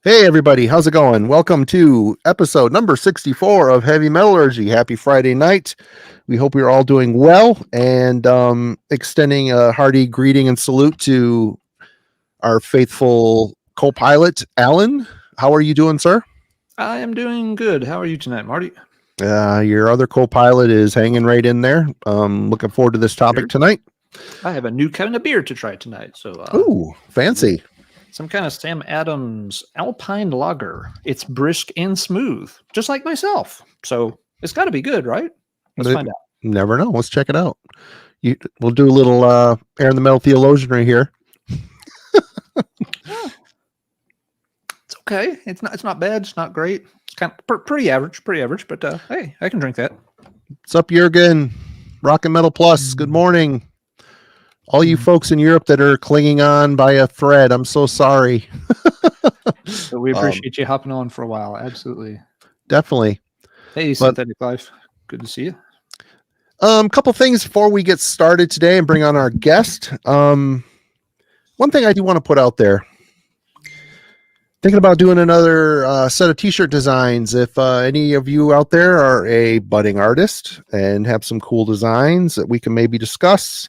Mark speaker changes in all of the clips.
Speaker 1: Hey everybody, how's it going? Welcome to episode number 64 of Heavy Metallurgy. Happy Friday night. We hope you're all doing well and extending a hearty greeting and salute to our faithful co-pilot, Alan. How are you doing, sir?
Speaker 2: I am doing good. How are you tonight, Marty?
Speaker 1: Your other co-pilot is hanging right in there. Looking forward to this topic tonight.
Speaker 2: I have a new kind of beer to try tonight. So,
Speaker 1: Ooh, fancy.
Speaker 2: Some kind of Sam Adams Alpine Lager. It's brisk and smooth, just like myself. So it's got to be good, right? Let's find out.
Speaker 1: Never know. Let's check it out. We'll do a little air in the metal theologian right here.
Speaker 2: It's okay. It's not bad. It's not great. It's kind of pretty average. But hey, I can drink that.
Speaker 1: What's up, Jurgen? Rock and Metal Plus. Good morning. All you folks in Europe that are clinging on by a thread, I'm so sorry.
Speaker 2: So we appreciate you hopping on for a while. Absolutely.
Speaker 1: Definitely.
Speaker 2: Hey, Synthetic Life. Good to see you.
Speaker 1: Couple things before we get started today and bring on our guest. One thing I do want to put out there. Thinking about doing another set of t-shirt designs. If any of you out there are a budding artist and have some cool designs that we can maybe discuss,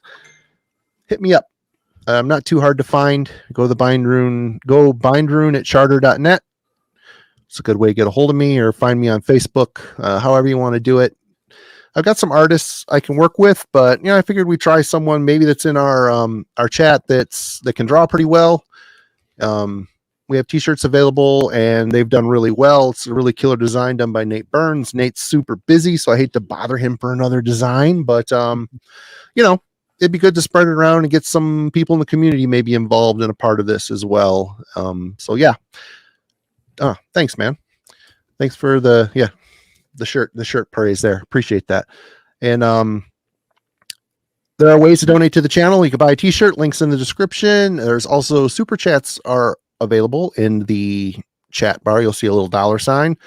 Speaker 1: hit me up. I'm not too hard to find. Go to the Bindrune, go bindrune@charter.net. It's a good way to get a hold of me or find me on Facebook, however you want to do it. I've got some artists I can work with, but I figured we'd try someone maybe that's in our chat that can draw pretty well. We have t-shirts available and they've done really well. It's a really killer design done by Nate Burns. Nate's super busy, so I hate to bother him for another design, but it'd be good to spread it around and get some people in the community maybe involved in a part of this as well. So yeah. Thanks, man. Thanks for the shirt praise there. Appreciate that. And there are ways to donate to the channel. You can buy a t-shirt, links in the description. There's also super chats are available in the chat bar. You'll see a little $sign.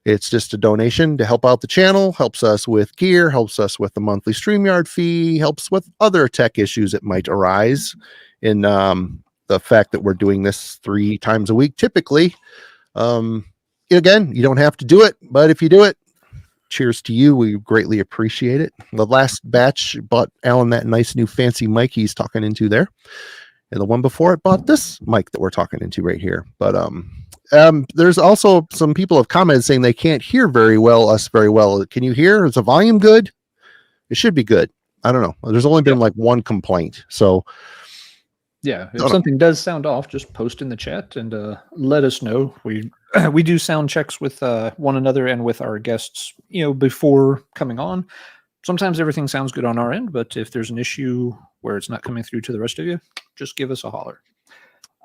Speaker 1: It's just a donation to help out the channel, helps us with gear, helps us with the monthly StreamYard fee, helps with other tech issues that might arise in the fact that we're doing this 3 times a week typically. Again, you don't have to do it, but if you do it, cheers to you. We greatly appreciate it. The last batch bought Alan that nice new fancy mic he's talking into there. And the one before it bought this mic that we're talking into right here. But there's also some people have commented saying they can't hear us very well. Can you hear? Is the volume good? It should be good. I don't know. There's only been like one complaint. So
Speaker 2: yeah, if something does sound off, just post in the chat and let us know. We do sound checks with one another and with our guests, before coming on. Sometimes everything sounds good on our end, but if there's an issue where it's not coming through to the rest of you, just give us a holler.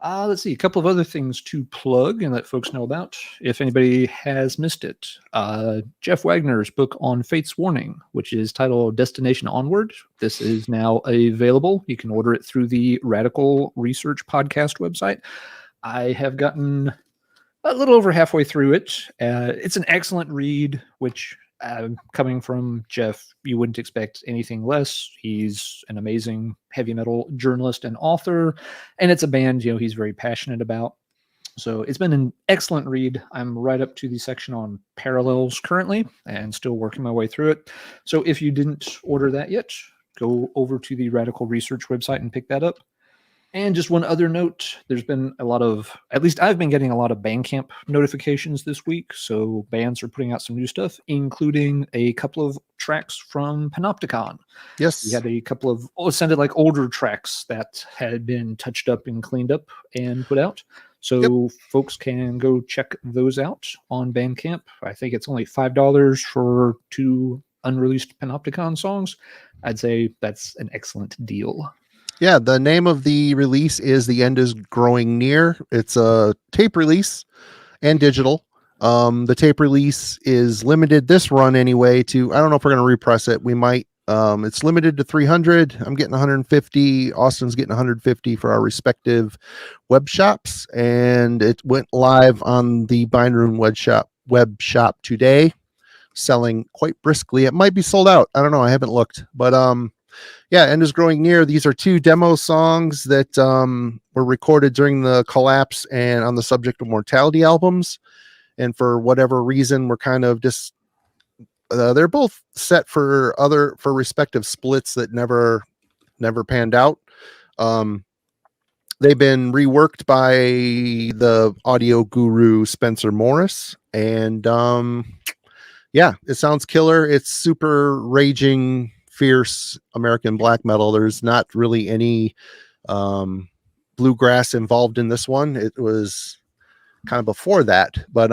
Speaker 2: Let's see, a couple of other things to plug and let folks know about if anybody has missed it. Jeff Wagner's book on Fate's Warning, which is titled Destination Onward. This is now available. You can order it through the Radical Research Podcast website. I have gotten a little over halfway through it. It's an excellent read, which coming from Jeff, you wouldn't expect anything less. He's an amazing heavy metal journalist and author, and it's a band he's very passionate about. So it's been an excellent read. I'm right up to the section on parallels currently and still working my way through it. So if you didn't order that yet, go over to the Radical Research website and pick that up. And just one other note, there's been at least I've been getting a lot of Bandcamp notifications this week. So bands are putting out some new stuff, including a couple of tracks from Panopticon.
Speaker 1: Yes.
Speaker 2: We had a couple of, it sounded like older tracks that had been touched up and cleaned up and put out. So folks can go check those out on Bandcamp. I think it's only $5 for 2 unreleased Panopticon songs. I'd say that's an excellent deal.
Speaker 1: Yeah, the name of the release is The End is Growing Near. It's a tape release and digital. The tape release is limited this run anyway to, I don't know if we're going to repress it. We might. It's limited to 300. I'm getting 150. Austin's getting 150 for our respective web shops. And it went live on the Bindrune web shop today, selling quite briskly. It might be sold out. I don't know. I haven't looked. But yeah, End is Growing Near. These are 2 demo songs that were recorded during the collapse and on the Subject of Mortality albums. And for whatever reason, we're kind of just they're both set for respective splits that never panned out. They've been reworked by the audio guru Spencer Morris, and yeah, it sounds killer. It's super raging, fierce American black metal. There's not really any bluegrass involved in this one. It was kind of before that, but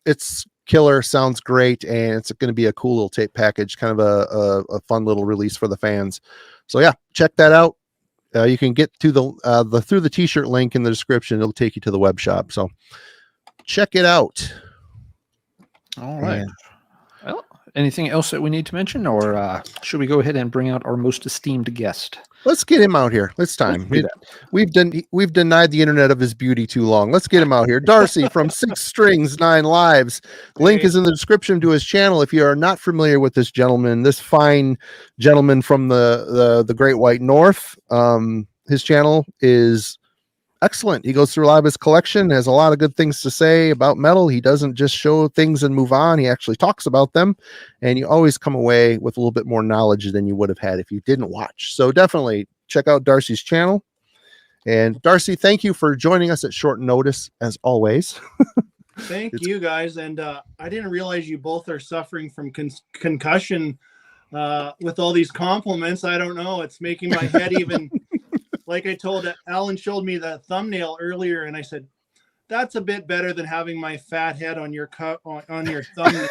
Speaker 1: it's killer, sounds great, and it's going to be a cool little tape package, kind of a fun little release for the fans. So yeah, check that out. You can get to the through the t-shirt link in the description. It'll take you to the web shop, so check it out.
Speaker 2: All right. Well, anything else that we need to mention, or should we go ahead and bring out our most esteemed guest?
Speaker 1: Let's get him out here. It's time. We've denied the internet of his beauty too long. Let's get him out here. Darcy from 6 Strings, 9 Lives. Link is in the description to his channel. If you are not familiar with this gentleman, this fine gentleman from the Great White North, his channel is excellent. He goes through a lot of his collection, has a lot of good things to say about metal. He doesn't just show things and move on. He actually talks about them, and you always come away with a little bit more knowledge than you would have had if you didn't watch. So definitely check out Darcy's channel. And Darcy, thank you for joining us at short notice, as always.
Speaker 3: Thank you, guys. And I didn't realize you both are suffering from concussion with all these compliments. I don't know. It's making my head even... Like I told Alan, showed me the thumbnail earlier, and I said, "That's a bit better than having my fat head on your on your thumbnail."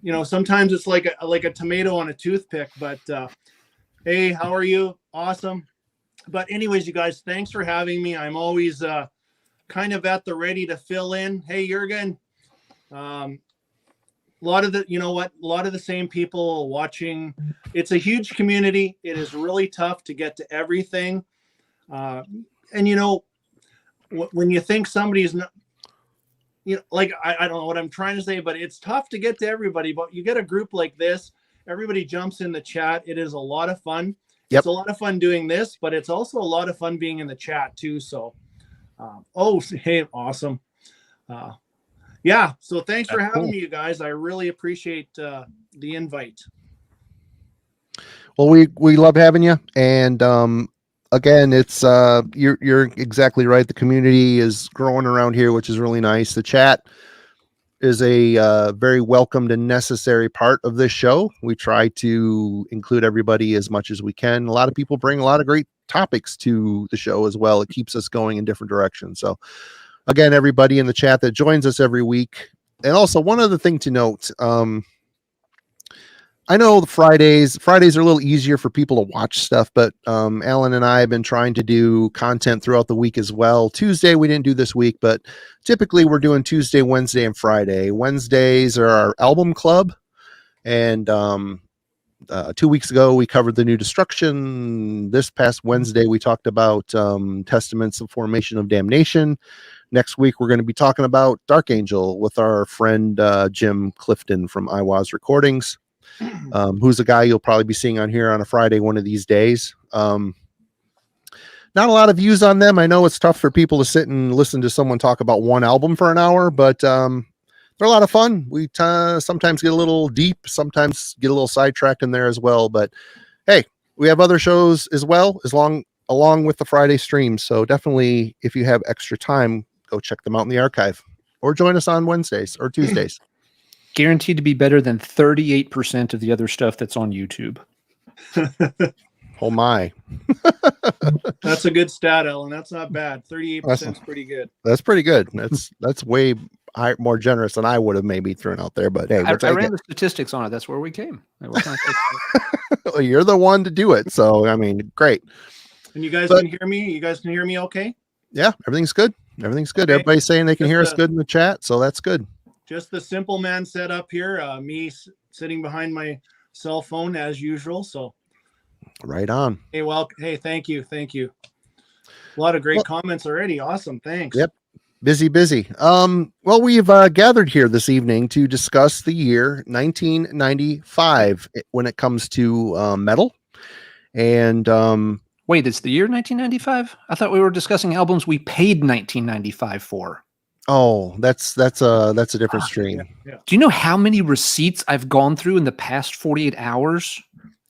Speaker 3: You know, sometimes it's like a tomato on a toothpick. But hey, how are you? Awesome. But anyways, you guys, thanks for having me. I'm always kind of at the ready to fill in. Hey, Jurgen. A lot of the same people watching. It's a huge community. It is really tough to get to everything. And you know, when you think somebody's not, you know, like I don't know what I'm trying to say, but it's tough to get to everybody. But you get a group like this, everybody jumps in the chat. It is a lot of fun. Yep. It's a lot of fun doing this, but it's also a lot of fun being in the chat too. So, hey, awesome. Yeah, so thanks for having me, you guys. I really appreciate the invite.
Speaker 1: Well, we love having you, and again, it's you're exactly right. The community is growing around here, which is really nice. The chat is a very welcomed and necessary part of this show. We try to include everybody as much as we can. A lot of people bring a lot of great topics to the show as well. It keeps us going in different directions. So again, everybody in the chat that joins us every week. And also one other thing to note, I know the Fridays are a little easier for people to watch stuff, but Alan and I have been trying to do content throughout the week as well. Tuesday we didn't do this week, but typically we're doing Tuesday, Wednesday, and Friday. Wednesdays are our album club, and 2 weeks ago we covered the new Dissection. This past Wednesday we talked about Testaments of Formation of Damnation. Next week we're going to be talking about Dark Angel with our friend Jim Clifton from Iwas Recordings. Who's a guy you'll probably be seeing on here on a Friday one of these days. Not a lot of views on them. I know it's tough for people to sit and listen to someone talk about one album for an hour, but they're a lot of fun. We sometimes get a little deep, sometimes get a little sidetracked in there as well. But hey, we have other shows as well, along with the Friday streams. So definitely, if you have extra time, go check them out in the archive, or join us on Wednesdays or Tuesdays.
Speaker 2: Guaranteed to be better than 38% of the other stuff that's on YouTube.
Speaker 1: Oh my.
Speaker 3: That's a good stat, Ellen. That's not bad. 38% is pretty good.
Speaker 1: That's pretty good. That's way more generous than I would have maybe thrown out there. But hey,
Speaker 2: I ran the statistics on it. That's where we came.
Speaker 1: Well, you're the one to do it. So I mean, great.
Speaker 3: And you guys can hear me? You guys can hear me okay?
Speaker 1: Yeah, everything's good. Everything's good. Okay. Everybody's saying they can hear us good in the chat, so that's good.
Speaker 3: Just the simple man setup here. Me sitting behind my cell phone as usual. So
Speaker 1: right on.
Speaker 3: Hey, well, hey, thank you. A lot of great comments already. Awesome. Thanks.
Speaker 1: Yep. Busy. Well, we've gathered here this evening to discuss the year 1995 when it comes to metal. And
Speaker 2: Wait, it's the year 1995? I thought we were discussing albums we paid 1995 for.
Speaker 1: oh, that's a different stream.
Speaker 3: Yeah.
Speaker 2: Do you know how many receipts I've gone through in the past 48 hours?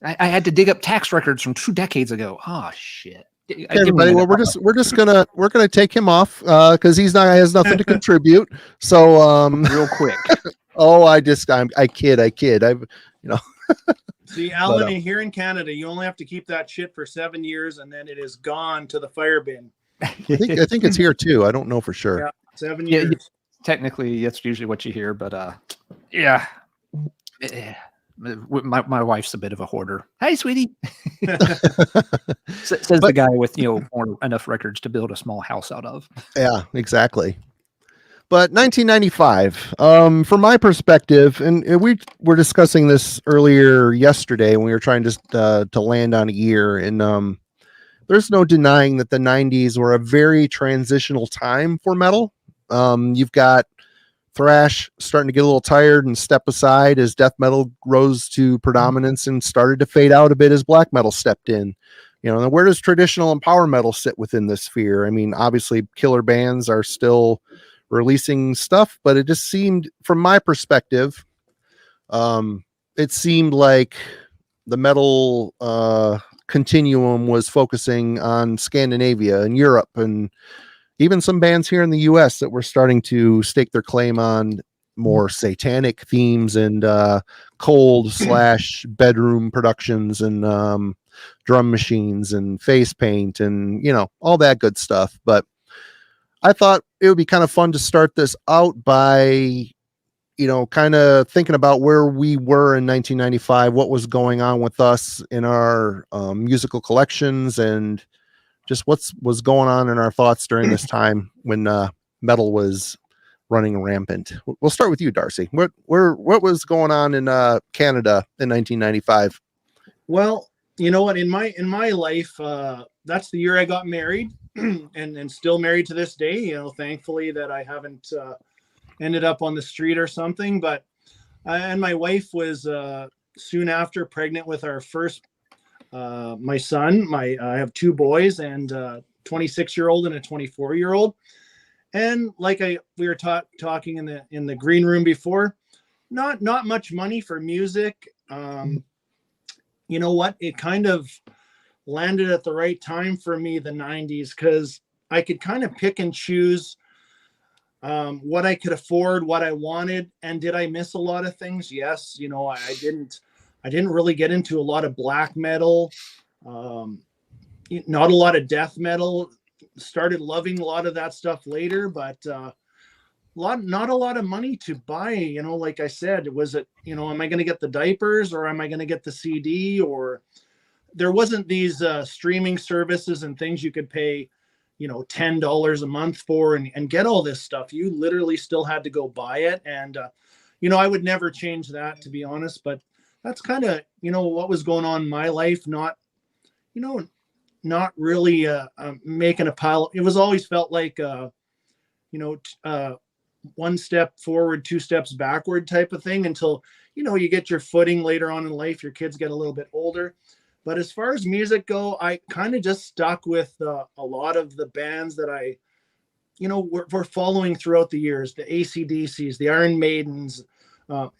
Speaker 2: I had to dig up tax records from 2 decades ago. Oh shit.
Speaker 1: Okay, everybody, well, we're gonna take him off because he has nothing to contribute. So
Speaker 2: real quick.
Speaker 1: Oh, I kid.
Speaker 3: See, Alan, here in Canada, you only have to keep that shit for 7 years, and then it is gone to the fire bin.
Speaker 1: I think it's here too. I don't know for sure.
Speaker 3: Yeah, 7 years.
Speaker 2: Yeah, technically, that's usually what you hear, but yeah. My wife's a bit of a hoarder. Hey, sweetie. Says the guy with more enough records to build a small house out of.
Speaker 1: Yeah, exactly. But 1995, from my perspective, and we were discussing this earlier yesterday when we were trying to land on a year, and there's no denying that the 90s were a very transitional time for metal. You've got thrash starting to get a little tired and step aside as death metal rose to predominance and started to fade out a bit as black metal stepped in. And where does traditional and power metal sit within this sphere? I mean, obviously killer bands are still releasing stuff, but it just seemed, from my perspective, it seemed like the metal continuum was focusing on Scandinavia and Europe, and even some bands here in the US that were starting to stake their claim on more satanic themes and cold / bedroom productions and drum machines and face paint and all that good stuff. But I thought it would be kind of fun to start this out by kind of thinking about where we were in 1995, what was going on with us in our musical collections, and just what was going on in our thoughts during this time when metal was running rampant. We'll start with you, Darcy. What was going on in Canada in 1995?
Speaker 3: Well, you know what? In my life, that's the year I got married, and still married to this day. Thankfully that I haven't ended up on the street or something. But and my wife was soon after pregnant with our first. My son, I have 2 boys, and 26-year-old and a 24-year-old. And like we were talking in the green room before, not much money for music. You know what? It kind of landed at the right time for me, the 90s, because I could kind of pick and choose what I could afford, what I wanted. And did I miss a lot of things? Yes. I didn't really get into a lot of black metal, not a lot of death metal. Started loving a lot of that stuff later, but not a lot of money to buy. Like I said, was it, am I going to get the diapers or am I going to get the CD? Or there wasn't these streaming services and things you could pay, $10 a month for and get all this stuff. You literally still had to go buy it. And, I would never change that, to be honest, but that's kind of, what was going on in my life. Not really making a pile. It was always felt like, 1 step forward, 2 steps backward type of thing until, you get your footing later on in life, your kids get a little bit older. But as far as music go, I kind of just stuck with a lot of the bands that I, were following throughout the years, the AC/DCs, the Iron Maidens,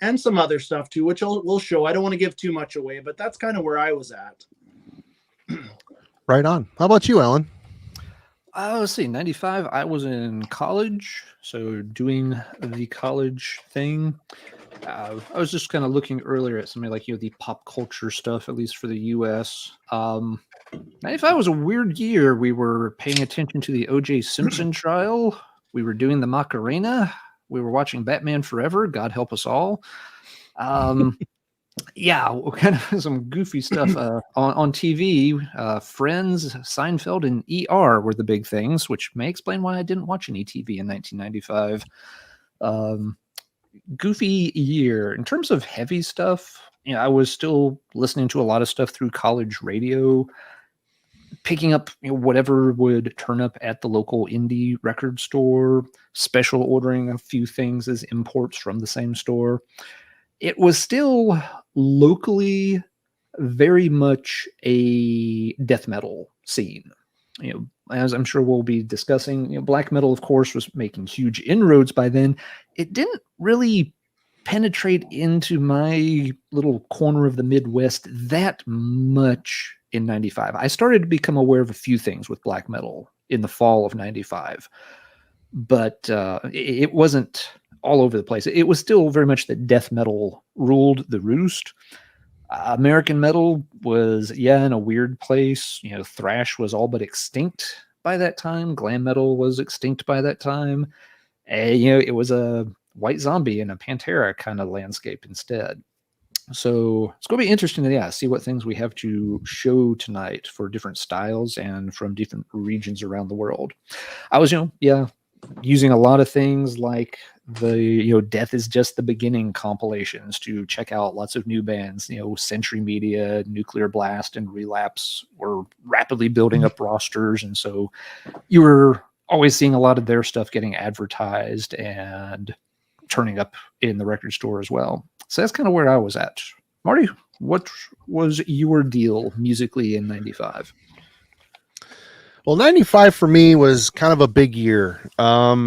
Speaker 3: and some other stuff too, which we'll show. I don't want to give too much away, but that's kind of where I was at.
Speaker 1: Right on. How about you, Alan?
Speaker 2: Let's see, 95, I was in college, so doing the college thing. I was just kind of looking earlier at something like, the pop culture stuff, at least for the US. 95 was a weird year. We were paying attention to the O.J. Simpson trial. We were doing the Macarena. We were watching Batman Forever. God help us all. Yeah, kind of some goofy stuff on TV. Friends, Seinfeld, and ER were the big things, which may explain why I didn't watch any TV in 1995. Goofy year. In terms of heavy stuff, I was still listening to a lot of stuff through college radio. picking up whatever would turn up at the local indie record store, special ordering a few things as imports from the same store. It was still locally very much a death metal scene. As I'm sure we'll be discussing, black metal, of course, was making huge inroads by then. It didn't really penetrate into my little corner of the Midwest that much in 95. I started to become aware of a few things with black metal in the fall of 95, but it wasn't all over the place. It was still very much that death metal ruled the roost. American metal was, in a weird place. Thrash was all but extinct by that time. Glam metal was extinct by that time. It was a White Zombie and a Pantera kind of landscape instead. So it's going to be interesting to see what things we have to show tonight for different styles and from different regions around the world. I was, using a lot of things like the Death is Just the Beginning compilations to check out lots of new bands. Century Media, Nuclear Blast, and Relapse were rapidly building up rosters, and so you were always seeing a lot of their stuff getting advertised and turning up in the record store as well. So that's kind of where I was at. Marty, what was your deal musically in 95?
Speaker 1: Well, 95 for me was kind of a big year. I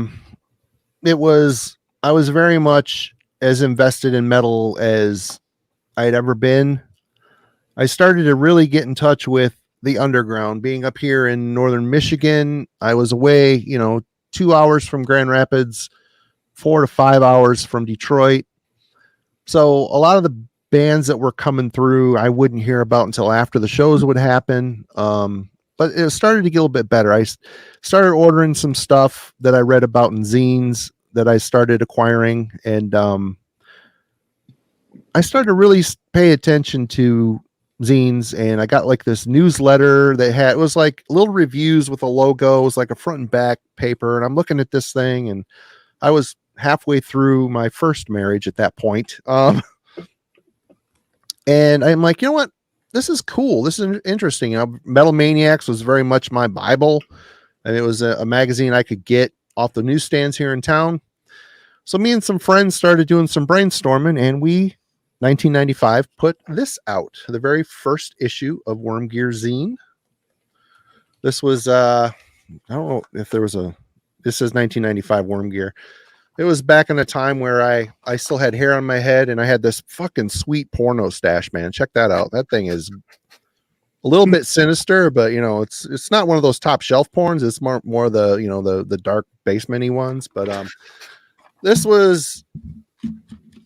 Speaker 1: was very much as invested in metal as I'd ever been. I started to really get in touch with the underground. Being up here in northern Michigan, I was away, 2 hours from Grand Rapids, 4 to 5 hours from Detroit. So a lot of the bands that were coming through, I wouldn't hear about until after the shows would happen. But it started to get a little bit better. I started ordering some stuff that I read about in zines that I started acquiring. And I started to really pay attention to zines. And I got like this newsletter that it was like little reviews with a logo. It was like a front and back paper. And I'm looking at this thing, and I was halfway through my first marriage at that point. And I'm like, you know what? This is cool. This is interesting. Metal Maniacs was very much my Bible, and it was a magazine I could get off the newsstands here in town. So me and some friends started doing some brainstorming, and we, 1995, put this out, the very first issue of Worm Gear Zine. This was, I don't know if there was this says 1995 Worm Gear. It was back in a time where I still had hair on my head, and I had this fucking sweet porno stash, man. Check that out. That thing is a little bit sinister, but it's not one of those top shelf porns. It's more the dark basement-y ones. But this was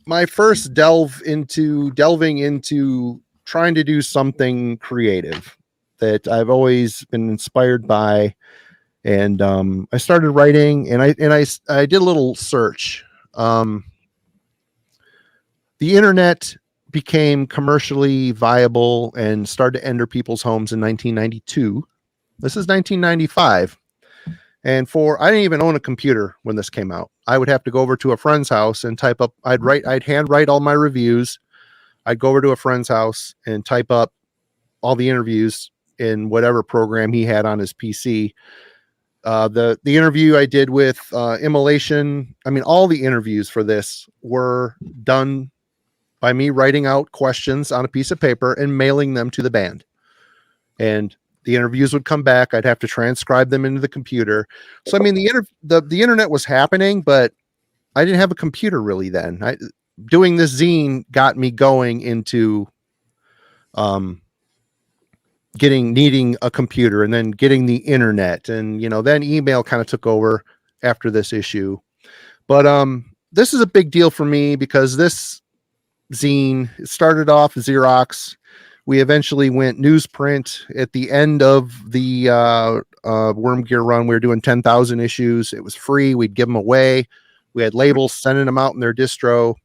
Speaker 1: my first delving into trying to do something creative that I've always been inspired by. And I started writing, and I did a little search. The internet became commercially viable and started to enter people's homes in 1992. This is 1995. And I didn't even own a computer when this came out. I would have to go over to a friend's house and type up, I'd handwrite all my reviews. I'd go over to a friend's house and type up all the interviews in whatever program he had on his PC. The interview I did with Immolation, all the interviews for this were done by me writing out questions on a piece of paper and mailing them to the band. And the interviews would come back. I'd have to transcribe them into the computer. So, the internet was happening, but I didn't have a computer really then. Doing this zine got me going into needing a computer, and then getting the internet, and then email kind of took over after this issue. But this is a big deal for me because this zine started off Xerox. We eventually went newsprint at the end of the Worm Gear run. We were doing 10,000 issues. It was free. We'd give them away. We had labels sending them out in their distro.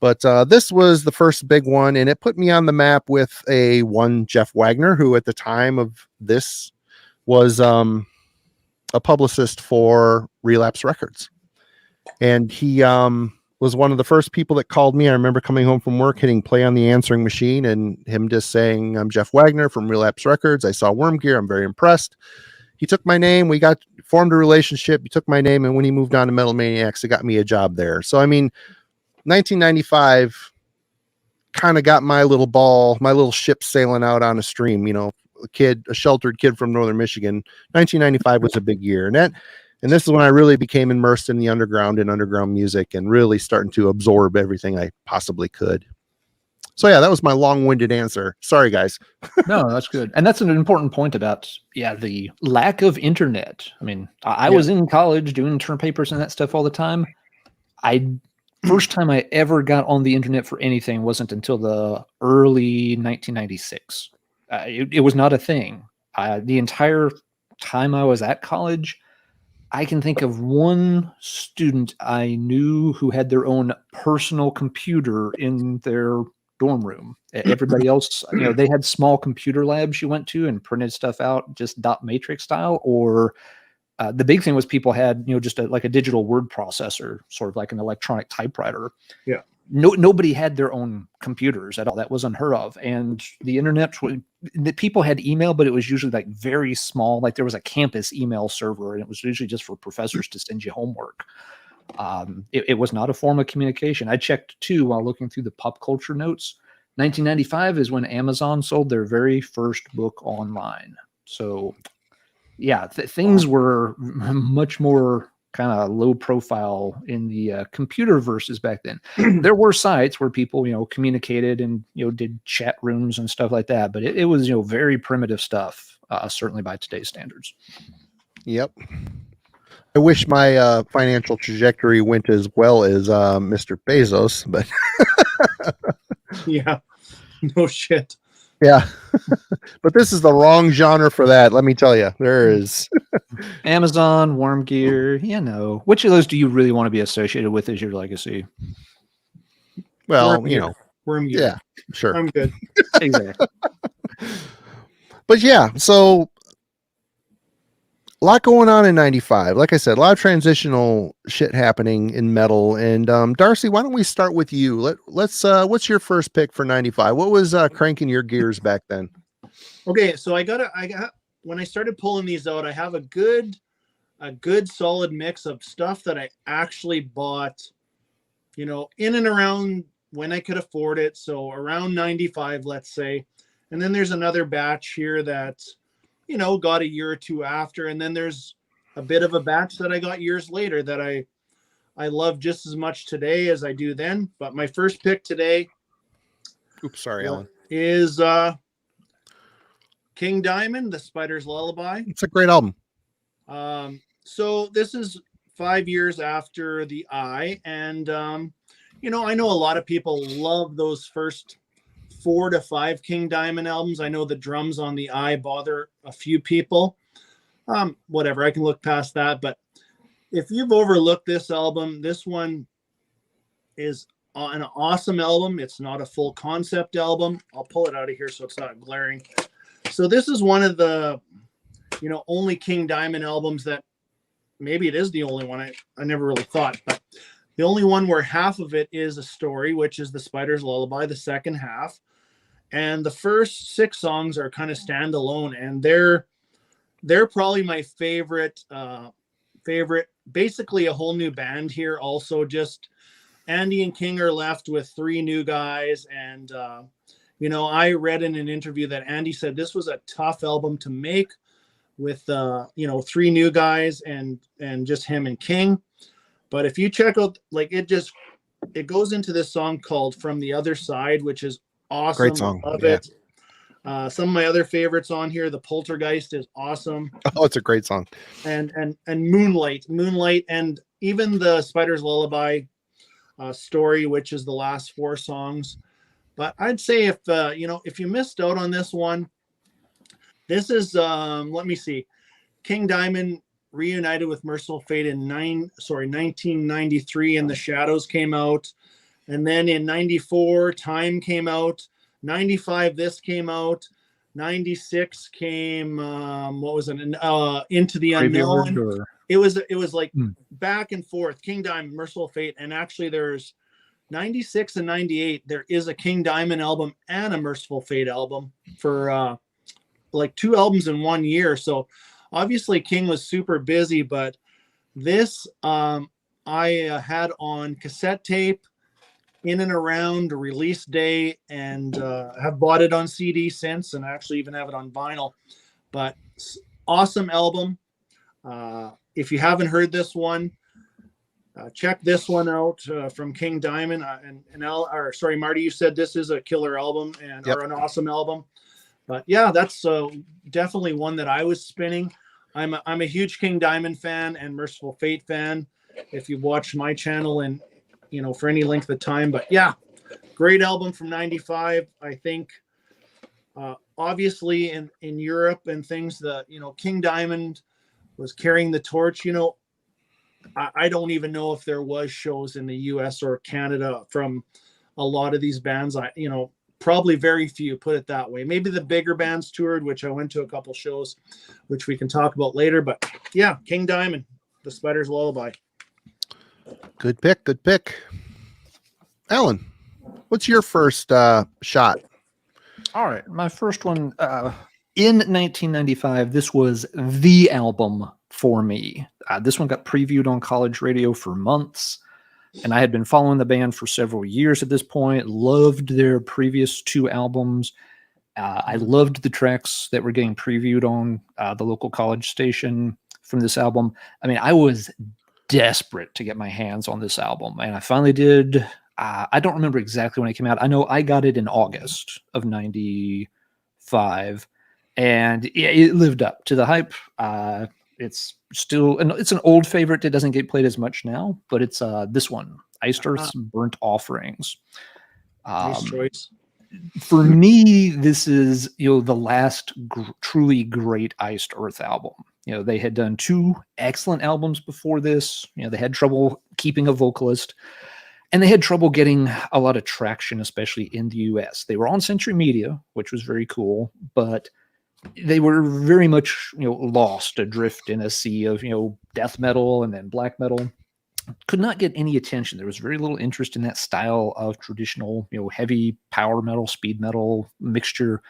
Speaker 1: But this was the first big one, and it put me on the map with one Jeff Wagner, who at the time of this was a publicist for Relapse Records. And he was one of the first people that called me. I remember coming home from work, hitting play on the answering machine, and him just saying, "I'm Jeff Wagner from Relapse Records. I saw Worm Gear. I'm very impressed." He took my name. We formed a relationship. He took my name, and when he moved on to Metal Maniacs, it got me a job there. So, I mean, 1995 kind of got my little ship sailing out on a stream. You know, a sheltered kid from Northern Michigan. 1995 was a big year, and this is when I really became immersed in the underground and underground music, and really starting to absorb everything I possibly could. So yeah, that was my long-winded answer. Sorry, guys.
Speaker 2: No, that's good. And that's an important point about, the lack of internet. I mean, I was in college doing term papers and that stuff all the time. First time I ever got on the internet for anything wasn't until the early 1996. It was not a thing. The entire time I was at college, I can think of one student I knew who had their own personal computer in their dorm room. Everybody else, they had small computer labs you went to and printed stuff out just dot matrix style, or the big thing was people had, just like a digital word processor, sort of like an electronic typewriter.
Speaker 3: Yeah.
Speaker 2: Nobody had their own computers at all. That was unheard of. And the internet, the people had email, but it was usually like very small. Like there was a campus email server, and it was usually just for professors to send you homework. It was not a form of communication. I checked too while looking through the pop culture notes. 1995 is when Amazon sold their very first book online. So yeah, things were much more kind of low profile in the computer verses back then. There were sites where people, communicated and, did chat rooms and stuff like that, but it was, very primitive stuff, certainly by today's standards.
Speaker 1: Yep. I wish my financial trajectory went as well as Mr. Bezos, but
Speaker 3: Yeah, no shit.
Speaker 1: Yeah. But this is the wrong genre for that. Let me tell you, there is
Speaker 2: Amazon, Worm Gear. Which of those do you really want to be associated with as your legacy?
Speaker 1: Well,
Speaker 3: Worm Gear.
Speaker 1: Yeah, sure.
Speaker 3: I'm good.
Speaker 2: Exactly.
Speaker 1: But yeah, so a lot going on in 95. Like I said, a lot of transitional shit happening in metal. And Darcy, why don't we start with you? Let's what's your first pick for 95? What was cranking your gears back then?
Speaker 3: Okay, so I got when I started pulling these out, I have a good solid mix of stuff that I actually bought, in and around when I could afford it. So around 95, let's say. And then there's another batch here that, got a year or two after. And then there's a bit of a batch that I got years later that I love just as much today as I do then. But my first pick today,
Speaker 1: Alan,
Speaker 3: is King Diamond, The Spider's Lullaby.
Speaker 1: It's a great album.
Speaker 3: So this is 5 years after The Eye. And, I know a lot of people love those first 4 to 5 King Diamond albums. I know the drums on The Eye bother a few people. Whatever, I can look past that. But if you've overlooked this album, this one is an awesome album. It's not a full concept album. I'll pull it out of here so it's not glaring. So this is one of the, only King Diamond albums that, maybe it is the only one. I never really thought, but the only one where half of it is a story, which is The Spider's Lullaby, the second half. And the first 6 songs are kind of standalone, and they're probably my favorite. Basically a whole new band here. Also, just Andy and King are left with 3 new guys. And, I read in an interview that Andy said this was a tough album to make with, 3 new guys and just him and King. But if you check out, it goes into this song called From the Other Side, which is awesome.
Speaker 1: Great song.
Speaker 3: Love it. Some of my other favorites on here, The Poltergeist is awesome.
Speaker 1: Oh, it's a great song.
Speaker 3: And Moonlight, and even the Spider's Lullaby story, which is the last 4 songs. But I'd say if you missed out on this one, this is let me see, King Diamond reunited with Merciful Fate in 1993, and The Shadows came out. And then in 94, Time came out. 95, this came out. 96 came, what was it? Into the Unknown. It was like back and forth, King Diamond, Merciful Fate, and actually there's 96 and 98. There is a King Diamond album and a Merciful Fate album for like 2 albums in 1 year. So obviously King was super busy, but this I had on cassette tape in and around release day, and have bought it on CD since, and I actually even have it on vinyl. But awesome album. If you haven't heard this one, check this one out from King Diamond. Sorry, Marty, you said this is a killer album and or an awesome album. But yeah, that's definitely one that I was spinning. I'm a huge King Diamond fan and Merciful Fate fan. If you've watched my channel and for any length of time, but yeah, great album from 95. I think obviously in Europe and things, King Diamond was carrying the torch. I don't even know if there was shows in the US or Canada from a lot of these bands. Probably very few, put it that way. Maybe the bigger bands toured, which I went to a couple shows, which we can talk about later. But yeah, King Diamond, The Spider's Lullaby.
Speaker 1: Good pick. Alan, what's your first shot?
Speaker 2: All right, my first one in 1995. This was the album for me. This one got previewed on college radio for months, and I had been following the band for several years at this point. Loved their previous 2 albums. I loved the tracks that were getting previewed on the local college station from this album. I mean, I was desperate to get my hands on this album, and I finally did. I don't remember exactly when it came out. I know I got it in August of 95, and it lived up to the hype. It's an old favorite that doesn't get played as much now, but it's this one, Iced Earth's Burnt Offerings.
Speaker 3: Nice choice.
Speaker 2: For me, this is the last truly great Iced Earth album. They had done 2 excellent albums before this. They had trouble keeping a vocalist, and they had trouble getting a lot of traction, especially in the US. They were on Century Media, which was very cool, but they were very much lost adrift in a sea of death metal and then black metal. Could not get any attention. There was very little interest in that style of traditional heavy power metal, speed metal mixture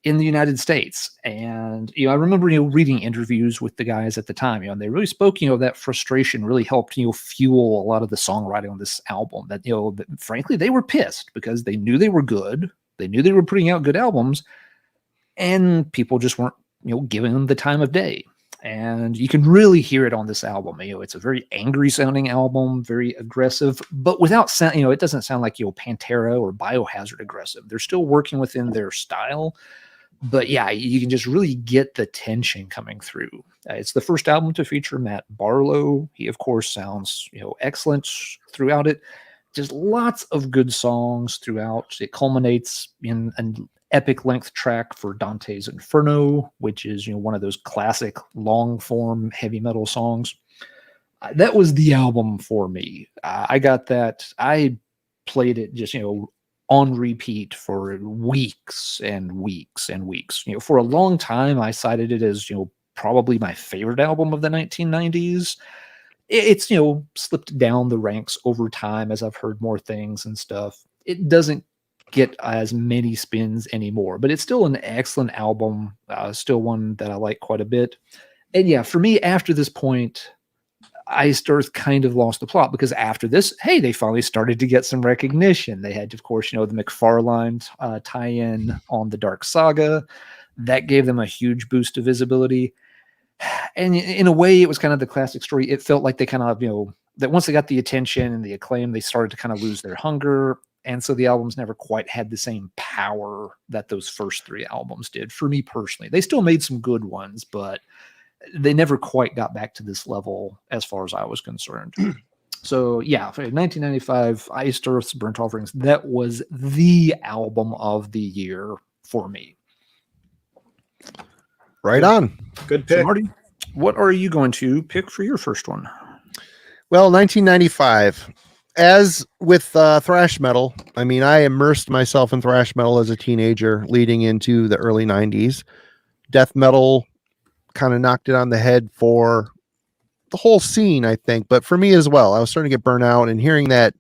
Speaker 2: in the United States. And I remember reading interviews with the guys at the time, and they really spoke that frustration really helped fuel a lot of the songwriting on this album. That that, frankly, they were pissed because they knew they were good, they knew they were putting out good albums, and people just weren't giving them the time of day. And you can really hear it on this album. It's a very angry sounding album, very aggressive, but without sound. It doesn't sound like Pantera or Biohazard aggressive. They're still working within their style. But yeah, you can just really get the tension coming through. It's the first album to feature Matt Barlow. He, of course, sounds excellent throughout it. Just lots of good songs throughout. It culminates in an epic length track for Dante's Inferno, which is one of those classic long form heavy metal songs. That was the album for me. I got that. I played it just on repeat for weeks and weeks and weeks. For a long time, I cited it as, probably my favorite album of the 1990s. It's, slipped down the ranks over time as I've heard more things and stuff. It doesn't get as many spins anymore, but it's still an excellent album. Still one that I like quite a bit. And yeah, for me, after this point, Iced Earth kind of lost the plot, because after this, hey, they finally started to get some recognition. They had, of course, the McFarlane tie-in on the Dark Saga. That gave them a huge boost of visibility. And in a way, it was kind of the classic story. It felt like they kind of, that once they got the attention and the acclaim, they started to kind of lose their hunger. And so the albums never quite had the same power that those first 3 albums did. For me personally, they still made some good ones, but they never quite got back to this level as far as I was concerned. So yeah, for 1995, Iced Earth's Burnt Offerings, that was the album of the year for me.
Speaker 1: Right on.
Speaker 3: Good pick.
Speaker 2: So Marty, what are you going to pick for your first one?
Speaker 1: Well, 1995. As with thrash metal, I mean, I immersed myself in thrash metal as a teenager leading into the early 90s. Death metal kind of knocked it on the head for the whole scene, I think, but for me as well. I was starting to get burnt out, and hearing that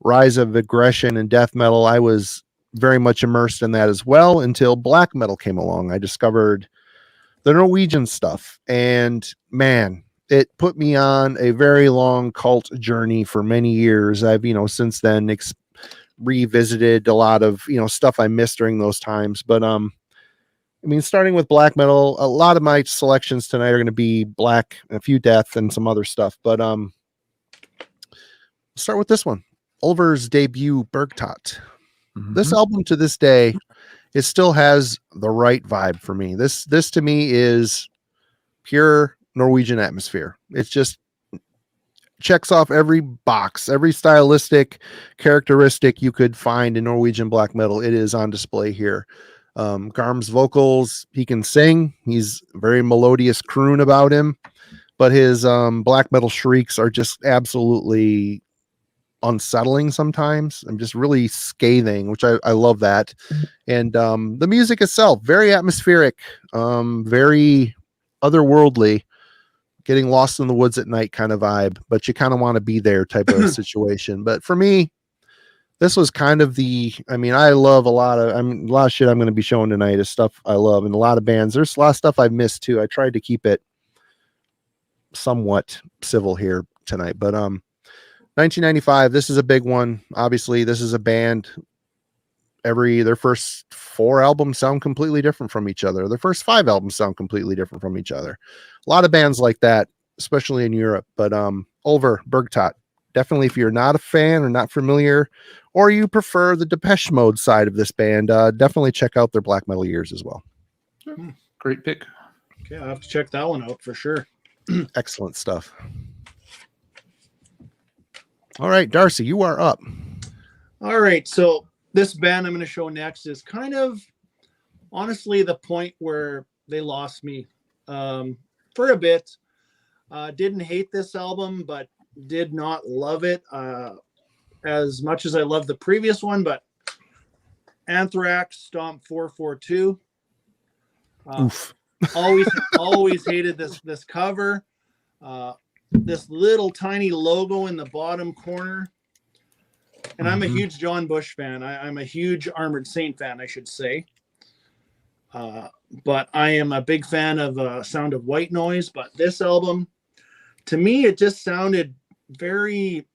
Speaker 1: rise of aggression and death metal, I was very much immersed in that as well until black metal came along. I discovered the Norwegian stuff, and man, it put me on a very long cult journey for many years. I've, since then revisited a lot of, stuff I missed during those times. But, starting with black metal, a lot of my selections tonight are going to be black, a few death, and some other stuff. But, start with this one. Ulver's debut, Bergtot. This album to this day, it still has the right vibe for me. This to me is pure Norwegian atmosphere. It's just checks off every box, every stylistic characteristic you could find in Norwegian black metal. It is on display here. Garm's vocals, he can sing. He's very melodious croon about him, but his black metal shrieks are just absolutely unsettling sometimes. I'm just really scathing, which I love that. And the music itself, very atmospheric, very otherworldly, getting lost in the woods at night kind of vibe, but you kind of want to be there type of situation. But for me, this was kind of I love a lot of shit I'm going to be showing tonight is stuff I love, and a lot of bands. There's a lot of stuff I've missed too. I tried to keep it somewhat civil here tonight, but 1995, this is a big one. Obviously, this is a band. Their first 4 albums sound completely different from each other. Their first 5 albums sound completely different from each other. A lot of bands like that, especially in Europe. But Ulver, Bergtot, definitely if you're not a fan or not familiar, or you prefer the Depeche Mode side of this band, definitely check out their black metal years as well.
Speaker 2: Great pick.
Speaker 3: Okay, I'll have to check that one out for sure.
Speaker 1: Excellent stuff. All right, Darcy, you are up.
Speaker 3: All right, so this band I'm going to show next is kind of honestly the point where they lost me for a bit. Didn't hate this album, but did not love it as much as I loved the previous one. But Anthrax, Stomp 442.
Speaker 1: Oof.
Speaker 3: always hated this cover. This little tiny logo in the bottom corner. And I'm a huge John Bush fan. I'm a huge Armored Saint fan, I should say. But I am a big fan of Sound of White Noise. But this album, to me, it just sounded very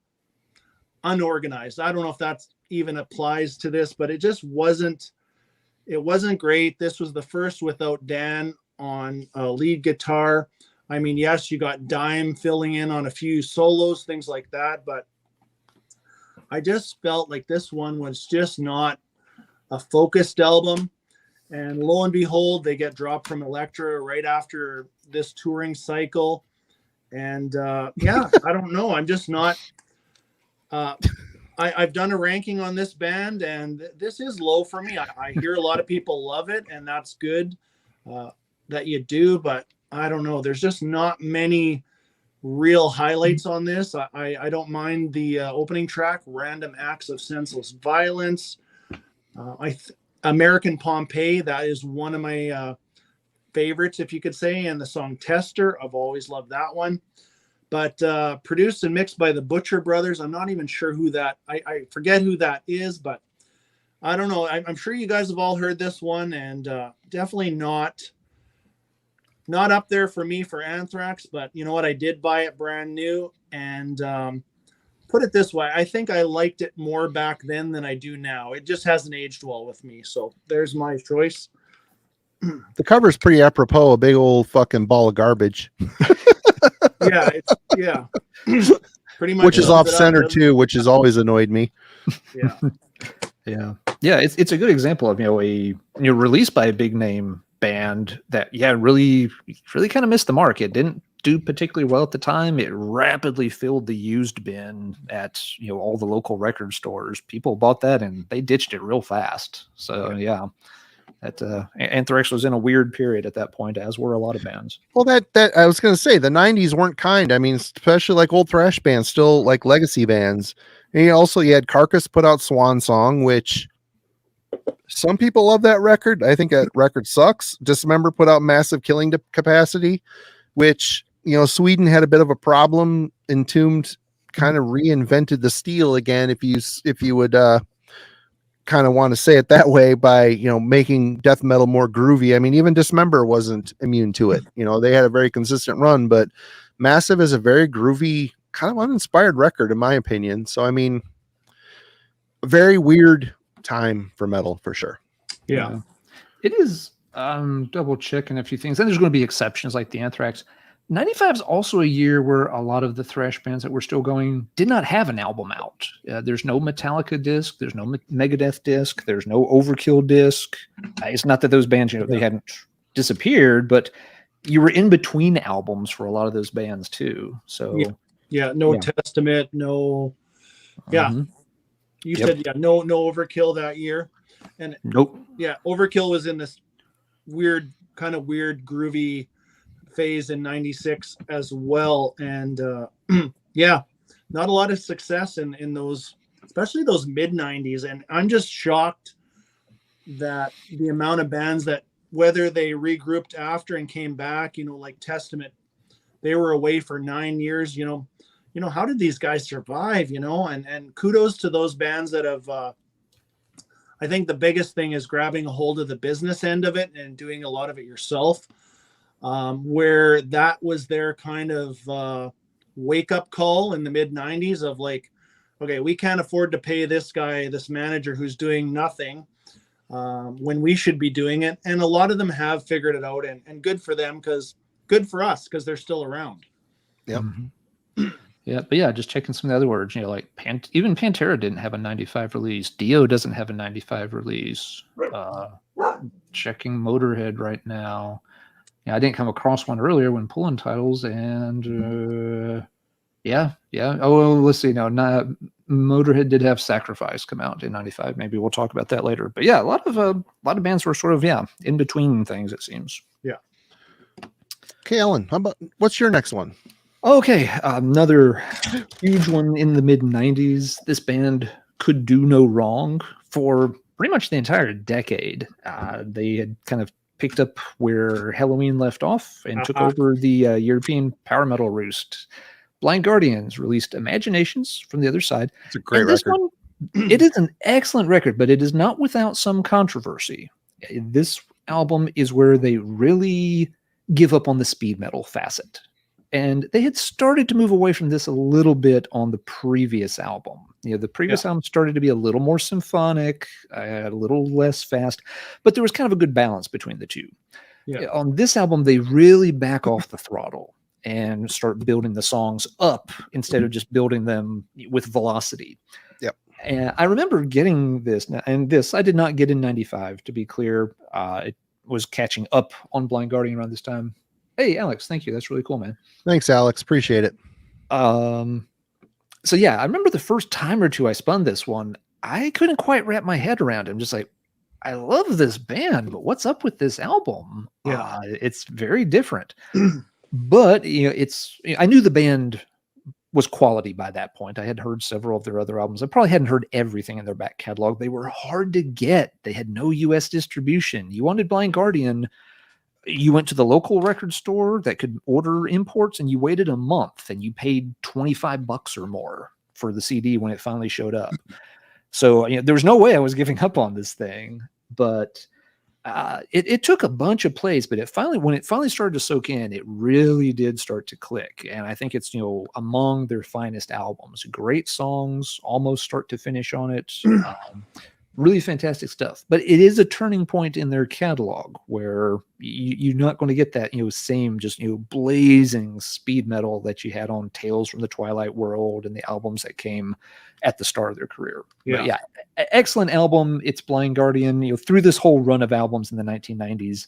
Speaker 3: unorganized. I don't know if that even applies to this, but it just wasn't great. This was the first without Dan on lead guitar. I mean, yes, you got Dime filling in on a few solos, things like that, but I just felt like this one was just not a focused album. And lo and behold, they get dropped from Elektra right after this touring cycle. And yeah, I don't know. I'm just not. I've done a ranking on this band, and this is low for me. I hear a lot of people love it, and that's good that you do, but I don't know. There's just not many real highlights on this. I don't mind the opening track, Random Acts of Senseless Violence. American Pompeii, that is one of my favorites, if you could say, and the song Tester. I've always loved that one. But produced and mixed by the Butcher Brothers. I'm not even sure who that, I forget who that is, but I don't know. I'm sure you guys have all heard this one, and definitely not up there for me for Anthrax, but you know what? I did buy it brand new, and put it this way, I think I liked it more back then than I do now. It just hasn't aged well with me. So there's my choice.
Speaker 1: The cover's pretty apropos, a big old fucking ball of garbage.
Speaker 3: Yeah. Pretty much.
Speaker 1: Which is off center too, which has always annoyed me.
Speaker 2: Yeah. It's a good example of, released by a big name band that really kind of missed the mark. It didn't do particularly well at the time. It rapidly filled the used bin at all the local record stores. People bought that and they ditched it real fast. So yeah, that Anthrax was in a weird period at that point, as were a lot of bands.
Speaker 1: Well, that I was going to say, the 90s weren't kind. I mean, especially like old thrash bands, still like legacy bands. And you had Carcass put out Swan Song, which some people love that record. I think that record sucks. Dismember put out Massive Killing Capacity, which Sweden had a bit of a problem. Entombed kind of reinvented the steel again, if you would kind of want to say it that way, by making death metal more groovy. I mean, even Dismember wasn't immune to it. They had a very consistent run, but Massive is a very groovy, kind of uninspired record in my opinion. So I mean, a very weird time for metal for sure.
Speaker 3: Yeah.
Speaker 2: It is. Double checking a few things, and there's going to be exceptions like the Anthrax. 95 is also a year where a lot of the thrash bands that were still going did not have an album out. There's no Metallica disc, there's no Megadeth disc, there's no Overkill disc. It's not that those bands, they hadn't disappeared, but you were in between albums for a lot of those bands too. So
Speaker 3: no Testament, no. You said no Overkill that year, and
Speaker 2: nope.
Speaker 3: Overkill was in this weird groovy phase in 96 as well, and not a lot of success in those, especially those mid 90s. And I'm just shocked that the amount of bands that, whether they regrouped after and came back, like Testament, they were away for 9 years. How did these guys survive? And kudos to those bands that have I think the biggest thing is grabbing a hold of the business end of it and doing a lot of it yourself. Where that was their kind of wake-up call in the mid-90s of like, okay, we can't afford to pay this guy, this manager who's doing nothing when we should be doing it. And a lot of them have figured it out, and good for them, good for us because they're still around.
Speaker 1: Yep.
Speaker 2: Yeah, but just checking some of the other words, like even Pantera didn't have a 95 release. Dio doesn't have a 95 release. Checking Motorhead right now. I didn't come across one earlier when pulling titles, and Oh, well, let's see. No, Motorhead did have Sacrifice come out in 95. Maybe we'll talk about that later. But a lot of bands were sort of in between things, it seems.
Speaker 3: Yeah.
Speaker 1: Okay, Alan, what's your next one?
Speaker 2: Okay, another huge one in the mid 90s. This band could do no wrong for pretty much the entire decade. They had kind of picked up where Halloween left off and took over the European power metal roost. Blind Guardians released Imaginations from the other side.
Speaker 1: It's a great
Speaker 2: this
Speaker 1: record.
Speaker 2: One, it is an excellent record, but it is not without some controversy. This album is where they really give up on the speed metal facet. And they had started to move away from this a little bit on the previous album. The previous album started to be a little more symphonic, a little less fast, but there was kind of a good balance between the two. Yeah. On this album, they really back off the throttle and start building the songs up instead of just building them with velocity.
Speaker 1: Yep.
Speaker 2: And I remember getting this, and this I did not get in 95, to be clear. It was catching up on Blind Guardian around this time. Hey, Alex, thank you. That's really cool, man.
Speaker 1: Thanks, Alex. Appreciate it.
Speaker 2: So I remember the first time or two I spun this one, I couldn't quite wrap my head around it. I'm just like, I love this band, but what's up with this album?
Speaker 3: Yeah.
Speaker 2: It's very different. But I knew the band was quality by that point. I had heard several of their other albums. I probably hadn't heard everything in their back catalog. They were hard to get. They had no US distribution. You wanted Blind Guardian, you went to the local record store that could order imports, and you waited a month and you paid $25 or more for the CD when it finally showed up. So there was no way I was giving up on this thing, but it took a bunch of plays, but when it finally started to soak in, it really did start to click. And I think it's, among their finest albums. Great songs, almost start to finish on it. Really fantastic stuff, but it is a turning point in their catalog where you're not going to get that same just blazing speed metal that you had on Tales from the Twilight World and the albums that came at the start of their career. But excellent album. It's Blind Guardian. Through this whole run of albums in the 1990s,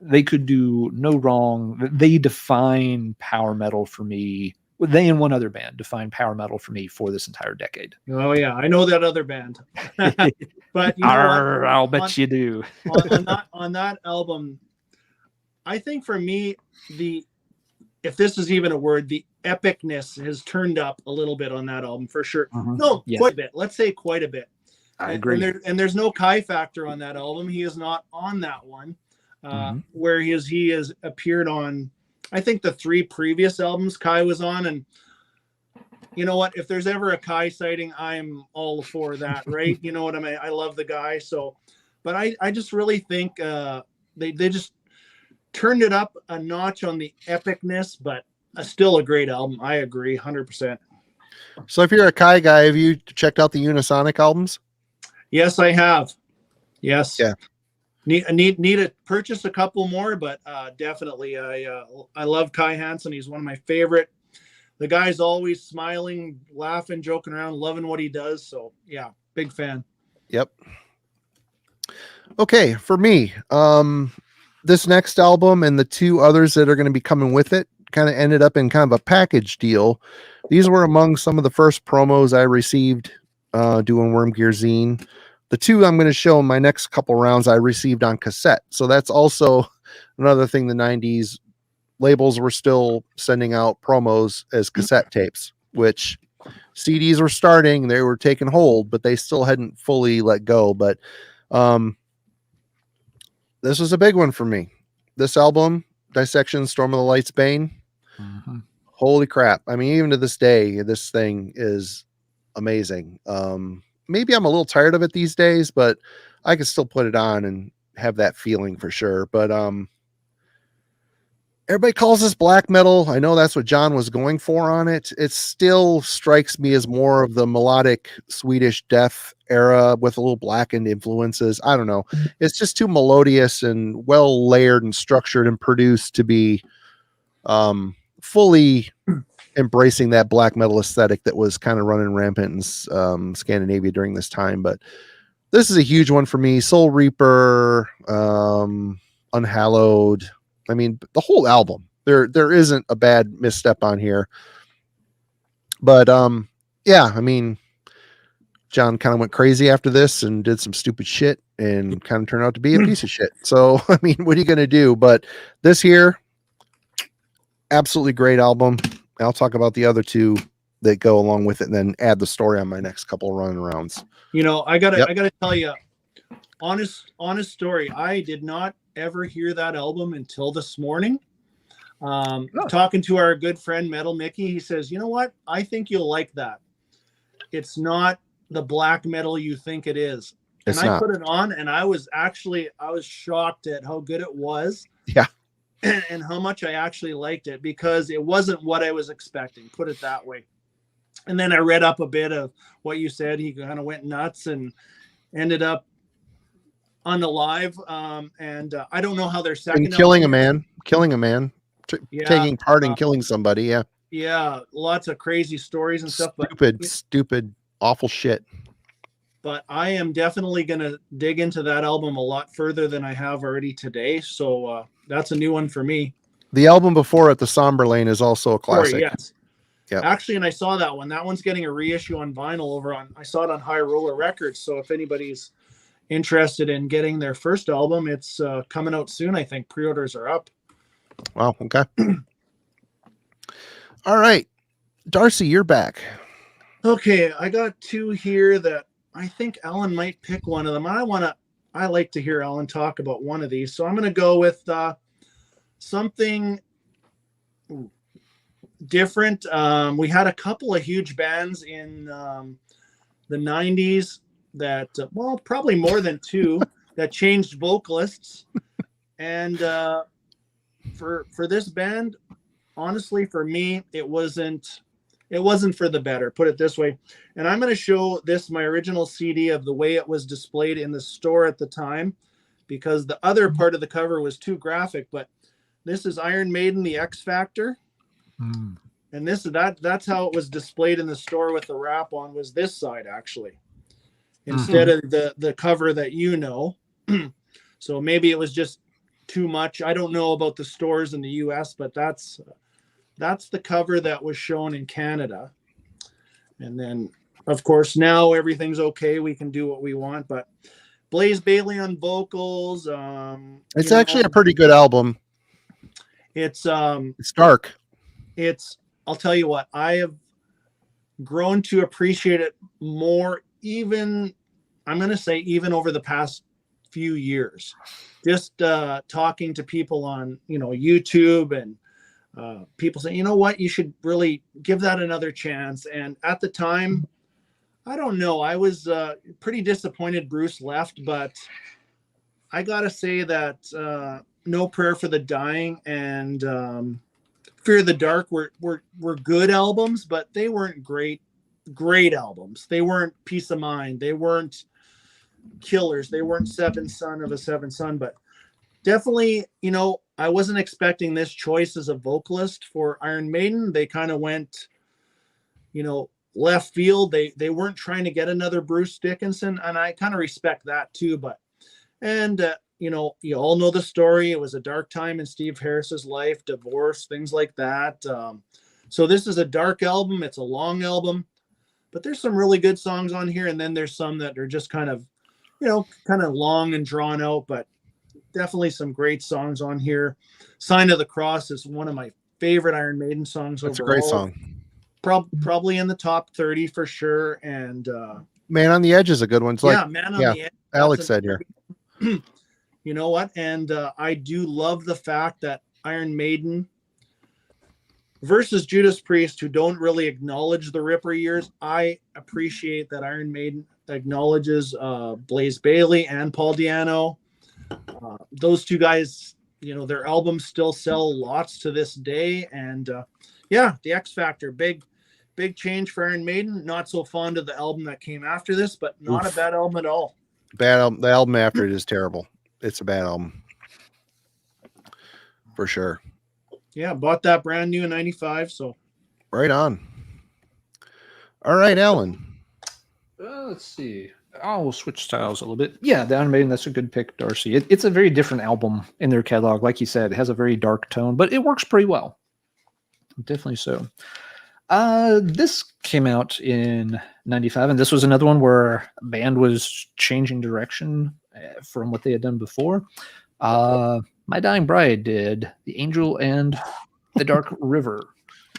Speaker 2: they could do no wrong. They define power metal for me. They and one other band define power metal for me for this entire decade.
Speaker 3: Oh yeah, I know that other band. But
Speaker 2: I'll bet you do.
Speaker 3: on that album, I think for me, if this is even a word, the epicness has turned up a little bit on that album for sure. No, quite a bit. Let's say quite a bit.
Speaker 2: I agree.
Speaker 3: And there's no Kai Factor on that album. He is not on that one. Where he has appeared on I think the 3 previous albums Kai was on, and you know what? If there's ever a Kai sighting, I'm all for that, right? You know what I mean? I love the guy. So, but I just really think they just turned it up a notch on the epicness, but still a great album. I agree, 100%.
Speaker 1: So if you're a Kai guy, have you checked out the Unisonic albums?
Speaker 3: Yes, I have. Yes.
Speaker 1: Yeah.
Speaker 3: Need to purchase a couple more, but definitely I love Kai Hansen. He's one of my favorite. The guy's always smiling, laughing, joking around, loving what he does. So yeah, big fan.
Speaker 1: Yep. Okay, for me, this next album and the 2 others that are going to be coming with it kind of ended up in kind of a package deal. These were among some of the first promos I received doing Worm Gear Zine. The 2 I'm going to show in my next couple rounds I received on cassette. So that's also another thing the 90s labels were still sending out promos as cassette tapes, which CDs were starting, they were taking hold, but they still hadn't fully let go. But this was a big one for me. This album, Dissection, Storm of the Light's Bane.
Speaker 2: Mm-hmm.
Speaker 1: Holy crap. I mean, even to this day, this thing is amazing. Maybe I'm a little tired of it these days, but I can still put it on and have that feeling for sure. But everybody calls this black metal. I know that's what John was going for on it. It still strikes me as more of the melodic Swedish death era with a little blackened influences. I don't know. It's just too melodious and well layered and structured and produced to be fully embracing that black metal aesthetic that was kind of running rampant in Scandinavia during this time. But this is a huge one for me. Soul Reaper, Unhallowed. I mean, the whole album, there isn't a bad misstep on here. But yeah, I mean, John kind of went crazy after this and did some stupid shit and kind of turned out to be a piece of shit. So, I mean, what are you going to do? But this here, absolutely great album. I'll talk about the other 2 that go along with it and then add the story on my next couple of run rounds.
Speaker 3: You know, I gotta tell you, honest story. I did not ever hear that album until this morning. Talking to our good friend Metal Mickey, he says, you know what? I think you'll like that. It's not the black metal you think it is. And I put it on and I was shocked at how good it was.
Speaker 1: Yeah.
Speaker 3: And how much I actually liked it, because it wasn't what I was expecting, put it that way. And then I read up a bit of what you said. He kind of went nuts and ended up unalive. And I don't know how their second
Speaker 1: and killing a man, taking part in killing somebody. Yeah.
Speaker 3: Yeah. Lots of crazy stories and stuff.
Speaker 1: Stupid, awful shit.
Speaker 3: But I am definitely going to dig into that album a lot further than I have already today. So that's a new one for me.
Speaker 1: The album before it, The Somber Lane, is also a classic.
Speaker 3: Yes. Yep. Actually, and I saw that one. That one's getting a reissue on vinyl I saw it on High Roller Records. So if anybody's interested in getting their first album, it's coming out soon. I think pre-orders are up.
Speaker 1: Wow. Okay. All right. Darcy, you're back.
Speaker 3: Okay. I got 2 here that I think Alan might pick one of them. I like to hear Alan talk about one of these. So I'm going to go with something different. We had a couple of huge bands in the 90s that, well, probably more than 2 that changed vocalists. And for this band, honestly, for me, it wasn't for the better, put it this way. And I'm going to show this, my original CD, of the way it was displayed in the store at the time, because the other part of the cover was too graphic. But this is Iron Maiden, The X Factor. And that's how it was displayed in the store with the wrap on, was this side, actually, instead of the cover that you know. So maybe it was just too much. I don't know about the stores in the US, but that's the cover that was shown in Canada. And then, of course, now everything's okay. We can do what we want. But Blaze Bayley on vocals.
Speaker 1: It's actually a pretty good album.
Speaker 3: It's
Speaker 1: dark.
Speaker 3: I'll tell you what, I have grown to appreciate it more, even, I'm going to say, even over the past few years. Just talking to people on, YouTube and people say, you know what, you should really give that another chance. And at the time, I don't know, I was pretty disappointed Bruce left, but I gotta say that No Prayer for the Dying and Fear of the Dark were good albums, but they weren't great albums. They weren't Peace of Mind. They weren't killers. They weren't Seventh Son of a Seventh Son, but definitely, I wasn't expecting this choice as a vocalist for Iron Maiden. They kind of went, left field. They weren't trying to get another Bruce Dickinson, and I kind of respect that too. But you all know the story. It was a dark time in Steve Harris's life, divorce, things like that. So this is a dark album. It's a long album, but there's some really good songs on here, and then there's some that are just kind of long and drawn out, but definitely some great songs on here. Sign of the Cross is one of my favorite Iron Maiden songs.
Speaker 1: That's
Speaker 3: overall.
Speaker 1: A great song.
Speaker 3: Probably in the top 30 for sure. And
Speaker 1: Man on the Edge is a good one. It's
Speaker 3: Man on the Edge.
Speaker 1: Alex said here.
Speaker 3: You know what? And I do love the fact that Iron Maiden versus Judas Priest, who don't really acknowledge the Ripper years, I appreciate that Iron Maiden acknowledges Blaze Bayley and Paul Di'Anno. Those two guys, their albums still sell lots to this day. And the X Factor, big change for Iron Maiden. Not so fond of the album that came after this, but not a bad album at all.
Speaker 1: Bad album. The album after it is terrible. It's a bad album for sure.
Speaker 3: Yeah, bought that brand new in '95. So
Speaker 1: right on. All right, Alan.
Speaker 2: Let's see. I'll switch styles a little bit. Yeah, the Iron Maiden, that's a good pick, Darcy. It's a very different album in their catalog. Like you said, it has a very dark tone, but it works pretty well. Definitely so. This came out in '95, and this was another one where a band was changing direction from what they had done before. My Dying Bride did The Angel and the Dark River.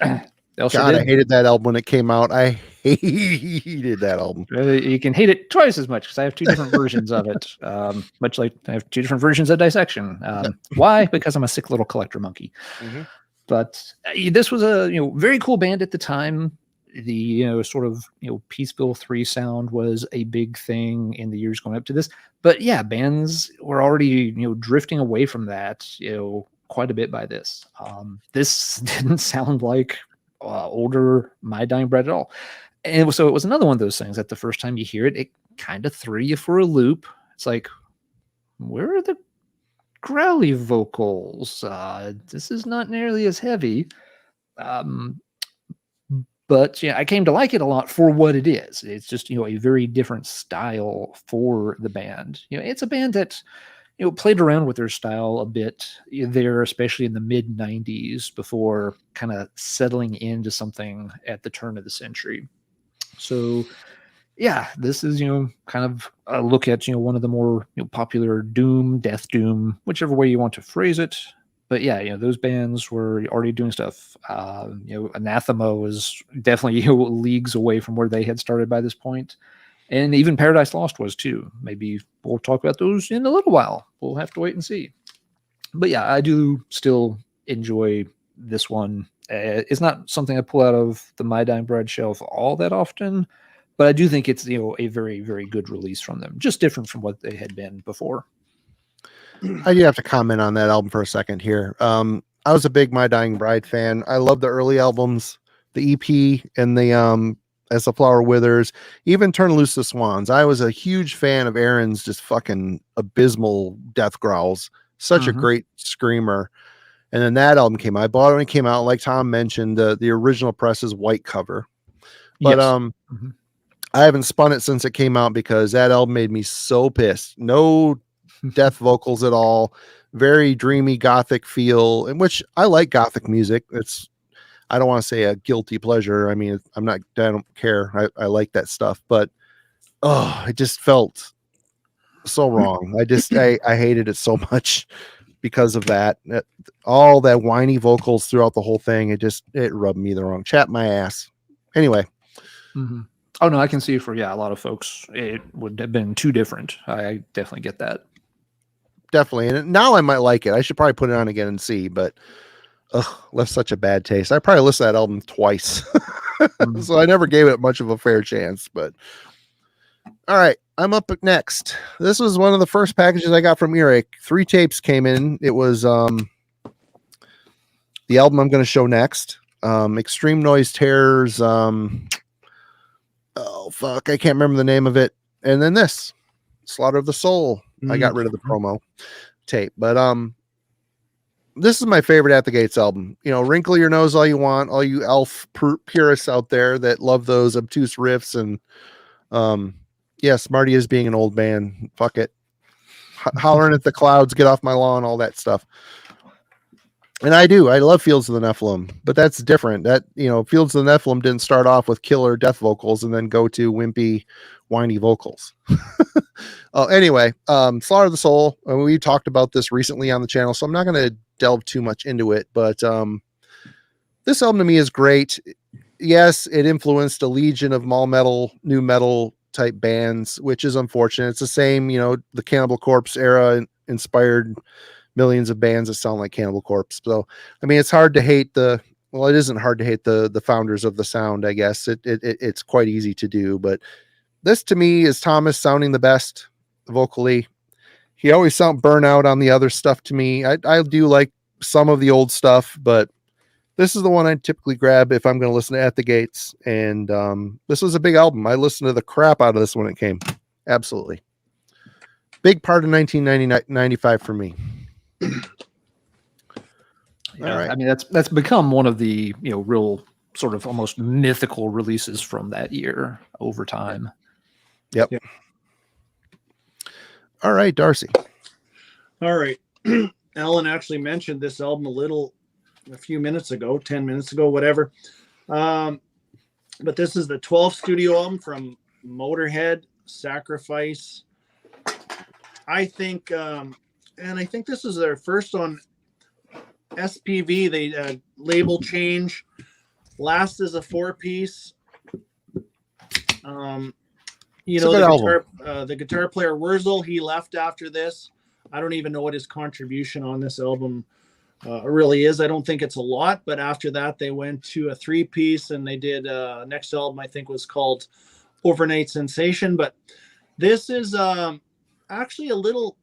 Speaker 1: I hated that album when it came out. I hated that album.
Speaker 2: You can hate it twice as much because I have two different versions of it. Much like I have two different versions of Dissection. Why? Because I'm a sick little collector monkey. Mm-hmm. But this was a very cool band at the time. The sort of Peaceville 3 sound was a big thing in the years going up to this. But yeah, bands were already drifting away from that quite a bit by this. This didn't sound like older My Dying Bride at all. And so it was another one of those things that the first time you hear it, it kind of threw you for a loop. It's like, where are the growly vocals? This is not nearly as heavy. But I came to like it a lot for what it is. It's just, a very different style for the band. It's a band that, played around with their style a bit there, especially in the mid 90s before kind of settling into something at the turn of the century. So yeah, this is, kind of a look at, one of the more popular doom, death doom, whichever way you want to phrase it. But yeah, those bands were already doing stuff. Anathema was definitely leagues away from where they had started by this point. And even Paradise Lost was too. Maybe we'll talk about those in a little while. We'll have to wait and see. But yeah, I do still enjoy this one. It's not something I pull out of the My Dying Bride shelf all that often, but I do think it's a very, very good release from them. Just different from what they had been before.
Speaker 1: I do have to comment on that album for a second here. I was a big My Dying Bride fan. I love the early albums, the EP and the As the Flower Withers, even Turn Loose the Swans. I was a huge fan of Aaron's just fucking abysmal death growls. Such a great screamer. And then that album came out. I bought it when it came out. Like Tom mentioned, the original press is white cover. But I haven't spun it since it came out because that album made me so pissed. No death vocals at all. Very dreamy Gothic feel, in which I like Gothic music. I don't want to say a guilty pleasure. I mean, I don't care. I like that stuff, but it just felt so wrong. I hated it so much because of that. All that whiny vocals throughout the whole thing. It rubbed me the wrong. Chat my ass. Anyway.
Speaker 2: Mm-hmm. Oh no, I can see for a lot of folks it would have been too different. I definitely get that.
Speaker 1: Definitely. And now I might like it. I should probably put it on again and see, but left such a bad taste. I probably listened to that album twice. So I never gave it much of a fair chance, but all right, I'm up next. This was one of the first packages I got from Earache. 3 tapes came in. It was the album I'm going to show next. Extreme Noise Terrors. Oh fuck, I can't remember the name of it. And then this, Slaughter of the Soul. I got rid of the promo tape, but this is my favorite At the Gates album. You know, wrinkle your nose all you want, all you elf purists out there that love those obtuse riffs. And yes, Marty is being an old man. Fuck it. Hollering at the clouds, get off my lawn, all that stuff. And I do. I love Fields of the Nephilim, but that's different. That, you know, Fields of the Nephilim didn't start off with killer death vocals and then go to wimpy, whiny vocals. Anyway, Slaughter of the Soul. We talked about this recently on the channel, so I'm not going to delve too much into it, but this album to me is great. Yes, it influenced a legion of mall metal, new metal type bands, which is unfortunate. It's the same, you know, the Cannibal Corpse era inspired millions of bands that sound like Cannibal Corpse. So, I mean, it's hard to hate it isn't hard to hate the founders of the sound, I guess. It's quite easy to do, but this to me is Thomas sounding the best vocally. He always sound burnout on the other stuff to me. I do like some of the old stuff, but this is the one I typically grab if I'm going to listen to At the Gates. And this was a big album. I listened to the crap out of this when it came. Absolutely. Big part of 1995 for me.
Speaker 2: Yeah,
Speaker 1: all right.
Speaker 2: I mean, that's become one of the, you know, real sort of almost mythical releases from that year over time.
Speaker 1: Yep. All right, Darcy.
Speaker 3: All right. Alan actually mentioned this album a few minutes ago, 10 minutes ago, whatever. But this is the 12th studio album from Motorhead, Sacrifice. I think, and I think this is their first on SPV. They label change. Last is a 4-piece. You know, the guitar player Wurzel, he left after this. I don't even know what his contribution on this album really is. I don't think it's a lot, but after that they went to a 3-piece and they did next album I think was called Overnight Sensation. But this is actually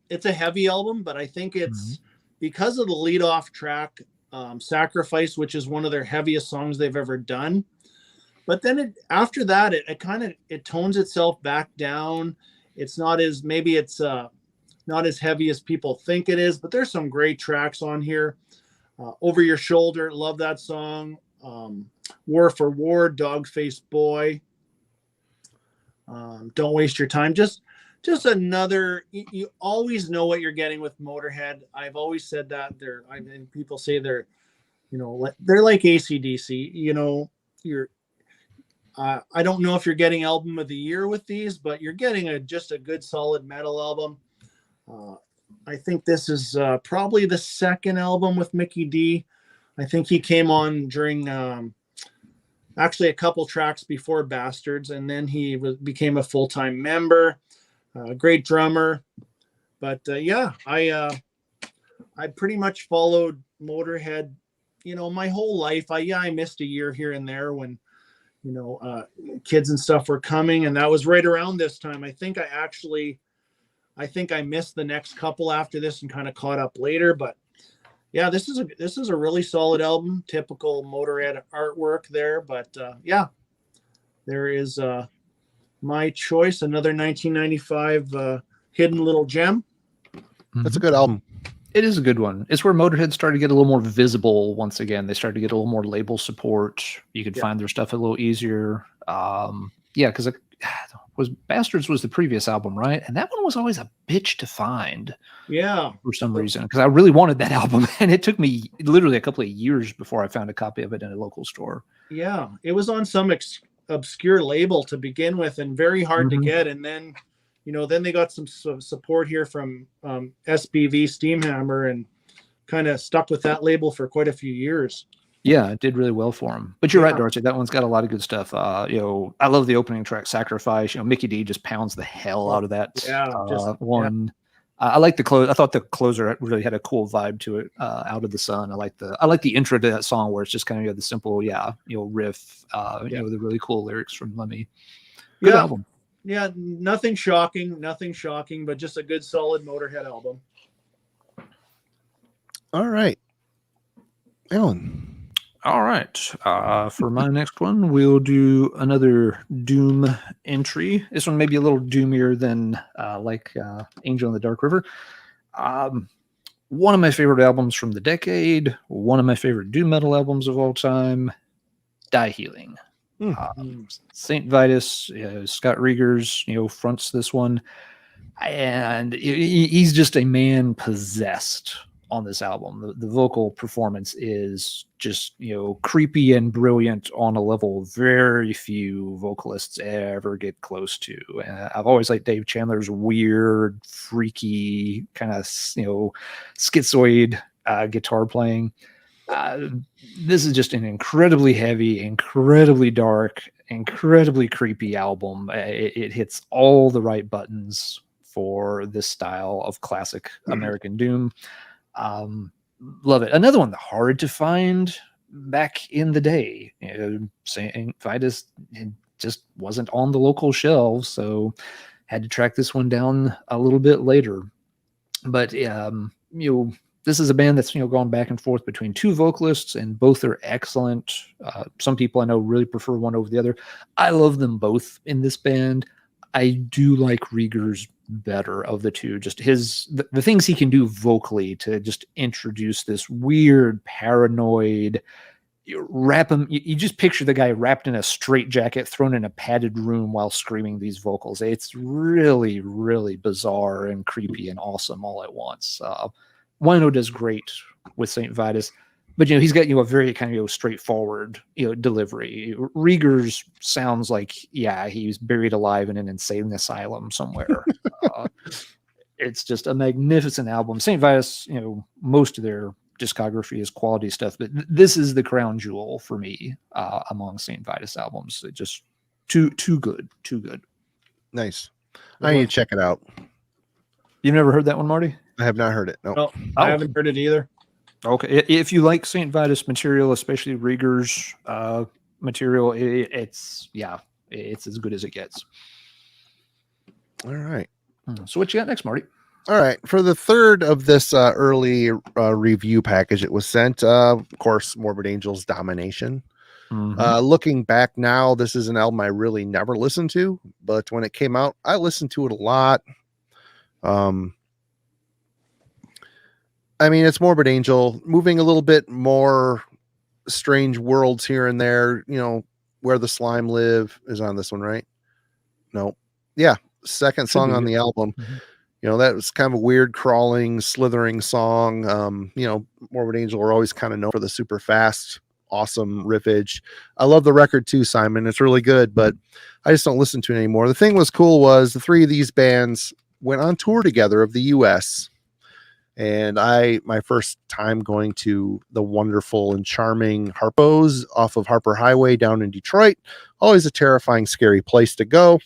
Speaker 3: it's a heavy album, but I think it's because of the lead off track, Sacrifice, which is one of their heaviest songs they've ever done. But then after that, it tones itself back down. It's not as not as heavy as people think it is, but there's some great tracks on here. Over Your Shoulder, love that song. War for War, Dog-Faced Boy. Don't Waste Your Time. Just another. You always know what you're getting with Motorhead. I've always said that. People say they're like AC/DC. You know, I don't know if you're getting album of the year with these, but you're getting just a good solid metal album. I think this is probably the second album with Mickey D. I think he came on during actually a couple tracks before Bastards, and then he became a full-time member. Great drummer. But yeah, I pretty much followed Motorhead, my whole life. I missed a year here and there when kids and stuff were coming, and that was right around this time. I think I missed the next couple after this and kind of caught up later. But yeah, this is a really solid album. Typical Motorhead artwork there. But yeah, there is my choice, another 1995 hidden little gem.
Speaker 1: That's a good album.
Speaker 2: It is a good one. It's where Motorhead started to get a little more visible once again. They started to get a little more label support. You could find their stuff a little easier. Because Bastards was the previous album, right? And that one was always a bitch to find. Yeah. For some reason. Because I really wanted that album. And it took me literally a couple of years before I found a copy of it in a local store. Yeah. It was on some obscure label to begin with and very hard to get. And then then they got some support here from SPV Steamhammer and kind of stuck with that label for quite a few years. Yeah, it did really well for him. But you're right, Darcy. That one's got a lot of good stuff. I love the opening track, Sacrifice. Mickey D just pounds the hell out of that one. I like the close. I thought the closer really had a cool vibe to it. Out of the Sun. I like the intro to that song where it's just kind of the simple, riff. The really cool lyrics from Lemmy. Good album.
Speaker 3: Yeah, nothing shocking, but just a good solid Motorhead album.
Speaker 1: All right, Alan.
Speaker 2: All right. For my next one, we'll do another Doom entry. This one may be a little doomier than Angel in the Dark River. One of my favorite albums from the decade. One of my favorite doom metal albums of all time. Die Healing. St. Vitus, Scott Riegers, fronts this one. And he's just a man possessed on this album. The vocal performance is just creepy and brilliant on a level very few vocalists ever get close to. I've always liked Dave Chandler's weird, freaky kind of schizoid guitar playing. This is just an incredibly heavy, incredibly dark, incredibly creepy album. It hits all the right buttons for this style of classic American doom. Love it. Another one hard to find back in the day. St. Vitus just wasn't on the local shelves, so had to track this one down a little bit later. But this is a band that's gone back and forth between two vocalists, and both are excellent. Some people I know really prefer one over the other. I love them both in this band. I do like Riegers better of the two. Just the things he can do vocally to just introduce this weird, paranoid, you just picture the guy wrapped in a straitjacket, thrown in a padded room while screaming these vocals. It's really, really bizarre and creepy and awesome all at once. Wino does great with St. Vitus, but he's got a very kind of straightforward delivery. Riegers sounds like he's buried alive in an insane asylum somewhere. It's just a magnificent album. St. Vitus, most of their discography is quality stuff, but this is the crown jewel for me among St. Vitus albums. It just too good.
Speaker 1: Nice. I need to check it out.
Speaker 2: You've never heard that one, Marty?
Speaker 1: I have not heard it. No,
Speaker 3: I haven't heard it either.
Speaker 2: Okay, if you like St. Vitus material, especially Riegers material, it's as good as it gets.
Speaker 1: All right.
Speaker 2: So what you got next, Marty?
Speaker 1: All right. For the third of this early review package, it was sent, of course, Morbid Angel's Domination. Looking back now, this is an album I really never listened to, but when it came out, I listened to it a lot. I mean, it's Morbid Angel, moving a little bit more strange worlds here and there. Where the Slime Live is on this one, right? No. Yeah. Second song on the album. That was kind of a weird, crawling, slithering song. Morbid Angel are always kind of known for the super fast, awesome riffage. I love the record too, Simon. It's really good, but I just don't listen to it anymore. The thing was cool was the three of these bands went on tour together of the US. And my first time going to the wonderful and charming Harpo's off of Harper Highway down in Detroit, always a terrifying, scary place to go.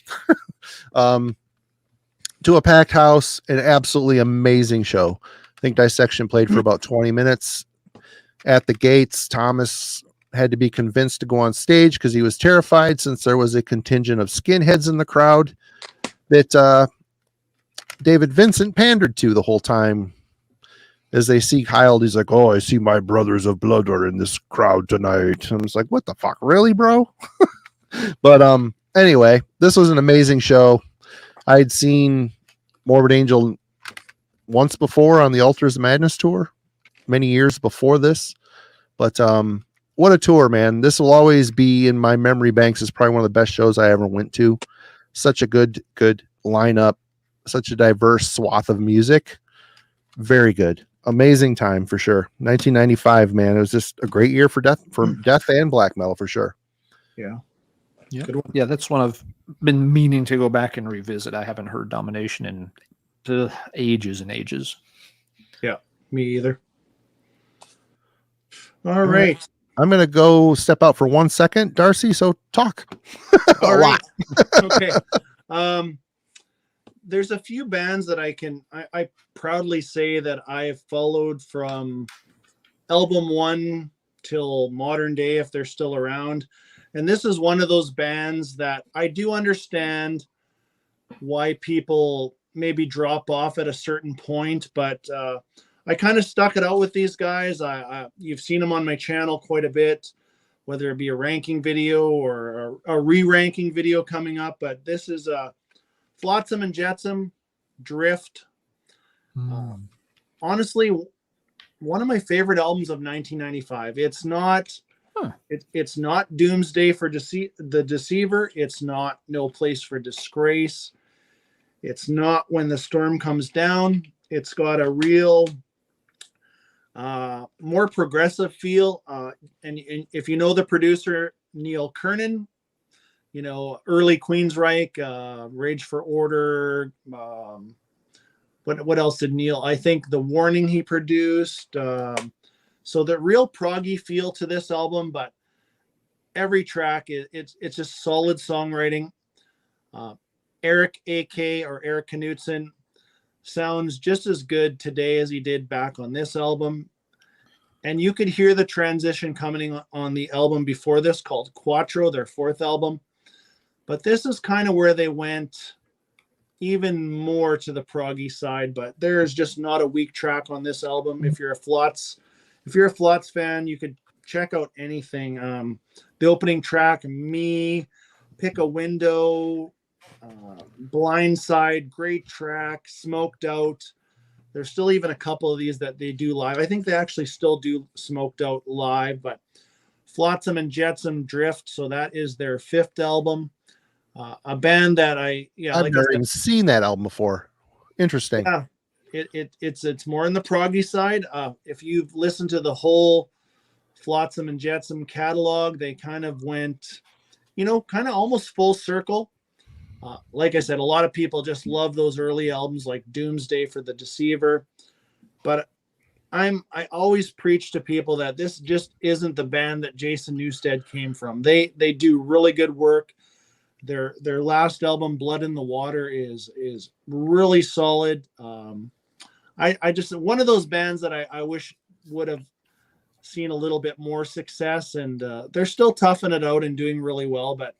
Speaker 1: To a packed house, an absolutely amazing show. I think Dissection played for about 20 minutes. At the gates, Thomas had to be convinced to go on stage because he was terrified, since there was a contingent of skinheads in the crowd that David Vincent pandered to the whole time. As they see Kyle, he's like, "Oh, I see my brothers of blood are in this crowd tonight." And I was like, "What the fuck, really, bro?" But anyway, this was an amazing show. I had seen Morbid Angel once before on the Altars of Madness tour, many years before this. But what a tour, man! This will always be in my memory banks as probably one of the best shows I ever went to. Such a good lineup, such a diverse swath of music. Very good. Amazing time for sure. 1995, man. It was just a great year for death and black metal for sure.
Speaker 3: Yeah.
Speaker 2: Yeah, that's one I've been meaning to go back and revisit. I haven't heard Domination in ages and ages.
Speaker 3: Yeah, me either. All right.
Speaker 1: I'm going to go step out for 1 second, Darcy, so talk.
Speaker 3: All right. Okay. there's a few bands that I proudly say that I've followed from album 1 till modern day, if they're still around. And this is one of those bands that I do understand why people maybe drop off at a certain point, but I kind of stuck it out with these guys. You've seen them on my channel quite a bit, whether it be a ranking video or a re-ranking video coming up. But this is Flotsam and Jetsam, Drift. Honestly, one of my favorite albums of 1995. It's not it's not Doomsday for the Deceiver. It's not No Place for Disgrace. It's not When the Storm Comes Down. It's got a real more progressive feel. And if you know the producer, Neil Kernan, you know, early Queensryche, Rage for Order. What else did Neil? I think The Warning he produced. So the real proggy feel to this album, but every track it's just solid songwriting. Eric A.K. or Eric Knudsen sounds just as good today as he did back on this album. And you could hear the transition coming on the album before this called Quattro, their 4th album. But this is kind of where they went even more to the proggy side, but there is just not a weak track on this album. If you're a Flots fan, you could check out anything. The opening track, Me, Pick a Window, Blindside, great track, Smoked Out. There's still even a couple of these that they do live. I think they actually still do Smoked Out live, but Flotsam and Jetsam, Drift. So that is their 5th album. A band that I've
Speaker 1: never even seen that album before. Interesting.
Speaker 3: Yeah, it's more on the proggy side. If you've listened to the whole Flotsam and Jetsam catalog, they kind of went, kind of almost full circle. Like I said, a lot of people just love those early albums like Doomsday for the Deceiver. But I always preach to people that this just isn't the band that Jason Newsted came from. They do really good work. Their last album, Blood in the Water, is really solid. I just one of those bands that I wish would have seen a little bit more success, and they're still toughing it out and doing really well. But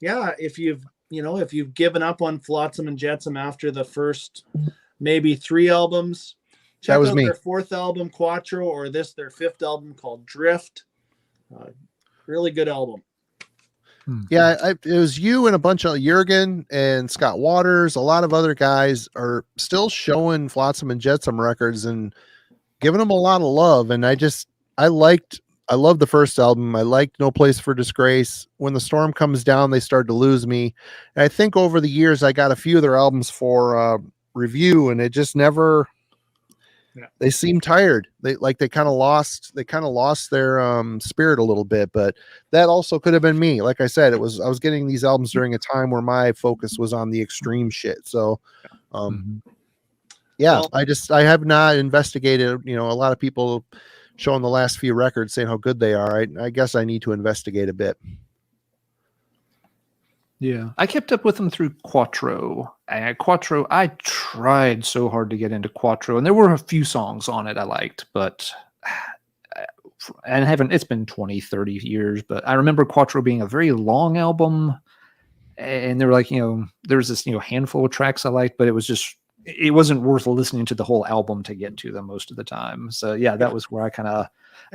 Speaker 3: if you've given up on Flotsam and Jetsam after the first maybe 3 albums, check out their 4th album, Quattro, or their 5th album called Drift. Really good album.
Speaker 1: Yeah, it was you and a bunch of Jurgen and Scott Waters. A lot of other guys are still showing Flotsam and Jetsam records and giving them a lot of love. And I loved the first album. I liked No Place for Disgrace. When the Storm Comes Down, they started to lose me. And I think over the years, I got a few of their albums for review, and it just never. Yeah. They seem tired. They kind of lost their spirit a little bit, but that also could have been me. Like I said, I was getting these albums during a time where my focus was on the extreme shit. So, I have not investigated, a lot of people showing the last few records saying how good they are. I guess I need to investigate a bit.
Speaker 2: Yeah, I kept up with them through Quattro. Quattro, I tried so hard to get into Quattro, and there were a few songs on it I liked, but it's been 20, 30 years, but I remember Quattro being a very long album, and there were there was this, handful of tracks I liked, but it wasn't worth listening to the whole album to get to them most of the time. So yeah, that was where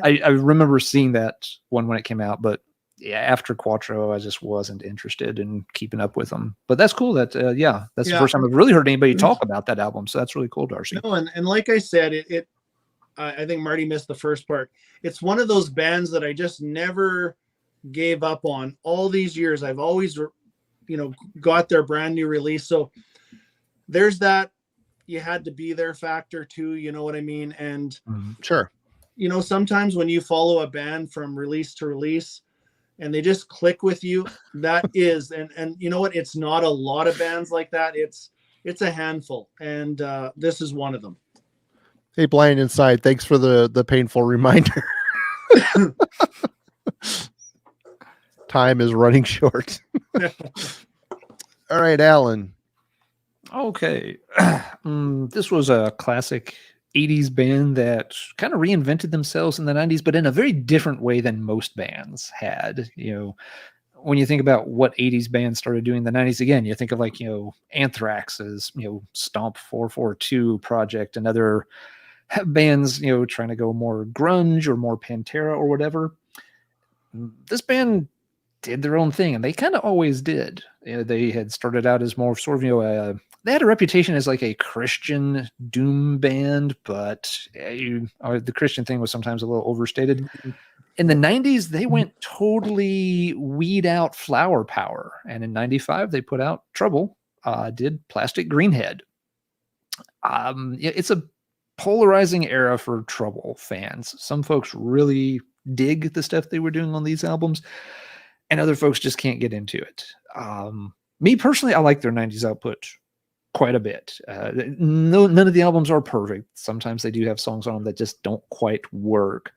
Speaker 2: I remember seeing that one when it came out, but yeah, after Quattro, I just wasn't interested in keeping up with them. But that's cool. That's the first time I've really heard anybody talk about that album. So that's really cool, Darcy.
Speaker 3: No, and like I said, I think Marty missed the first part. It's one of those bands that I just never gave up on all these years. I've always, got their brand new release. So there's that you had to be there factor too. You know what I mean? And
Speaker 1: sure.
Speaker 3: Sometimes when you follow a band from release to release, and they just click with you, that is, and you know what? It's not a lot of bands like that. It's a handful, and this is one of them.
Speaker 1: Hey, Blind Inside, thanks for the painful reminder. Time is running short. All right, Alan.
Speaker 2: Okay. This was a classic 80s band that kind of reinvented themselves in the 90s, but in a very different way than most bands had. When you think about what 80s bands started doing in the 90s, again, you think of like, Anthrax's, Stomp 442 Project and other bands, trying to go more grunge or more Pantera or whatever. This band did their own thing, and they kind of always did. They had started out as more sort of, they had a reputation as like a Christian doom band, but the Christian thing was sometimes a little overstated. In the 90s, they went totally weed out flower power. And in 95, they put out Trouble, did Plastic Greenhead. It's a polarizing era for Trouble fans. Some folks really dig the stuff they were doing on these albums, and other folks just can't get into it. Me personally, I like their 90s output quite a bit. None of the albums are perfect. Sometimes they do have songs on them that just don't quite work.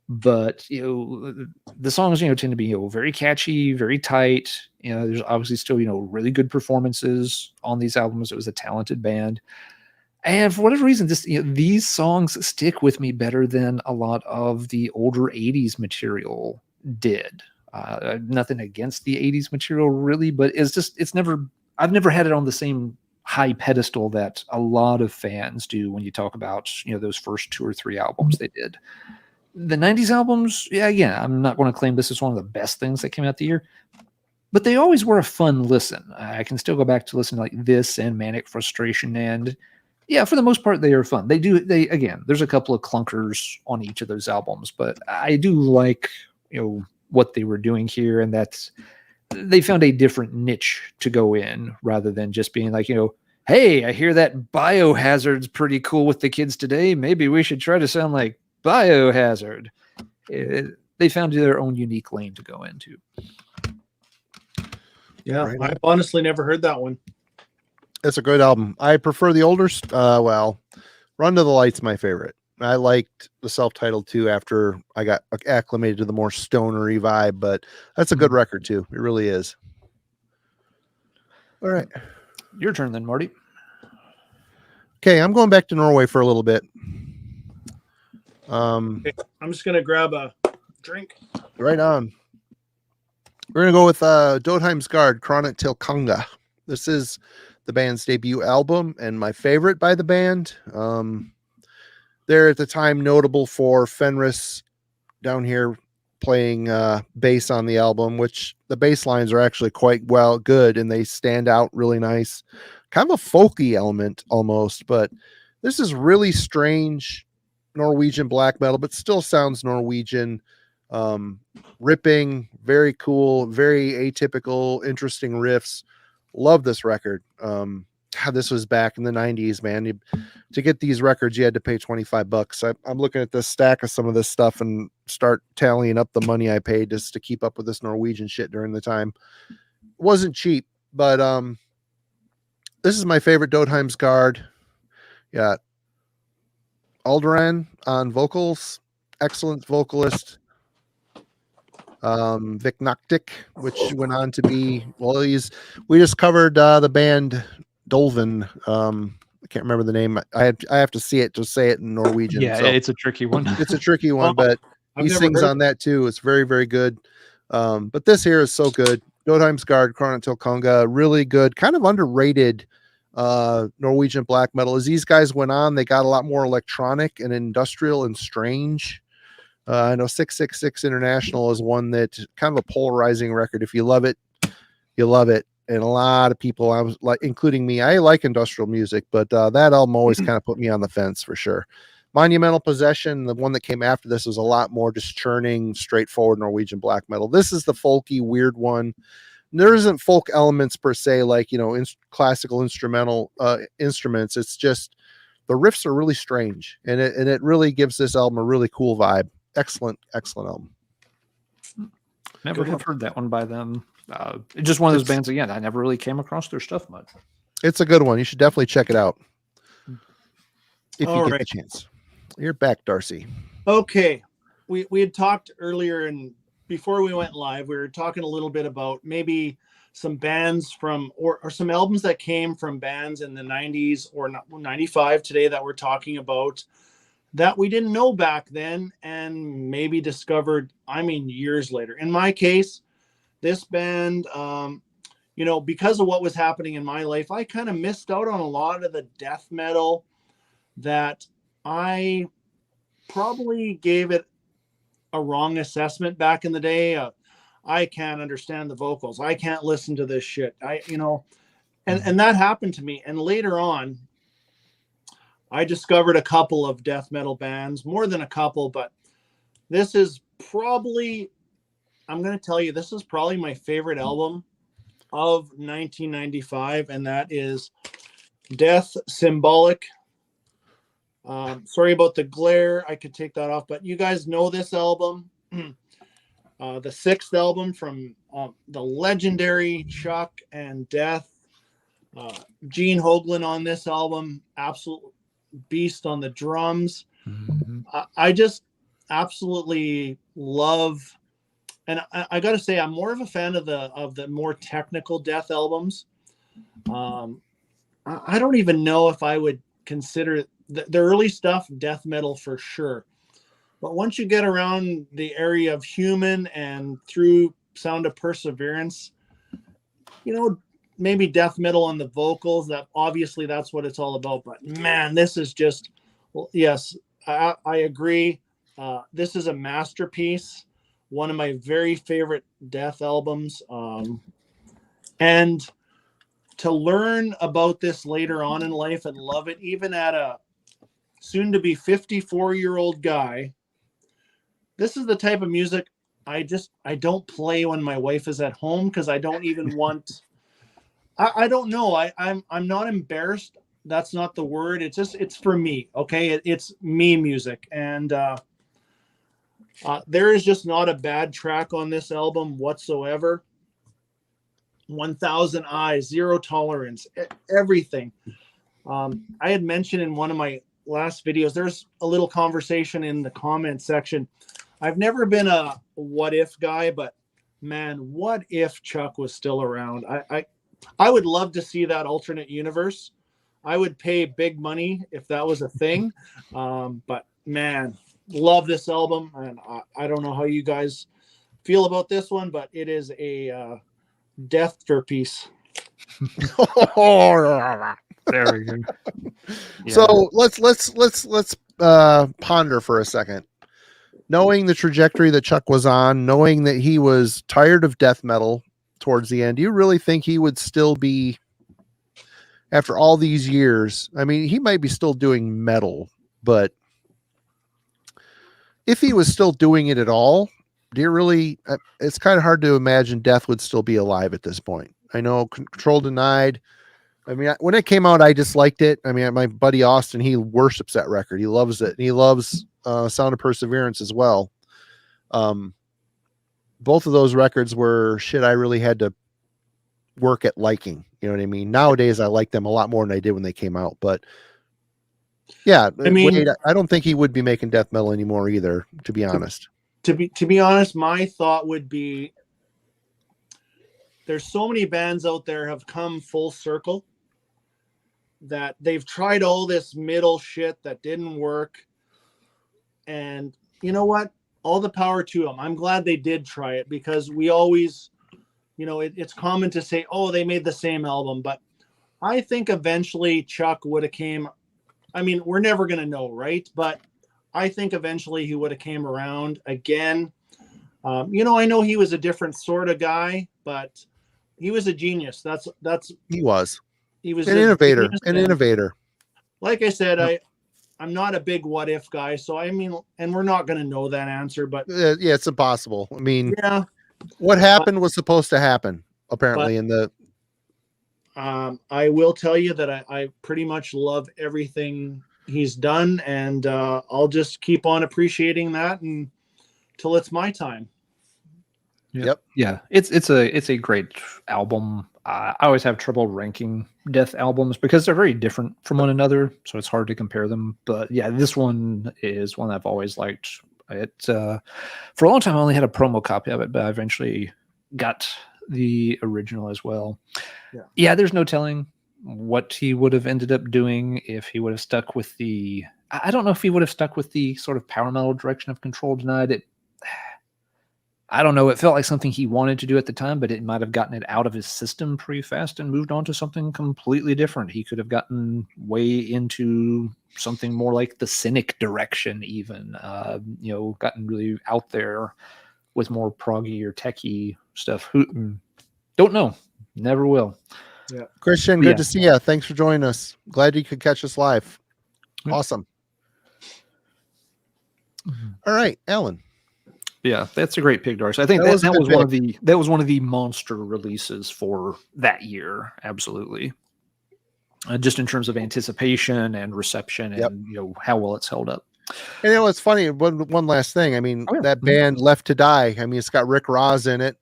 Speaker 2: But the songs tend to be very catchy, very tight. There's obviously still really good performances on these albums. It was a talented band, and for whatever reason, these songs stick with me better than a lot of the older 80s material did. Nothing against the 80s material really, but I've never had it on the same high pedestal that a lot of fans do when you talk about those first 2 or 3 albums they did. The 90s albums, again, I'm not going to claim this is one of the best things that came out the year, but they always were a fun listen. I can still go back to listen to like this and Manic Frustration, and for the most part, they are fun. Again, there's a couple of clunkers on each of those albums, but I do like, what they were doing here, and that's they found a different niche to go in rather than just being like, hey, I hear that Biohazard's pretty cool with the kids today. Maybe we should try to sound like Biohazard. They found their own unique lane to go into.
Speaker 3: Yeah, right. I've honestly never heard that one.
Speaker 1: It's a good album. I prefer the older. Run to the Light's my favorite. I liked the self-titled too after I got acclimated to the more stonery vibe, but that's a good record too. It really is. All right.
Speaker 2: Your turn then, Marty.
Speaker 1: Okay, I'm going back to Norway for a little bit.
Speaker 3: Okay, I'm just going to grab a drink.
Speaker 1: Right on. We're going to go with Dodheim's Guard, Chronic Till Konga. This is the band's debut album and my favorite by the band. They're at the time notable for Fenris down here playing bass on the album, which the bass lines are actually quite good and they stand out really nice. Kind of a folky element almost, but this is really strange Norwegian black metal, but still sounds Norwegian. Ripping, very cool, very atypical, interesting riffs. Love this record. This was back in the 90s, man. To get these records, you had to pay $25. I'm looking at this stack of some of this stuff and start tallying up the money I paid just to keep up with this Norwegian shit during the time. It wasn't cheap, but this is my favorite Dodheim's Guard. Yeah. Alderan on vocals, excellent vocalist. Vic Noctic, which went on to be, we just covered the band Dolven. I can't remember the name. I have to see it to say it in Norwegian.
Speaker 2: Yeah, so it's a tricky one.
Speaker 1: It's a tricky one, but he sings on that too. It's very, very good. But this here is so good. Dodheim's Guard, Chronic Till Konga, really good, kind of underrated Norwegian black metal. As these guys went on, they got a lot more electronic and industrial and strange. I know 666 International is one that kind of a polarizing record. If you love it, you love it. And a lot of people, I was like, including me, I like industrial music, but that album always kind of put me on the fence for sure. Monumental Possession, the one that came after this, was a lot more just churning, straightforward Norwegian black metal. This is the folky, weird one. There isn't folk elements per se, like, classical instrumental instruments. It's just the riffs are really strange, and it really gives this album a really cool vibe. Excellent album.
Speaker 2: Never have heard that one by them. Just one of those bands, again, I never really came across their stuff much.
Speaker 1: It's a good one. You should definitely check it out if you get the chance. You're back, Darcy.
Speaker 3: Okay. We had talked earlier, and before we went live, we were talking a little bit about maybe some bands from, or some albums that came from bands in the 90s or 95 today that we're talking about that we didn't know back then and maybe discovered, years later. In my case, this band, because of what was happening in my life, I kind of missed out on a lot of the death metal that I probably gave it a wrong assessment back in the day. I can't understand the vocals. I can't listen to this shit. And that happened to me. And later on, I discovered a couple of death metal bands, more than a couple, but this is probably, I'm going to tell you, this is probably my favorite album of 1995, and that is Death Symbolic. Sorry about the glare. I could take that off, but you guys know this album. The sixth album from the legendary Chuck and Death. Gene Hoglan on this album, absolute beast on the drums. I just absolutely love, and I got to say, I'm more of a fan of the more technical Death albums. I don't even know if I would consider the early stuff death metal for sure, but once you get around the area of Human and through Sound of Perseverance, maybe death metal on the vocals, that obviously that's what it's all about. But man, this is just, well, yes, I agree. This is a masterpiece, one of my very favorite Death albums. And to learn about this later on in life and love it, even at a soon to be 54-year-old guy, this is the type of music I don't play when my wife is at home, because I don't even want, I don't know. I'm not embarrassed. That's not the word. It's for me. Okay. It's me music. And there is just not a bad track on this album whatsoever. 1,000 Eyes, Zero Tolerance, everything. I had mentioned in one of my last videos, there's a little conversation in the comment section. I've never been a what if guy, but man, what if Chuck was still around? I would love to see that alternate universe. I would pay big money if that was a thing. But man, love this album. And I don't know how you guys feel about this one, but it is a death-piece.
Speaker 2: There we go. Yeah.
Speaker 1: So let's ponder for a second. Knowing the trajectory that Chuck was on, knowing that he was tired of death metal towards the end, do you really think he would still be, after all these years? I mean, he might be still doing metal, but if he was still doing it at all, do you really, it's kind of hard to imagine Death would still be alive at this point. I know Control Denied. I mean, when it came out, I disliked it. I mean, my buddy Austin, he worships that record. He loves it. And he loves Sound of Perseverance as well. Both of those records were shit I really had to work at liking. You know what I mean? Nowadays, I like them a lot more than I did when they came out. But yeah, I mean, Wade, I don't think he would be making death metal anymore either, to be honest.
Speaker 3: To be honest, my thought would be, there's so many bands out there have come full circle that they've tried all this middle shit that didn't work. And you know what? All the power to them. I'm glad they did try it, because we always, it's common to say, oh, they made the same album. But I think eventually Chuck would have came. I mean, we're never going to know, right? But I think eventually he would have came around again. I know he was a different sort of guy, but he was a genius. He was an innovator, innovator. Like I said, I'm not a big what if guy. So, I mean, and we're not going to know that answer, but
Speaker 1: yeah, it's impossible. I mean,
Speaker 3: yeah,
Speaker 1: what happened was supposed to happen, apparently.
Speaker 3: I will tell you that I pretty much love everything he's done, and I'll just keep on appreciating that until it's my time.
Speaker 1: Yep.
Speaker 2: Yeah, it's a great album. I always have trouble ranking Death albums because they're very different from one another, so it's hard to compare them. But yeah, this one is one I've always liked. It for a long time I only had a promo copy of it, but I eventually got the original as well.
Speaker 3: Yeah.
Speaker 2: There's no telling what he would have ended up doing if he would have stuck with the. I don't know if he would have stuck with the sort of power metal direction of Control Denied. I don't know. It felt like something he wanted to do at the time, but it might have gotten it out of his system pretty fast and moved on to something completely different. He could have gotten way into something more like the cynic direction, even, gotten really out there with more proggy or techie stuff. Don't know. Never will.
Speaker 3: Yeah.
Speaker 1: Christian, good to see you. Thanks for joining us. Glad you could catch us live. Awesome. All right, Alan.
Speaker 2: Yeah, that's a great pick, Darcy. I think that was one of the monster releases for that year. Absolutely. Just in terms of anticipation and reception and how well it's held up.
Speaker 1: And it's funny. One last thing. I mean, that band Left to Die. I mean, it's got Rick Ross in it.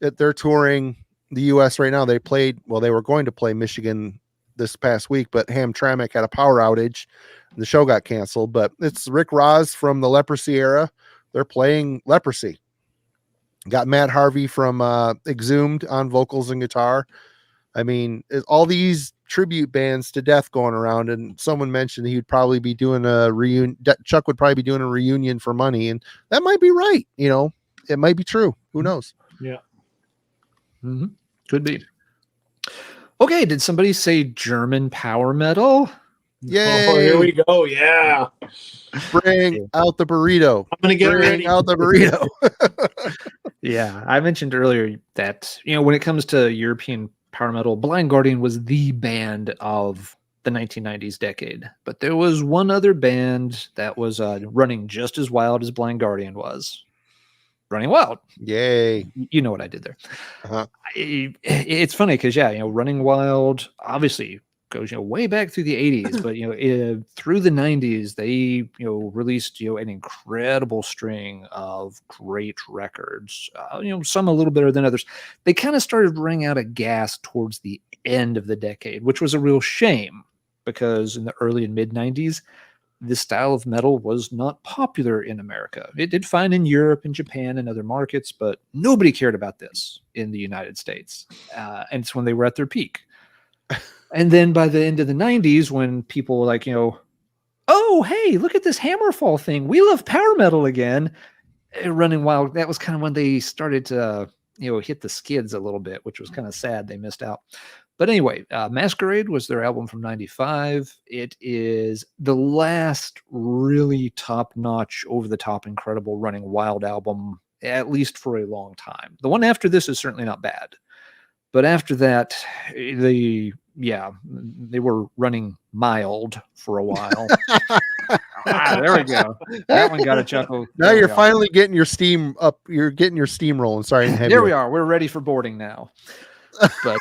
Speaker 1: They're touring the U.S. right now. They were going to play Michigan this past week, but Hamtramck had a power outage and the show got canceled. But it's Rick Ross from the Leprosy era. They're playing Leprosy. Got Matt Harvey from Exhumed on vocals and guitar. I mean, all these tribute bands to death going around, and someone mentioned he'd probably be doing a reunion. Chuck would probably be doing a reunion for money, and that might be right. It might be true. Who knows?
Speaker 3: Yeah.
Speaker 2: Mm-hmm. Could be. Okay, did somebody say German power metal?
Speaker 1: Yay!
Speaker 3: Oh, here we go. Yeah.
Speaker 1: Bring out the burrito.
Speaker 3: I'm gonna get ready.
Speaker 1: Out the burrito.
Speaker 2: Yeah, I mentioned earlier that when it comes to European power metal, Blind Guardian was the band of the 1990s decade. But there was one other band that was running just as wild as Blind Guardian was. Running Wild.
Speaker 1: Yay.
Speaker 2: You know what I did there. Uh-huh. It's funny because, Running Wild obviously goes, way back through the 80s, but, through the 90s, they, released, an incredible string of great records, some a little better than others. They kind of started running out of gas towards the end of the decade, which was a real shame because in the early and mid 90s, this style of metal was not popular in America. It did fine in Europe and Japan and other markets, but nobody cared about this in the United States. And it's when they were at their peak. And then by the end of the 90s, when people were like, oh, hey, look at this Hammerfall thing. We love power metal again. Running Wild, that was kind of when they started to, hit the skids a little bit, which was kind of sad. They missed out. But anyway, Masquerade was their album from 95. It is the last really top-notch, over-the-top, incredible Running Wild album, at least for a long time. The one after this is certainly not bad. But after that, they were running mild for a while. There we go. That one got a chuckle.
Speaker 1: Now you're finally getting your steam up. You're getting your steam rolling. Sorry.
Speaker 2: There we are. We're ready for boarding now. But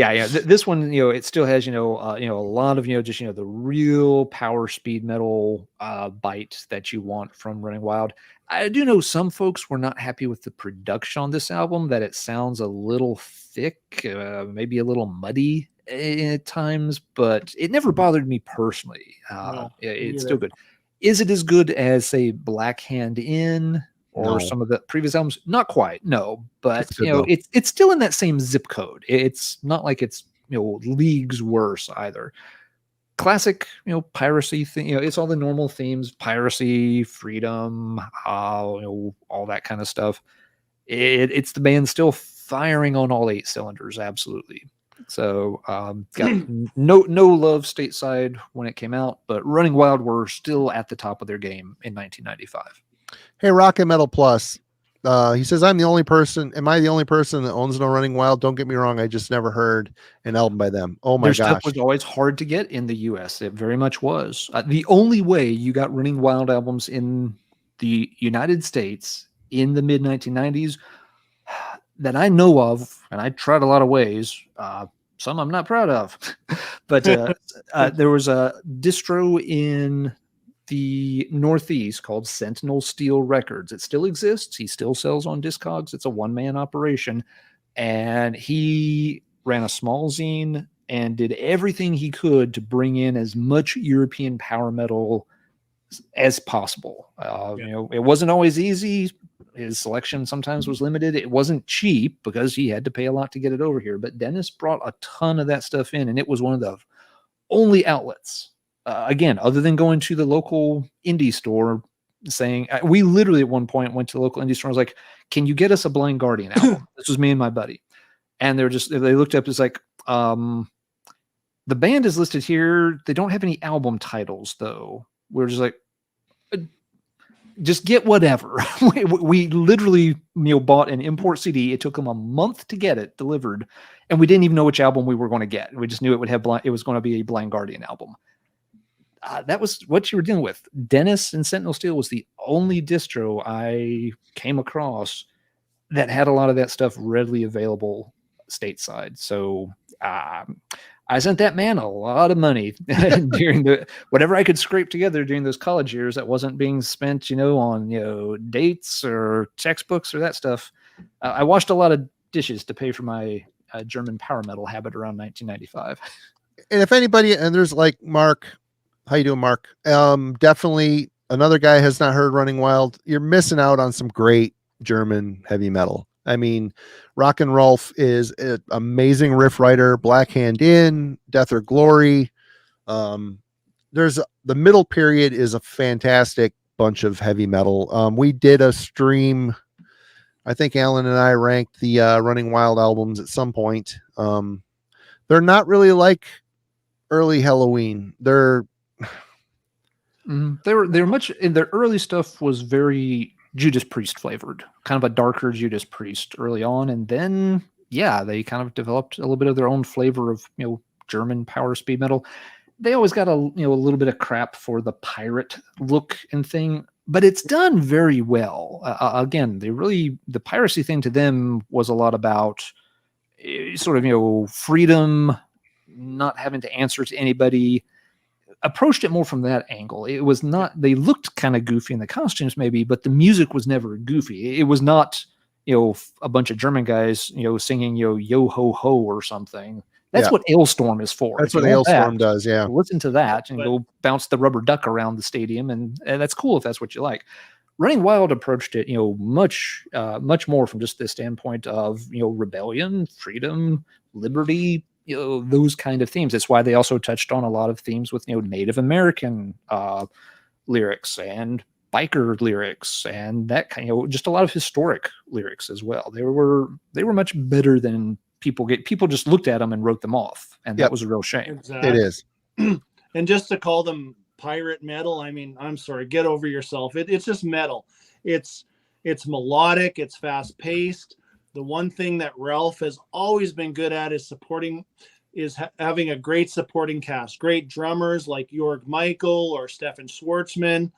Speaker 2: this one, it still has, a lot of, just, the real power speed metal bite that you want from Running Wild. I do know some folks were not happy with the production on this album, that it sounds a little thick, maybe a little muddy at times, but it never bothered me personally. It's still good. Is it as good as, say, Black Hand In or some of the previous albums? Not quite, no. But it's still in that same zip code. It's not like it's leagues worse either. Classic, piracy thing. It's all the normal themes: piracy, freedom, all that kind of stuff. It's the band still firing on all 8 cylinders, absolutely. So got no love stateside when it came out, but Running Wild were still at the top of their game in 1995.
Speaker 1: Hey, Rocket Metal Plus. He says, am I the only person that owns no Running Wild? Don't get me wrong. I just never heard an album by them. Oh my gosh.
Speaker 2: Their stuff was always hard to get in the US. It very much was. The only way you got Running Wild albums in the United States in the mid 1990s that I know of, and I tried a lot of ways, some I'm not proud of, but there was a distro in the Northeast called Sentinel Steel Records. It still exists. He still sells on Discogs. It's a one-man operation. And he ran a small zine and did everything he could to bring in as much European power metal as possible. It wasn't always easy. his selection sometimes was limited. It wasn't cheap because he had to pay a lot to get it over here. But Dennis brought a ton of that stuff in, and it was one of the only outlets. Again, other than going to the local indie store, saying we literally at one point went to the local indie store and was like, "Can you get us a Blind Guardian album?" This was me and my buddy, and they looked up. It's like, the band is listed here. They don't have any album titles though. We're just like, just get whatever. we literally bought an import CD. It took them a month to get it delivered, and we didn't even know which album we were going to get. We just knew it was going to be a Blind Guardian album. That was what you were dealing with. Dennis and Sentinel Steel was the only distro I came across that had a lot of that stuff readily available stateside. So I sent that man a lot of money during whatever I could scrape together during those college years that wasn't being spent, on dates or textbooks or that stuff. I washed a lot of dishes to pay for my German power metal habit around 1995.
Speaker 1: And if anybody, and there's like Mark. How you doing, Mark? Definitely another guy has not heard Running Wild. You're missing out on some great German heavy metal. I mean, Rock and Rolf is an amazing riff writer. Black Hand In, Death or Glory. There's the middle period is a fantastic bunch of heavy metal. We did a stream. I think Alan and I ranked the Running Wild albums at some point. They're not really like early Halloween. They're
Speaker 2: much in their early stuff was very Judas Priest flavored, kind of a darker Judas Priest early on, and then they kind of developed a little bit of their own flavor of German power speed metal. They always got a little bit of crap for the pirate look and thing, but it's done very well. Again, the piracy thing to them was a lot about sort of freedom, not having to answer to anybody. Approached it more from that angle. It was not, they looked kind of goofy in the costumes maybe, but the music was never goofy. It was not, a bunch of German guys, singing, yo ho ho or something. That's what Ailstorm is for.
Speaker 1: That's what Ailstorm does. Yeah.
Speaker 2: Listen to that and go bounce the rubber duck around the stadium. And that's cool if that's what you like. Running Wild approached it, much more from just the standpoint of, rebellion, freedom, liberty, those kind of themes. That's why they also touched on a lot of themes with Native American lyrics and biker lyrics and that kind just a lot of historic lyrics as well. They were much better than people just looked at them and wrote them off, and that was a real shame.
Speaker 3: Exactly.
Speaker 1: It is.
Speaker 3: And just to call them pirate metal, I mean, I'm sorry, get over yourself. It's just metal. It's melodic, it's fast paced. The one thing that Ralph has always been good at is having a great supporting cast, great drummers like Jörg Michael or Stefan Schwartzman,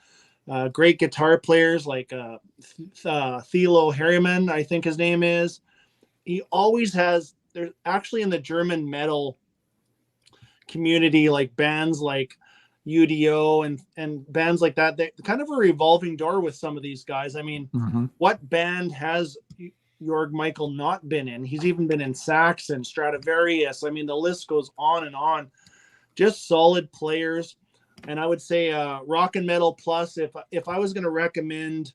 Speaker 3: great guitar players like Thilo Harriman, I think his name is. He always has, there's actually in the German metal community, like bands like UDO and bands like that, they kind of a revolving door with some of these guys. I mean, what band has Jörg Michael not been in? He's even been in Saxon, Stradivarius. I mean, the list goes on and on. Just solid players. And I would say Rock and Metal Plus, if I was going to recommend,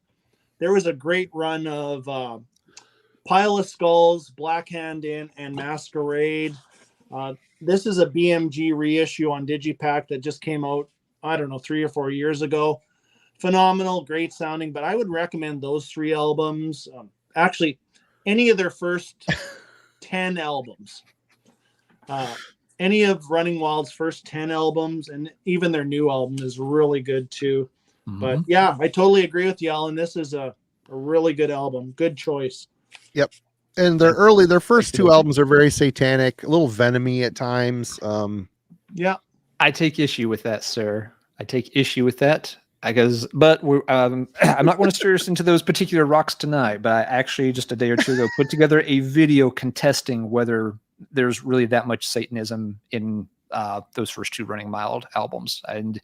Speaker 3: there was a great run of Pile of Skulls, Black Hand In, and Masquerade. This is a BMG reissue on Digipack that just came out, I don't know, 3 or 4 years ago. Phenomenal, great sounding, but I would recommend those 3 albums. Actually, any of their first 10 albums. Any of Running Wild's first 10 albums, and even their new album is really good too. But yeah, I totally agree with you, Alan. This is a really good album. Good choice.
Speaker 1: Yep. And their first 2 albums are very satanic, a little venomy at times.
Speaker 3: Yeah.
Speaker 2: I take issue with that, sir. I take issue with that. But I'm not going to steer us into those particular rocks tonight, but I actually just a day or two ago put together a video contesting whether there's really that much Satanism in those first 2 Running Wild albums. And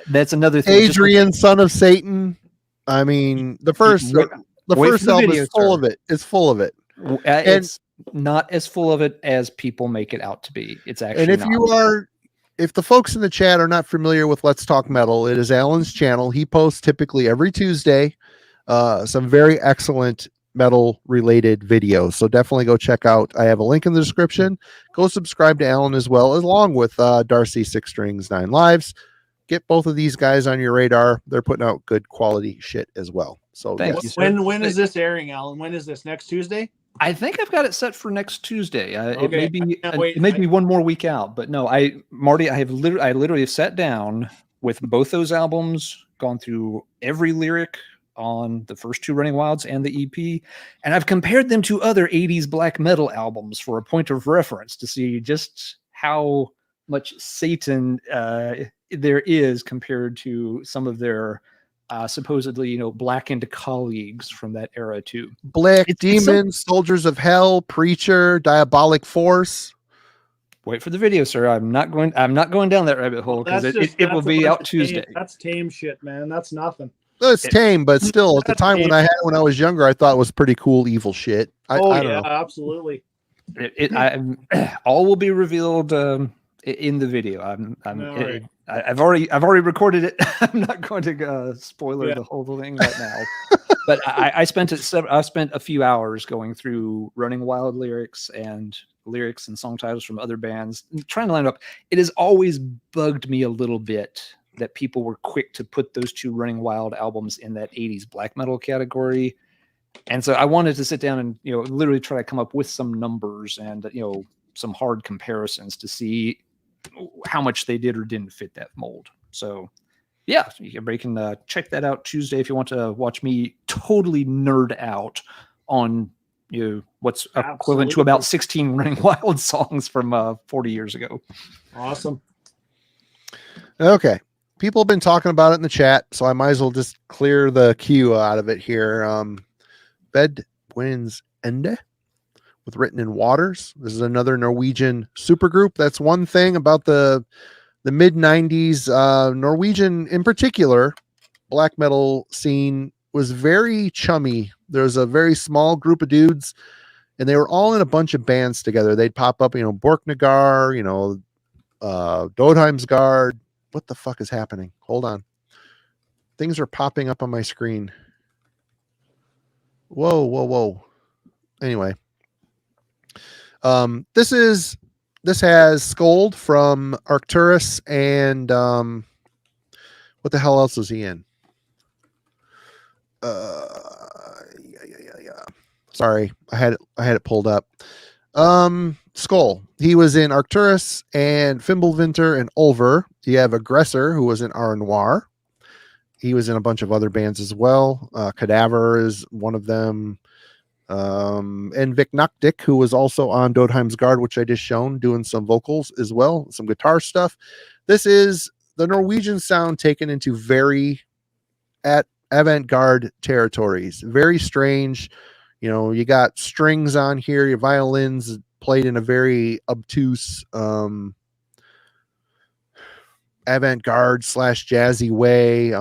Speaker 2: that's another thing.
Speaker 1: Adrian, son of Satan. I mean, the first album is full of it. It's full of it.
Speaker 2: It's not as full of it as people make it out to be. It's actually,
Speaker 1: and if the folks in the chat are not familiar with Let's Talk Metal, it is Alan's channel. He posts typically every Tuesday. some very excellent metal related videos. So definitely go check out. I have a link in the description. Go subscribe to Alan as well, along with Darcy 6 Strings 9 Lives. Get both of these guys on your radar. They're putting out good quality shit as well. So
Speaker 2: Thank you, sir.
Speaker 3: When is this airing, Alan? When is this? Next Tuesday?
Speaker 2: I think I've got it set for next Tuesday.
Speaker 3: Okay.
Speaker 2: It may be one more week out, but no, Marty, I literally sat down with both those albums, gone through every lyric on the first 2 Running Wilds and the EP, and I've compared them to other 80s black metal albums for a point of reference to see just how much Satan there is compared to some of their supposedly, blackened colleagues from that era too.
Speaker 1: Black Demons, Soldiers of Hell, Preacher, Diabolic Force.
Speaker 2: Wait for the video, sir. I'm not going down that rabbit hole because it will be out Tuesday.
Speaker 3: That's tame shit, man. That's nothing.
Speaker 1: It's tame, but still, at the time when I was younger, I thought it was pretty cool, evil shit. I don't know.
Speaker 3: Absolutely.
Speaker 2: All will be revealed in the video. I've already recorded it. I'm not going to spoiler the whole thing right now. But I spent a few hours going through Running Wild lyrics and song titles from other bands, trying to line up. It has always bugged me a little bit that people were quick to put those 2 Running Wild albums in that 80s black metal category. And so I wanted to sit down and, literally try to come up with some numbers and, some hard comparisons to see how much they did or didn't fit that mold. So yeah, everybody can check that out Tuesday if you want to watch me totally nerd out on what's equivalent to about 16 Running Wild songs from 40 years ago.
Speaker 3: Awesome.
Speaker 1: Okay. People have been talking about it in the chat, so I might as well just clear the queue out of it here. Bed Wins Ende with Written in Waters. This is another Norwegian supergroup. That's one thing about the mid 90s Norwegian in particular black metal scene was very chummy. There's a very small group of dudes and they were all in a bunch of bands together. They'd pop up, Borknagar, Dodheimsgard. What the fuck is happening? Hold on. Things are popping up on my screen. Whoa. Anyway. This has Scold from Arcturus and what the hell else was he in? Sorry, I had it pulled up. Skull. He was in Arcturus and Fimbulvinter and Ulver. You have Aggressor, who was in R Noir. He was in a bunch of other bands as well. Cadaver is one of them. And Vic Noctic, who was also on Dodheimsgard, which I just shown, doing some vocals as well, some guitar stuff. This is the Norwegian sound taken into very avant-garde territories. Very strange. You got strings on here, your violins played in a very obtuse avant-garde / jazzy way.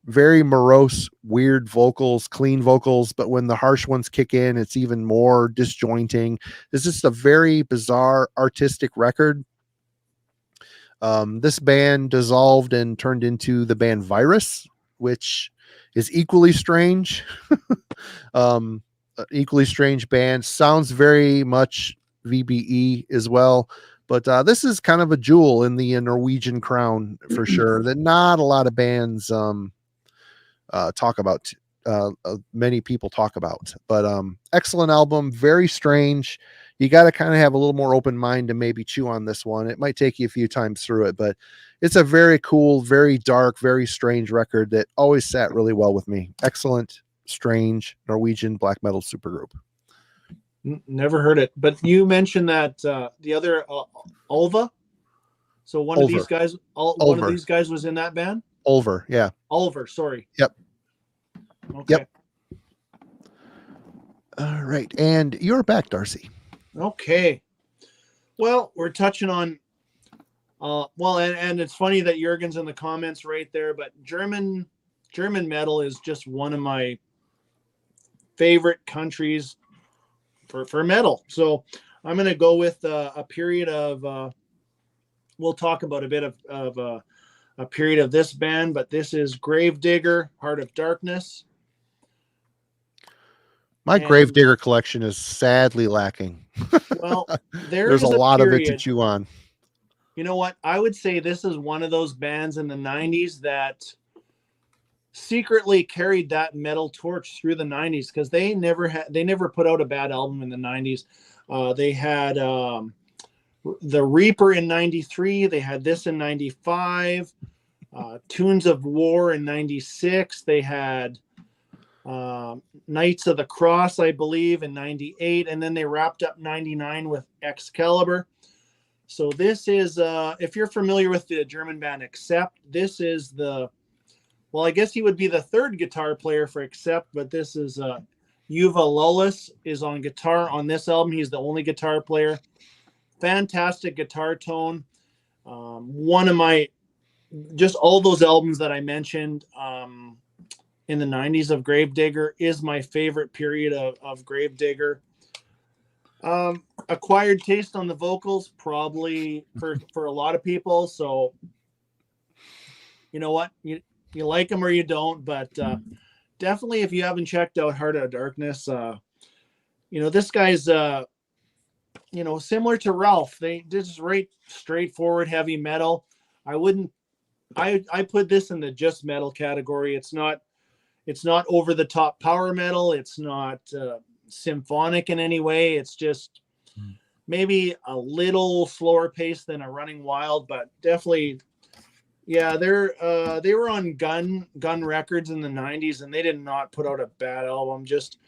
Speaker 1: Very morose, weird vocals, clean vocals, but when the harsh ones kick in, it's even more disjointing. It's just a very bizarre artistic record. This band dissolved and turned into the band Virus, which is equally strange. Equally strange band. Sounds very much VBE as well. But this is kind of a jewel in the Norwegian crown for sure that not a lot of bands talk about. Many people talk about. But excellent album, very strange. You got to kind of have a little more open mind to maybe chew on this one. It might take you a few times through it, but it's a very cool, very dark, very strange record that always sat really well with me. Excellent, strange Norwegian black metal supergroup.
Speaker 3: Never heard it, but you mentioned that the other Ulva. So one of these guys, one of these guys was in that band.
Speaker 1: Ulver, yeah.
Speaker 3: Ulver, sorry.
Speaker 1: Yep.
Speaker 3: Okay.
Speaker 1: Yep. All right, and you're back, Darcy.
Speaker 3: Okay. Well, we're touching on, and it's funny that Jurgen's in the comments right there, but German metal is just one of my favorite countries for metal. So I'm going to go with a period of, we'll talk about a bit of a period of this band, but this is Gravedigger, Heart of Darkness.
Speaker 1: My
Speaker 3: And-
Speaker 1: Gravedigger collection is sadly lacking.
Speaker 3: Well,
Speaker 1: There's a lot of it to chew on.
Speaker 3: You know what? I would say this is one of those bands in the 90s that secretly carried that metal torch through the 90s, because they never put out a bad album in the 90s. They had the Reaper in 93. They had this in 95. Tunes of War in 96. They had Knights of the Cross, I believe, in 98. And then they wrapped up 99 with Excalibur. So this is, if you're familiar with the German band Accept, this is well, I guess he would be the third guitar player for Accept, but this is Uwe Lullis is on guitar on this album. He's the only guitar player. Fantastic guitar tone. One of my, just all those albums that I mentioned in the 90s of Gravedigger is my favorite period of Gravedigger. Acquired taste on the vocals, probably for a lot of people. So, you know what? You like them or you don't, but definitely if you haven't checked out Heart of Darkness, this guy's, similar to Ralph. They just right straightforward heavy metal. I put this in the just metal category. It's not over the top power metal. It's not symphonic in any way. It's just maybe a little slower pace than a Running Wild, but definitely, yeah, they were on Gun Records in the 90s, and they did not put out a bad album. Just,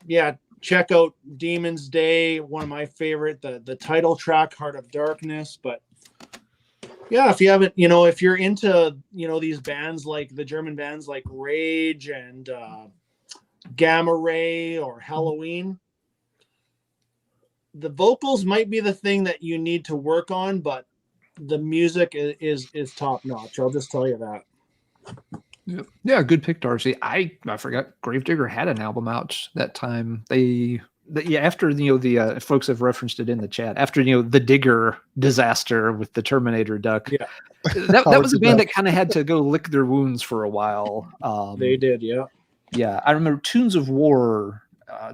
Speaker 3: yeah, check out Demon's Day, one of my favorite, the title track, Heart of Darkness. But yeah, if you haven't, if you're into, these bands like the German bands like Rage and Gamma Ray or Halloween, the vocals might be the thing that you need to work on, but the music is top notch. I'll just tell you that.
Speaker 2: Yeah, good pick, Darcy. I forgot Gravedigger had an album out that time. After the folks have referenced it in the chat, after the Digger disaster with the Terminator duck.
Speaker 3: Yeah.
Speaker 2: That was a band that kind of had to go lick their wounds for a while.
Speaker 3: They did, yeah.
Speaker 2: Yeah, I remember Tunes of War,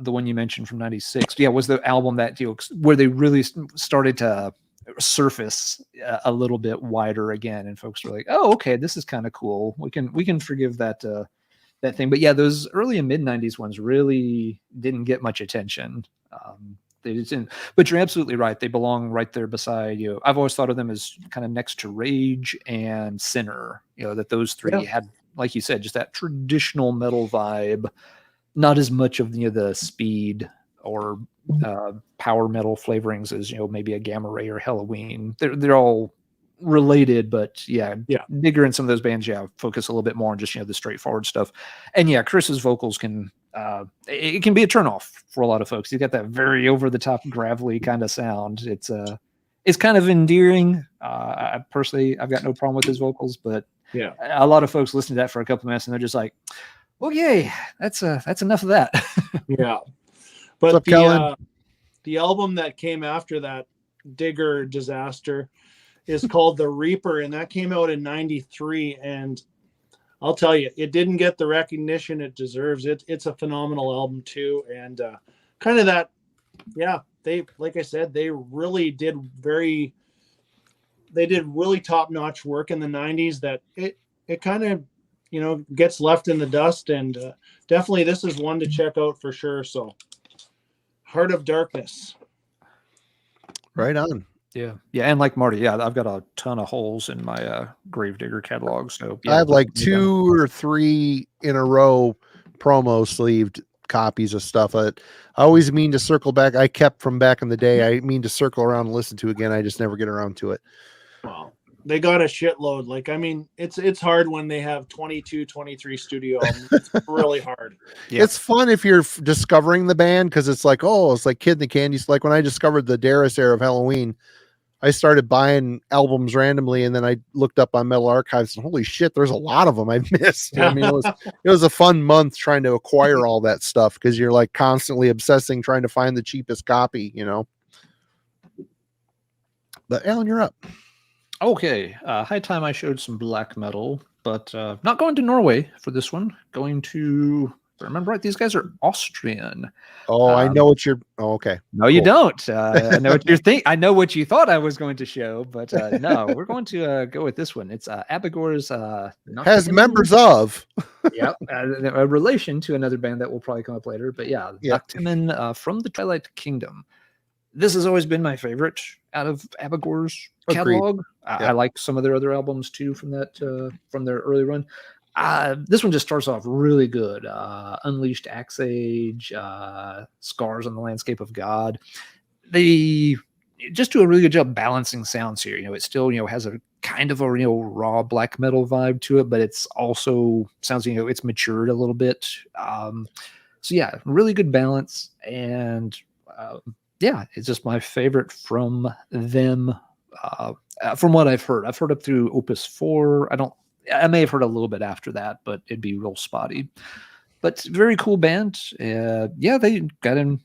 Speaker 2: the one you mentioned from '96. Yeah, was the album that where they really started to surface a little bit wider again, and folks were like, "Oh, okay, this is kind of cool. We can forgive that thing." But yeah, those early and mid '90s ones really didn't get much attention. They didn't. But you're absolutely right. They belong right there beside you. I've always thought of them as kind of next to Rage and Sinner. That those three had, like you said, just that traditional metal vibe. Not as much of the speed or power metal flavorings as maybe a Gamma Ray or Halloween. They're all related, but yeah, Digger and some of those bands focus a little bit more on just the straightforward stuff. And yeah, Chris's vocals can it can be a turnoff for a lot of folks. You got that very over the top gravelly kind of sound. It's kind of endearing. I personally, I've got no problem with his vocals, but
Speaker 3: yeah,
Speaker 2: a lot of folks listen to that for a couple minutes and they're just like, okay, that's enough of that.
Speaker 3: Yeah. But
Speaker 1: up,
Speaker 3: the album that came after that Digger disaster is called The Reaper, and that came out in 93. And I'll tell you, it didn't get the recognition it deserves. It's a phenomenal album too. And kind of that, yeah, they, like I said, they really did really top-notch work in the 90s that it kind of, gets left in the dust. And definitely this is one to check out for sure. So Heart of Darkness.
Speaker 1: Right on.
Speaker 2: Yeah. And like Marty, I've got a ton of holes in my Gravedigger catalog. So yeah,
Speaker 1: I have like 2 or 3 in a row promo sleeved copies of stuff that I always mean to circle back. I kept from back in the day. I mean to circle around and listen to again. I just never get around to it.
Speaker 3: Wow. They got a shitload. Like, I mean, it's hard when they have 22, 23 studio albums. It's really hard.
Speaker 1: Yeah. It's fun if you're discovering the band, because it's like, it's like Kid in the Candy. Like when I discovered the Darcy era of Halloween, I started buying albums randomly, and then I looked up on Metal Archives, and holy shit, there's a lot of them I've missed. I mean, it was a fun month trying to acquire all that stuff, because you're like constantly obsessing trying to find the cheapest copy, But Alan, you're up.
Speaker 2: Okay, high time I showed some black metal, but not going to Norway for this one. Going to I remember right, these guys are Austrian.
Speaker 1: Oh, I know what you're. Oh, okay.
Speaker 2: No, you don't. I know what you're thinking. I know what you thought I was going to show, but no, we're going to go with this one. It's Abigor's.
Speaker 1: Has members of.
Speaker 2: Yep, a relation to another band that will probably come up later. But yeah, Noctimen from the Twilight Kingdom. This has always been my favorite out of Abigor's catalog. I like some of their other albums too from that from their early run. This one just starts off really good. Unleashed Axe Age, Scars on the Landscape of God. They just do a really good job balancing sounds here. It still, has a kind of a raw black metal vibe to it, but it's also sounds, it's matured a little bit. So yeah, really good balance. And yeah, it's just my favorite from them. From what I've heard up through Opus 4. I may have heard a little bit after that, but it'd be real spotty. But very cool band. Yeah, they got in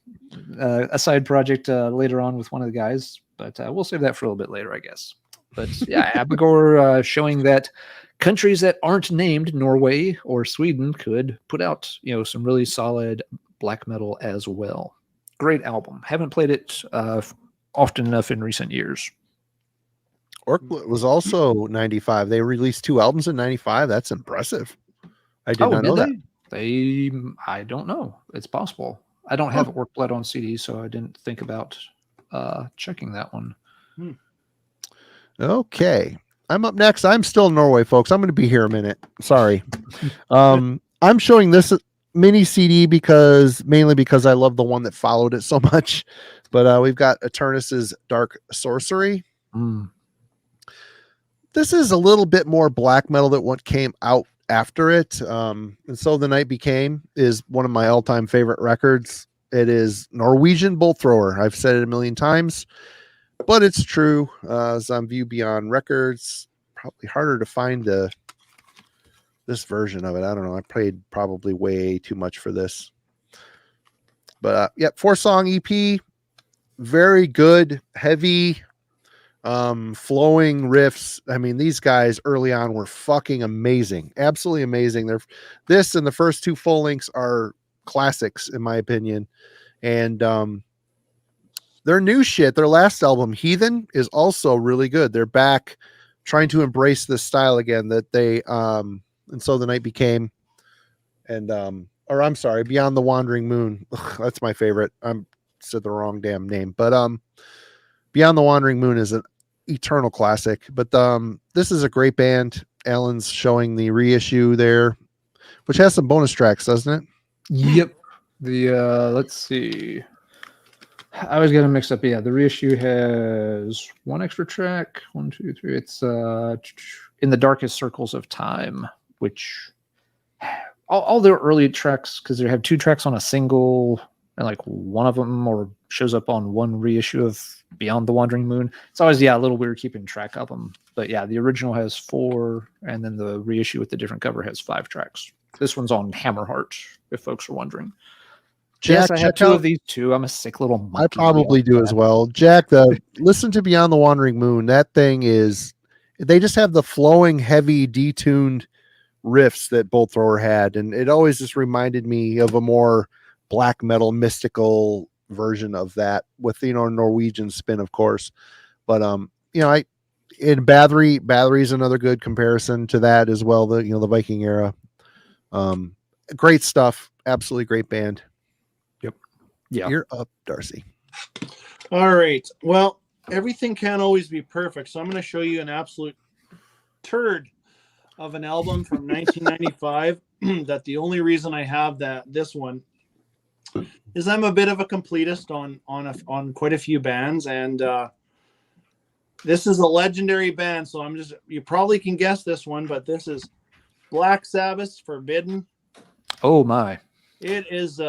Speaker 2: a side project later on with one of the guys, but we'll save that for a little bit later, I guess. But yeah, Abigor showing that countries that aren't named Norway or Sweden could put out, some really solid black metal as well. Great album. Haven't played it often enough in recent years.
Speaker 1: Orkla was also 95. They released 2 albums in 95. That's impressive. I did not know that.
Speaker 2: I don't know. It's possible. I don't have Orkblood on CD, so I didn't think about checking that one.
Speaker 1: Okay. I'm up next. I'm still in Norway, folks. I'm going to be here a minute. Sorry. I'm showing this mini CD mainly because I love the one that followed it so much. But we've got Eternus's Dark Sorcery. This is a little bit more black metal than what came out after it. And So the Night Became is one of my all-time favorite records. It is Norwegian Bolt Thrower. I've said it a million times, but it's true. It's on View Beyond Records. Probably harder to find this version of it. I don't know. I played probably way too much for this. But 4-song EP. Very good, heavy, flowing riffs. I mean, these guys early on were fucking amazing, absolutely amazing. This and the first 2 full lengths are classics in my opinion, and their new shit, their last album Heathen, is also really good. They're back trying to embrace this style again that they and So the Night Became, and or I'm sorry, Beyond the Wandering Moon. Ugh, that's my favorite. I said the wrong damn name, but Beyond the Wandering Moon is an eternal classic. But this is a great band. Alan's showing the reissue there, which has some bonus tracks, doesn't it?
Speaker 2: Yep. The let's see. I was getting mixed up. Yeah, the reissue has 1 extra track. 1, 2, 3. It's In the Darkest Circles of Time, which all their early tracks, because they have 2 tracks on a single, and like one of them or shows up on 1 reissue of Beyond the Wandering Moon. It's always a little weird keeping track of them. But yeah, the original has 4, and then the reissue with the different cover has 5 tracks. This one's on Hammerheart, if folks are wondering.
Speaker 1: Jack,
Speaker 2: yes, I have 2 of these too. I'm a sick little monkey.
Speaker 1: I probably do as well. Jack, listen to Beyond the Wandering Moon. That thing is, they just have the flowing, heavy, detuned riffs that Bolt Thrower had, and it always just reminded me of a more black metal, mystical version of that with Norwegian spin, of course. But Bathory is another good comparison to that as well. The Viking era. Great stuff. Absolutely great band.
Speaker 2: Yep. Yeah.
Speaker 1: You're up, Darcy.
Speaker 3: All right. Well, everything can't always be perfect, so I'm going to show you an absolute turd of an album from 1995 that the only reason I have this one is I'm a bit of a completist on quite a few bands, and this is a legendary band, so you probably can guess this one, but this is Black Sabbath's Forbidden.
Speaker 2: Oh my.
Speaker 3: It is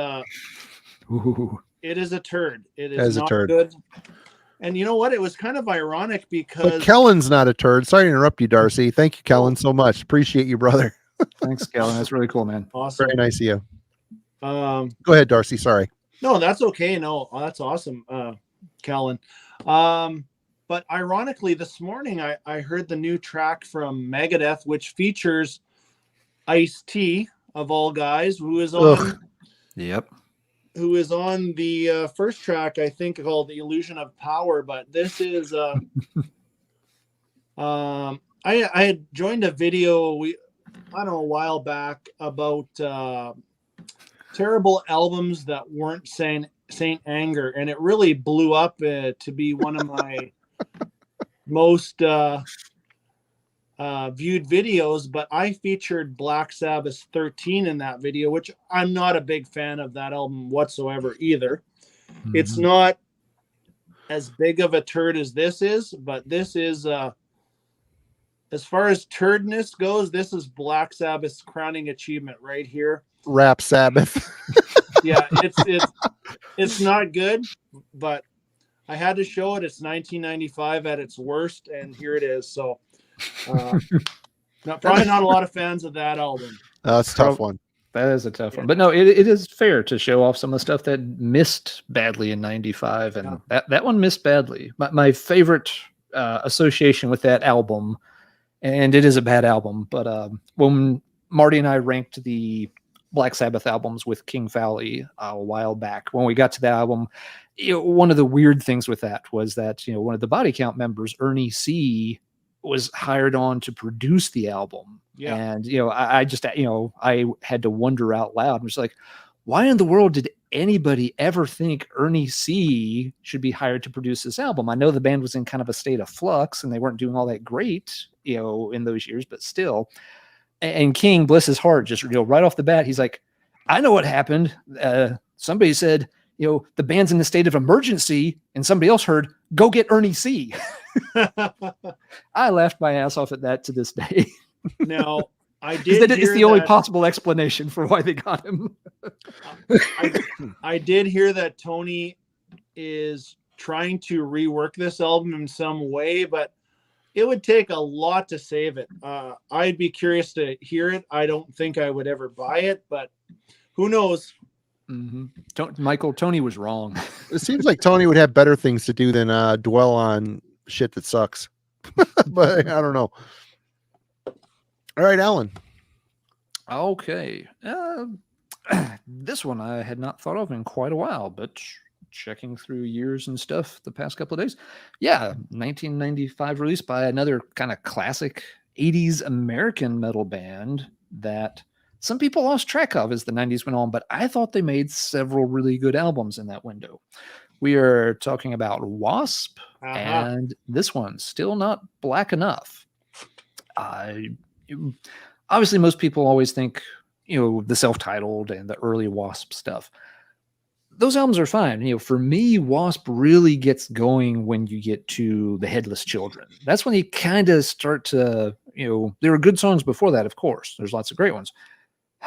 Speaker 2: Ooh.
Speaker 3: It is a turd. It is not
Speaker 1: turd.
Speaker 3: good. And you know what? It was kind of ironic because
Speaker 1: But Kellen's not a turd. Sorry to interrupt you, Darcy. Thank you, Kellen, so much. Appreciate you, brother.
Speaker 2: Thanks, Kellen. That's really cool, man.
Speaker 3: Awesome.
Speaker 1: Very nice of you.
Speaker 3: Go
Speaker 1: ahead, Darcy. Sorry.
Speaker 3: No, that's okay. No, that's awesome, Kellen. But ironically, this morning I heard the new track from Megadeth, which features Ice-T, of all guys, who is
Speaker 1: Ugh.
Speaker 3: on the first track, I think, called "The Illusion of Power." But this is I had joined a video I don't know, a while back about terrible albums that weren't Saint Anger, and it really blew up to be one of my most viewed videos. But I featured Black Sabbath 13 in that video, which I'm not a big fan of that album whatsoever either. Mm-hmm. It's not as big of a turd as this is, but this is as far as turdness goes, this is Black Sabbath's crowning achievement right here.
Speaker 1: Rap Sabbath.
Speaker 3: Yeah, it's not good, but I had to show it. It's 1995 at its worst, and here it is. So, probably not a lot of fans of that album.
Speaker 1: That's a tough one.
Speaker 2: That is a tough one. But no, it is fair to show off some of the stuff that missed badly in 95, and that one missed badly. My favorite association with that album, and it is a bad album, but when Marty and I ranked the Black Sabbath albums with King Fowley a while back, when we got to the album, one of the weird things with that was that one of the Body Count members, Ernie C., was hired on to produce the album.
Speaker 3: Yeah.
Speaker 2: And I just I had to wonder out loud. I was like, why in the world did anybody ever think Ernie C. should be hired to produce this album? I know the band was in kind of a state of flux and they weren't doing all that great, in those years, but still. And King, bless his heart, just right off the bat, he's like, I know what happened. Somebody said, the band's in a state of emergency, and somebody else heard, go get Ernie C. I laughed my ass off at that to this day.
Speaker 3: Now, I did.
Speaker 2: It's the only possible explanation for why they got him.
Speaker 3: I did hear that Tony is trying to rework this album in some way, but it would take a lot to save it. I'd be curious to hear it. I don't think I would ever buy it, but who knows?
Speaker 2: Mm-hmm. Michael, Tony was wrong.
Speaker 1: It seems like Tony would have better things to do than dwell on shit that sucks. But I don't know. All right, Alan.
Speaker 2: Okay. This one I had not thought of in quite a while, but checking through years and stuff the past couple of days. Yeah, 1995 release by another kind of classic 80s American metal band that some people lost track of as the 90s went on, but I thought they made several really good albums in that window. We are talking about Wasp, and this one, Still Not Black Enough. Obviously, most people always think, the self-titled and the early Wasp stuff. Those albums are fine. For me, Wasp really gets going when you get to the Headless Children. That's when you kind of start to, there are good songs before that, of course. There's lots of great ones.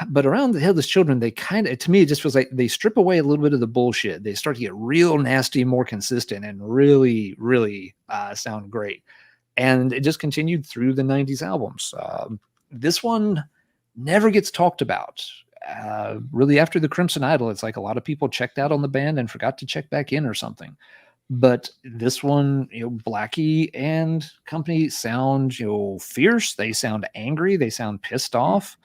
Speaker 2: But around the Headless Children, they to me, it just feels like they strip away a little bit of the bullshit. They start to get real nasty, more consistent, and really, really sound great. And it just continued through the 90s albums. This one never gets talked about. Really, after the Crimson Idol, it's like a lot of people checked out on the band and forgot to check back in or something. But this one, Blackie and company sound, fierce. They sound angry. They sound pissed off.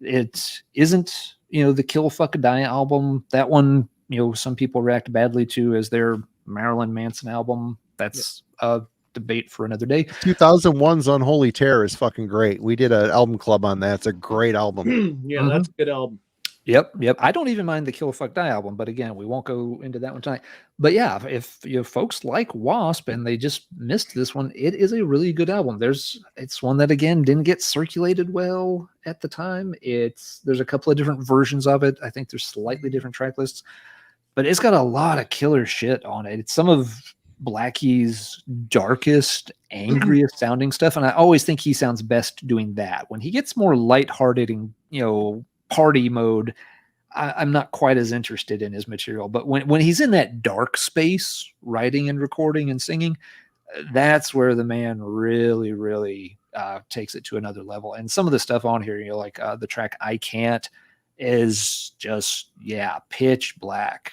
Speaker 2: It isn't, the Kill Fuck Die album. That one, some people react badly to as their Marilyn Manson album. That's a debate for another day.
Speaker 1: 2001's Unholy Terror is fucking great. We did an album club on that. It's a great album.
Speaker 3: Yeah, that's a good album.
Speaker 2: Yep. I don't even mind the Kill Fuck Die album, but again, we won't go into that one tonight. But yeah, if folks like Wasp and they just missed this one, it is a really good album. It's one that again didn't get circulated well at the time. There's a couple of different versions of it. I think there's slightly different track lists, but it's got a lot of killer shit on it. It's some of Blackie's darkest, angriest sounding stuff, and I always think he sounds best doing that. When he gets more lighthearted and party mode, I'm not quite as interested in his material. But when he's in that dark space, writing and recording and singing, that's where the man really, really takes it to another level. And some of the stuff on here, like the track I Can't is just, pitch black.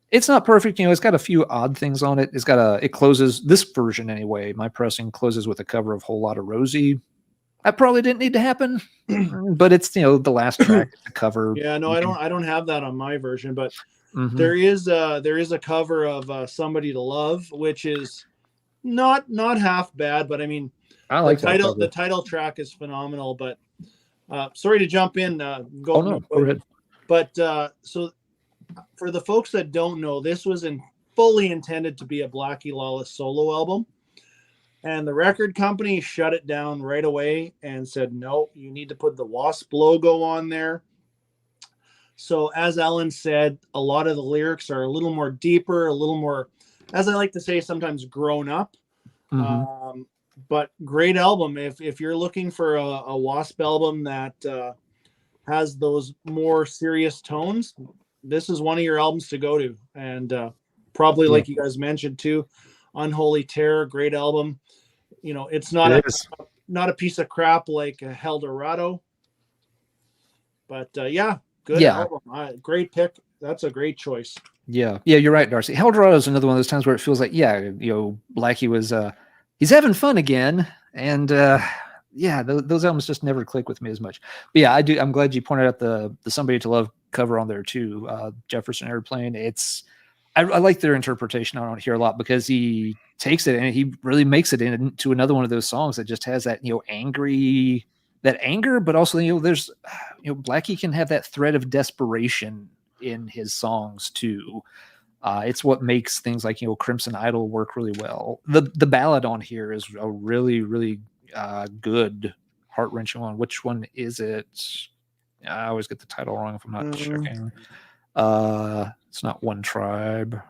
Speaker 2: It's not perfect. It's got a few odd things on it. It closes, this version anyway, my pressing closes with a cover of Whole Lotta Rosie. that probably didn't need to happen, but it's the last track, the cover.
Speaker 3: Yeah, no, I don't have that on my version, but
Speaker 2: Mhm.
Speaker 3: there is a cover of Somebody to Love, which is not half bad, but I mean
Speaker 2: I like that cover.
Speaker 3: the title track is phenomenal. But sorry to jump in.
Speaker 2: Oh no, go ahead.
Speaker 3: But so for the folks that don't know, this was fully intended to be a Blackie Lawless solo album. And the record company shut it down right away and said, no, you need to put the Wasp logo on there. So as Alan said, a lot of the lyrics are a little more deeper, a little more, as I like to say, sometimes grown up.
Speaker 2: Mhm.
Speaker 3: But great album. If you're looking for a Wasp album that has those more serious tones, this is one of your albums to go to. And probably, like you guys mentioned too, Unholy Terror, great album. It's not a piece of crap like Eldorado, but good album. Great pick. That's a great choice.
Speaker 2: Yeah, you're right, Darcy. Eldorado is another one of those times where it feels like, Blackie was he's having fun again, and those albums just never click with me as much. But yeah, I'm glad you pointed out the Somebody to Love cover on there too. Jefferson Airplane. I like their interpretation. I don't hear a lot because he takes it and he really makes it into another one of those songs that just has that anger, but also there's Blackie can have that thread of desperation in his songs too. It's what makes things like Crimson Idol work really well. The ballad on here is a really really good, heart-wrenching one. Which one is it? I always get the title wrong if I'm not checking. It's not One Tribe.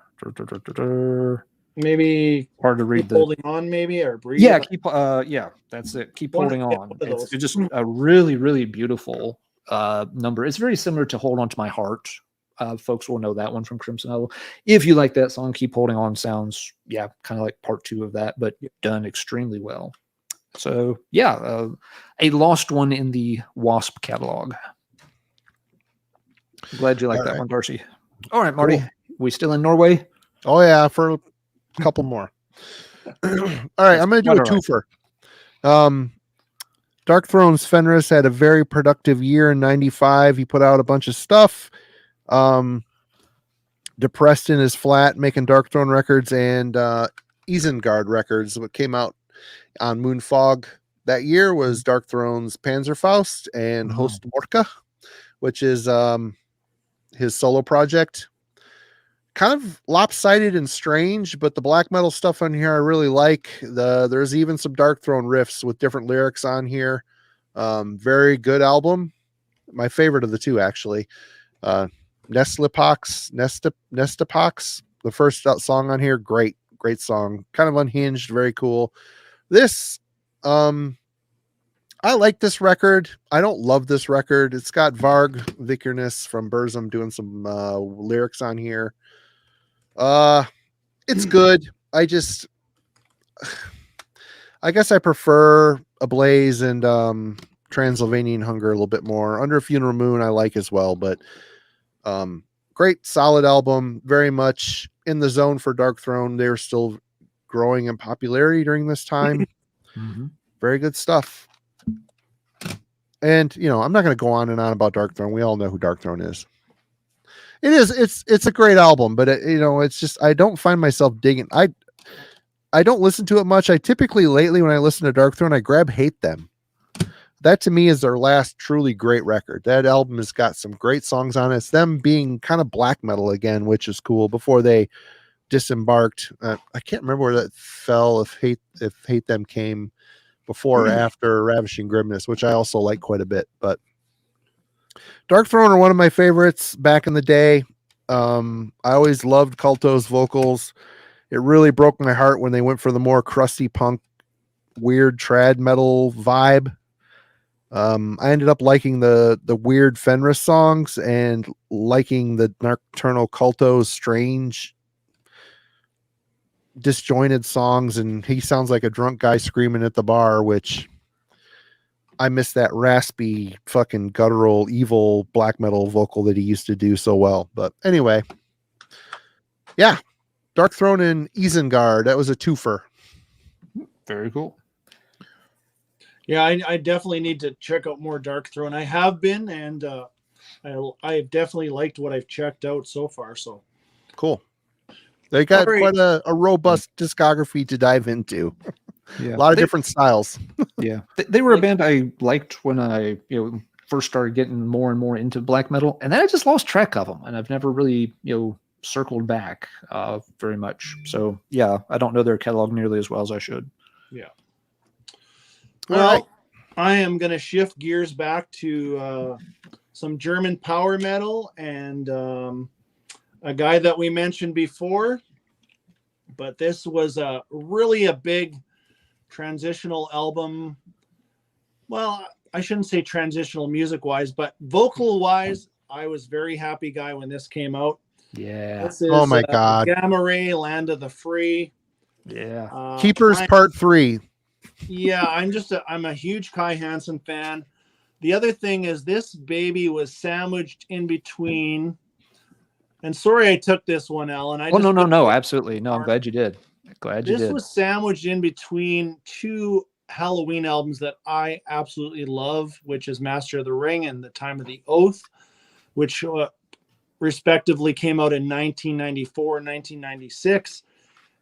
Speaker 3: Maybe
Speaker 2: hard to read.
Speaker 3: Holding On, maybe, or Breathe.
Speaker 2: Yeah, that's it. Keep Holding On. It's just a really, really beautiful number. It's very similar to Hold On to My Heart. Folks will know that one from Crimson Idol. If you like that song, Keep Holding On sounds, kind of like part 2 of that, but done extremely well. So, a lost one in the Wasp catalog. Glad you like that one, Darcy. All right, Marty. Cool. We still in Norway?
Speaker 1: Oh, yeah, for a couple more. All right, I'm going to do a twofer. Dark Throne's Fenris had a very productive year in 95. He put out a bunch of stuff. Depressed in his flat, making Dark Throne records, and Isengard records. What came out on Moonfog that year was Dark Throne's Panzerfaust and Host Morka, which is his solo project. Kind of lopsided and strange, but the black metal stuff on here I really like. There's even some Dark Throne riffs with different lyrics on here. Very good album. My favorite of the two, actually. Nestipox, the first song on here, great song. Kind of unhinged, very cool. This, I like this record. I don't love this record. It's got Varg Vikernes from Burzum doing some lyrics on here. It's good. I guess I prefer Ablaze and Transylvanian Hunger a little bit more. Under a Funeral Moon I like as well, but great solid album. Very much in the zone for Dark Throne. They're still growing in popularity during this time. Very good stuff. And I'm not going to go on and on about Dark Throne. We all know who Dark Throne is. It's a great album, but it's just I don't find myself digging. I don't listen to it much. I typically lately when I listen to Dark Throne, I grab Hate Them. That to me is their last truly great record. That album has got some great songs on it. It's them being kind of black metal again, which is cool. Before they disembarked, I can't remember where that fell. If Hate Them came before or after Ravishing Grimness, which I also like quite a bit, but. Dark Throne are one of my favorites back in the day. I always loved Culto's vocals. It really broke my heart when they went for the more crusty punk, weird trad metal vibe. I ended up liking the weird Fenris songs and liking the Nocturnal Culto's strange, disjointed songs. And he sounds like a drunk guy screaming at the bar, which... I miss that raspy, fucking guttural, evil black metal vocal that he used to do so well. But anyway, Dark Throne and Isengard. That was a twofer.
Speaker 2: Very cool.
Speaker 3: Yeah, I definitely need to check out more Dark Throne. I have been, and I've definitely liked what I've checked out so far. So
Speaker 1: Cool. They got
Speaker 3: All right.
Speaker 1: quite a robust discography to dive into.
Speaker 2: Yeah.
Speaker 1: A lot of different styles.
Speaker 2: Yeah. They were a band I liked when I, first started getting more and more into black metal, and then I just lost track of them, and I've never really, circled back very much. So yeah, I don't know their catalog nearly as well as I should.
Speaker 3: Yeah.
Speaker 1: All
Speaker 3: Well,
Speaker 1: right.
Speaker 3: I am going to shift gears back to some German power metal and a guy that we mentioned before, but this was really a big transitional album. Well, I shouldn't say transitional music wise, but vocal wise, I was very happy guy when this came out.
Speaker 2: Yeah.
Speaker 3: This is
Speaker 1: Oh my God.
Speaker 3: Gamma Ray, Land of the Free.
Speaker 2: Yeah.
Speaker 1: Keepers Part 3.
Speaker 3: Yeah, I'm a huge Kai Hansen fan. The other thing is this baby was sandwiched in between. And sorry I took this one, Alan.
Speaker 2: No, absolutely. No, I'm glad you did.
Speaker 3: This was sandwiched in between two Halloween albums that I absolutely love, which is Master of the Ring and The Time of the Oath, which respectively came out in 1994 and 1996.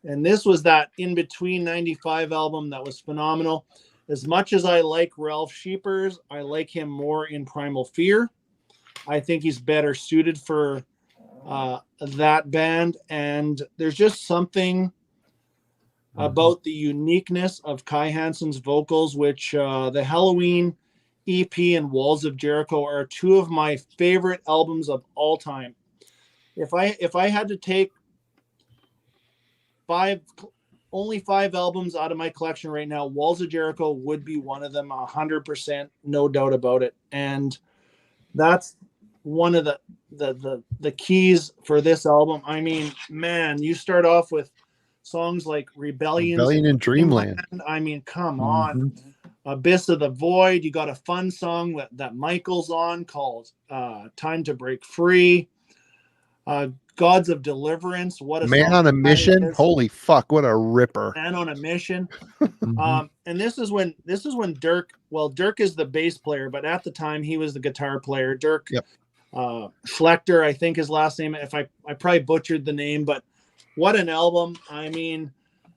Speaker 3: And this was that in between 95 album that was phenomenal. As much as I like Ralph Sheepers, I like him more in Primal Fear. I think he's better suited for that band. And there's just something about the uniqueness of Kai Hansen's vocals, which the Halloween EP and Walls of Jericho are two of my favorite albums of all time. If I had to take only five albums out of my collection right now, Walls of Jericho would be one of them, 100%, no doubt about it. And that's one of the keys for this album. I mean, man, you start off with songs like Rebellion
Speaker 1: in Dreamland.
Speaker 3: I mean, come on. Abyss of the Void. You got a fun song that Michael's on called Time to Break Free. Gods of Deliverance. What a
Speaker 1: Man on a Mission. Holy fuck, what a ripper.
Speaker 3: Man on a Mission. And this is when Dirk is the bass player, but at the time he was the guitar player. Dirk Schlechter, I think his last name. If I probably butchered the name, but what an album. I mean,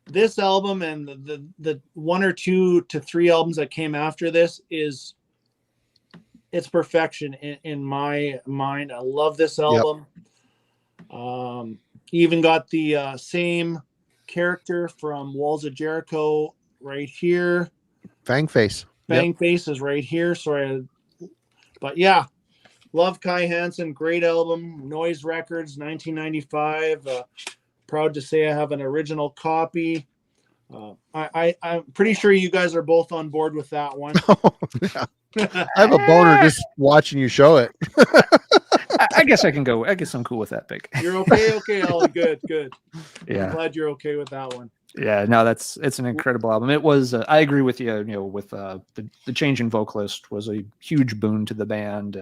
Speaker 3: this album and the 1 or 2 to 3 albums that came after this it's perfection in my mind. I love this album. Even got the same character from Walls of Jericho right here.
Speaker 1: Fangface
Speaker 3: Is right here. Sorry. But yeah, love Kai Hansen. Great album. Noise Records, 1995. Proud to say I have an original copy. I'm pretty sure you guys are both on board with that one.
Speaker 1: I have a boner just watching you show it.
Speaker 2: I guess I can go. I guess I'm cool with that pick.
Speaker 3: You're okay? Okay, oh, good.
Speaker 2: Yeah.
Speaker 3: I'm glad you're okay with that one.
Speaker 2: Yeah, no, it's an incredible album. It was. I agree with you. With the change in vocalist was a huge boon to the band.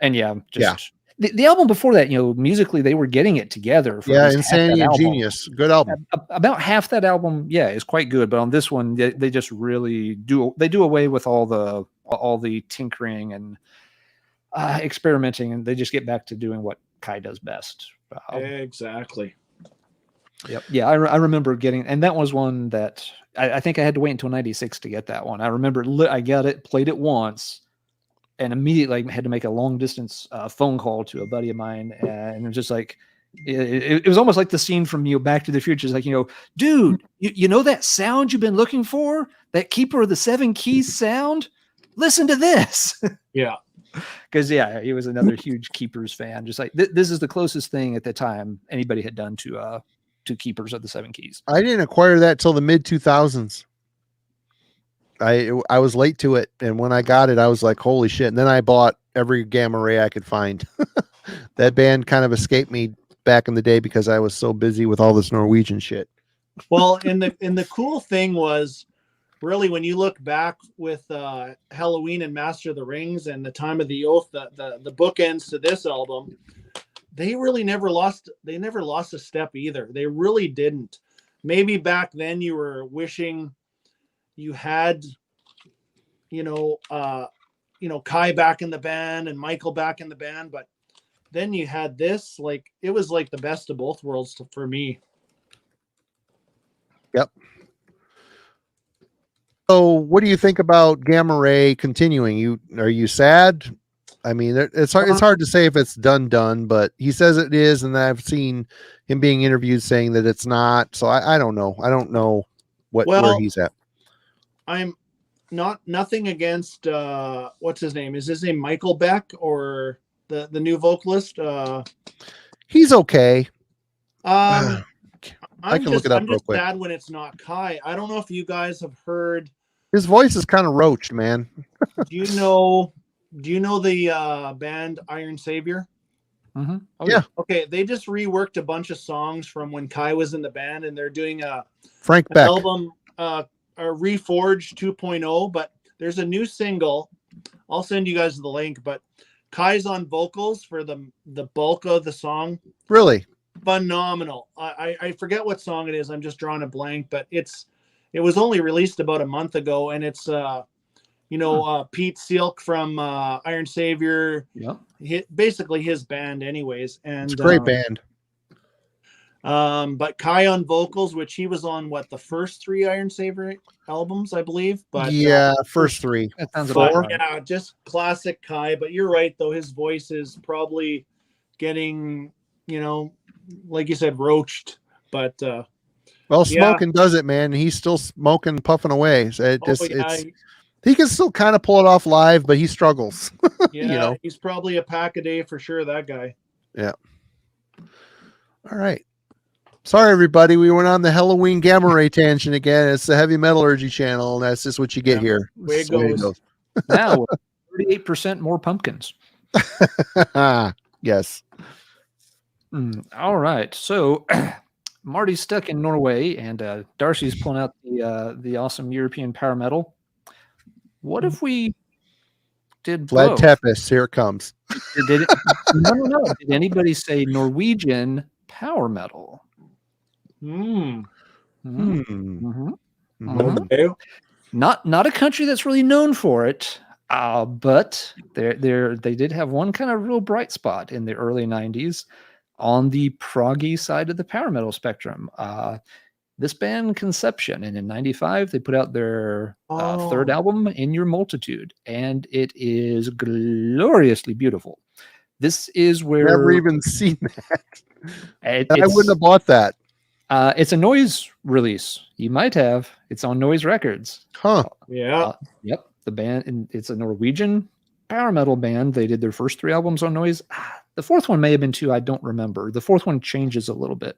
Speaker 2: And the album before that, musically they were getting it together. For
Speaker 1: Insanity and Genius, good album.
Speaker 2: About half that album, is quite good. But on this one, they just really do away with all the tinkering and experimenting, and they just get back to doing what Kai does best.
Speaker 3: Exactly.
Speaker 2: Yep. Yeah, I remember getting, and that was one that I think I had to wait until 96 to get that one. I remember I got it, played it once, and immediately had to make a long distance phone call to a buddy of mine, and it was just like it was almost like the scene from Back to the Future. It's like, dude, you know that sound you've been looking for, that Keeper of the Seven Keys sound. Listen to this.
Speaker 3: Yeah.
Speaker 2: Because he was another huge Keepers fan. Just like this is the closest thing at the time anybody had done to Keepers of the Seven Keys.
Speaker 1: I didn't acquire that till the mid 2000s. I was late to it, and when I got it, I was like, holy shit. And then I bought every Gamma Ray I could find. That band kind of escaped me back in the day because I was so busy with all this Norwegian shit.
Speaker 3: Well, and the cool thing was, really, when you look back with Halloween and Master of the Rings and The Time of the Oath, the bookends to this album, they really never lost a step either. They really didn't. Maybe back then you were wishing you had Kai back in the band and Michael back in the band, but then you had this, like, it was like the best of both worlds for me.
Speaker 1: Yep. So what do you think about Gamma Ray continuing? Are you sad? I mean, it's hard to say if it's done, but he says it is, and I've seen him being interviewed saying that it's not. So I don't know. I don't know where he's at.
Speaker 3: I'm nothing against what's his name? Is his name Michael Beck or the new vocalist?
Speaker 1: He's okay.
Speaker 3: I'm
Speaker 1: look it up
Speaker 3: I'm
Speaker 1: real
Speaker 3: just
Speaker 1: quick.
Speaker 3: sad when it's not Kai. I don't know if you guys have heard.
Speaker 1: His voice is kind of roached, man.
Speaker 3: Do you know the band Iron Savior?
Speaker 2: Mm-hmm.
Speaker 1: Oh, yeah.
Speaker 3: Okay, they just reworked a bunch of songs from when Kai was in the band, and they're doing an
Speaker 1: Beck
Speaker 3: album, a Reforged 2.0. But there's a new single. I'll send you guys the link. But Kai's on vocals for the bulk of the song.
Speaker 1: Really
Speaker 3: phenomenal. I forget what song it is. I'm just drawing a blank, but it was only released about a month ago, and it's Pete Silk from Iron Savior.
Speaker 2: Yeah.
Speaker 3: Basically his band anyways. And
Speaker 1: it's a great band.
Speaker 3: But Kai on vocals, which he was on the first 3 Iron Savior albums, I believe. But
Speaker 1: yeah, first 3.
Speaker 2: That sounds
Speaker 3: but,
Speaker 2: about right.
Speaker 3: yeah, just classic Kai. But you're right, though, his voice is probably getting, like you said, roached. But
Speaker 1: well, smoking does it, man. He's still smoking, puffing away. So he can still kind of pull it off live, but he struggles.
Speaker 3: Yeah, he's probably a pack a day for sure, that guy.
Speaker 1: Yeah. All right. Sorry, everybody. We went on the Halloween Gamma Ray tangent again. It's the Heavy Metallurgy channel, and that's just what you get here.
Speaker 3: Way it goes.
Speaker 2: Now, 38% more pumpkins.
Speaker 1: Yes.
Speaker 2: All right. So Marty's stuck in Norway, and Darcy's pulling out the awesome European power metal. What if we did
Speaker 1: Vlad
Speaker 2: both?
Speaker 1: Tepes, here it comes.
Speaker 2: No. Did anybody say Norwegian power metal?
Speaker 3: Mm.
Speaker 2: Mm-hmm.
Speaker 3: Okay.
Speaker 2: Not a country that's really known for it, but they did have one kind of real bright spot in the early 90s on the proggy side of the power metal spectrum. This band Conception, and in 95 they put out their third album, In Your Multitude, and it is gloriously beautiful. This is where
Speaker 1: never even seen that. I wouldn't have bought that.
Speaker 2: It's a Noise release. You might have. It's on Noise Records.
Speaker 1: Huh.
Speaker 3: Yeah.
Speaker 2: Yep. The band, and it's a Norwegian power metal band. They did their first 3 albums on Noise. The fourth one may have been 2. I don't remember. The fourth one changes a little bit.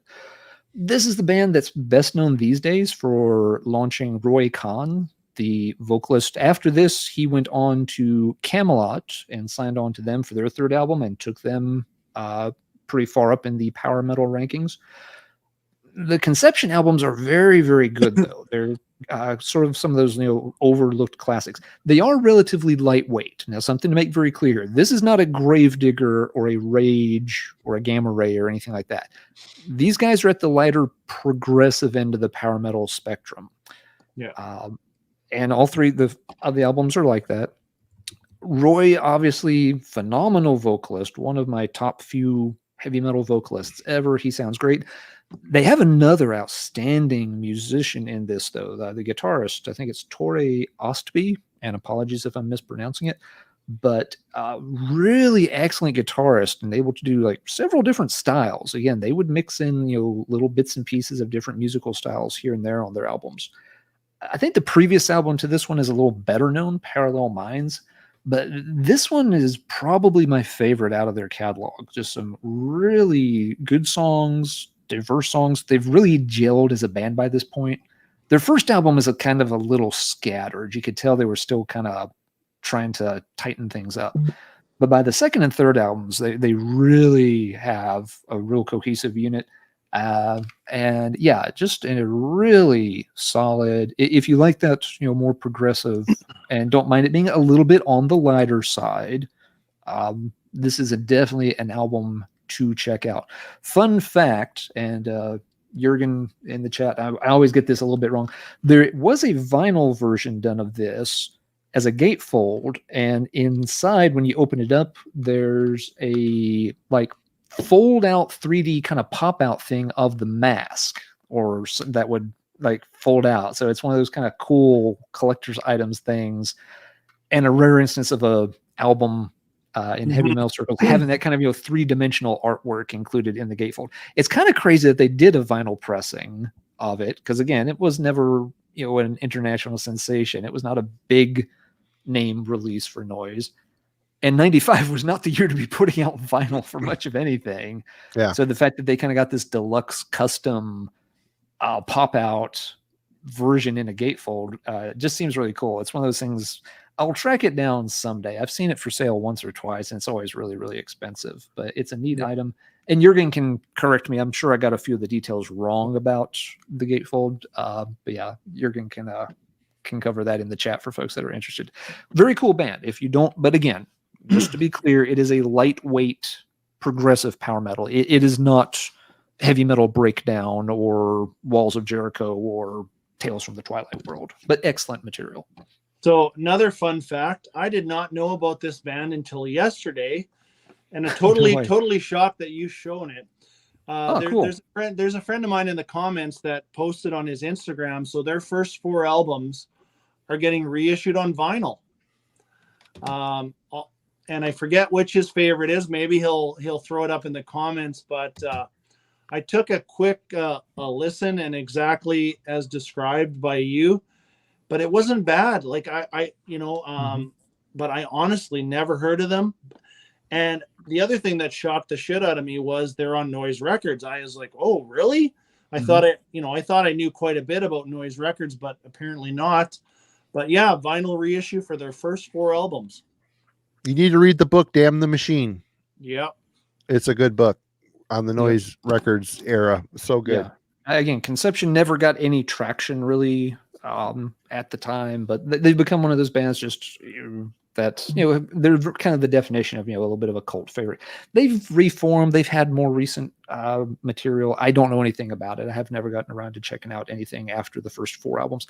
Speaker 2: This is the band that's best known these days for launching Roy Khan, the vocalist. After this, he went on to Camelot and signed on to them for their third album and took them pretty far up in the power metal rankings. The Conception albums are very, very good, though. They're sort of some of those overlooked classics. They are relatively lightweight. Now, something to make very clear: this is not a Gravedigger or a Rage or a Gamma Ray or anything like that. These guys are at the lighter, progressive end of the power metal spectrum.
Speaker 3: Yeah,
Speaker 2: and all 3 of the albums are like that. Roy, obviously, phenomenal vocalist, one of my top few heavy metal vocalists ever. He sounds great. They have another outstanding musician in this, though. The guitarist, I think it's Tore Ostby, and apologies if I'm mispronouncing it, but really excellent guitarist and able to do several different styles. Again, they would mix in little bits and pieces of different musical styles here and there on their albums. I think the previous album to this one is a little better known, Parallel Minds, but this one is probably my favorite out of their catalog. Just some really good songs, diverse songs. They've really gelled as a band by this point. Their first album is a kind of a little scattered. You could tell they were still kind of trying to tighten things up. But by the second and third albums, they really have a real cohesive unit. And yeah, just a really solid, if you like that, more progressive and don't mind it being a little bit on the lighter side, this is definitely an album to check out. Fun fact, and Jurgen in the chat, I always get this a little bit wrong. There was a vinyl version done of this as a gatefold, and inside, when you open it up, there's a like fold out 3D kind of pop out thing of the mask, or that would like fold out. So it's one of those kind of cool collector's items things, and a rare instance of a album in heavy metal circles having that kind of 3-dimensional artwork included in the gatefold. It's kind of crazy that they did a vinyl pressing of it, because again, it was never an international sensation. It was not a big name release for Noise, and 95 was not the year to be putting out vinyl for much of anything.
Speaker 1: Yeah.
Speaker 2: So the fact that they kind of got this deluxe custom pop out version in a gatefold just seems really cool. It's one of those things. I'll track it down someday. I've seen it for sale once or twice, and it's always really, really expensive, but it's a neat item. And Jürgen can correct me. I'm sure I got a few of the details wrong about the gatefold. But yeah, Jürgen can cover that in the chat for folks that are interested. Very cool band. If you don't, but again, just to be clear, it is a lightweight progressive power metal. It is not heavy metal breakdown or Walls of Jericho or Tales from the Twilight World, but excellent material.
Speaker 3: So another fun fact, I did not know about this band until yesterday, and I'm totally shocked that you've shown it.
Speaker 2: Cool.
Speaker 3: There's a friend of mine in the comments that posted on his Instagram. So their first 4 albums are getting reissued on vinyl. And I forget which his favorite is. Maybe he'll throw it up in the comments, but I took a quick listen, and exactly as described by you. But it wasn't bad. Like but I honestly never heard of them. And the other thing that shocked the shit out of me was they're on Noise Records. I was like, oh, really? I thought I knew quite a bit about Noise Records, but apparently not. But yeah, vinyl reissue for their first 4 albums.
Speaker 1: You need to read the book, Damn the Machine.
Speaker 3: Yeah.
Speaker 1: It's a good book on the Noise Records era. So good.
Speaker 2: Yeah. Again, Conception never got any traction really at the time, but they've become one of those bands just that they're kind of the definition of a little bit of a cult favorite. They've reformed. They've had more recent material. I don't know anything about it. I have never gotten around to checking out anything after the first 4 albums.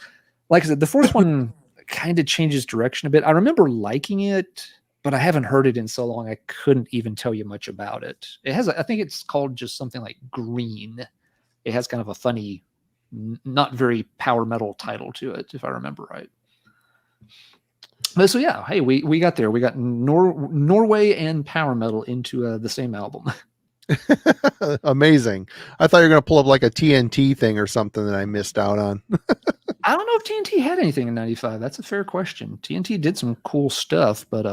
Speaker 2: Like I said, the fourth one kind of changes direction a bit. I remember liking it, but I haven't heard it in so long I couldn't even tell you much about it. It has, I think it's called just something like Green. It has kind of a funny, not very power metal title to it, if I remember right. But so yeah, hey, we got there. We got Norway and power metal into the same album.
Speaker 1: Amazing. I thought you were going to pull up like a TNT thing or something that I missed out on.
Speaker 2: I don't know if TNT had anything in 95. That's a fair question. TNT did some cool stuff, but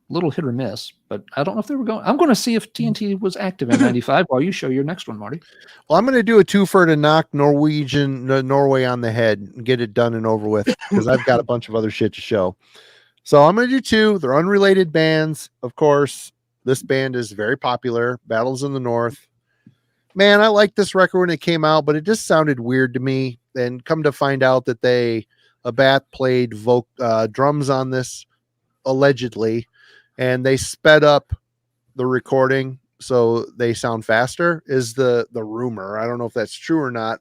Speaker 2: little hit or miss. But I don't know if they were going. I'm going to see if TNT was active in 95 while you show your next one, Marty.
Speaker 1: Well, I'm going to do a twofer to knock Norway on the head and get it done and over with, because I've got a bunch of other shit to show. So I'm going to do 2. They're unrelated bands. Of course, this band is very popular. Battles in the North. Man, I liked this record when it came out, but it just sounded weird to me. And come to find out that Abat played drums on this, allegedly, and they sped up the recording so they sound faster, is the rumor. I don't know if that's true or not.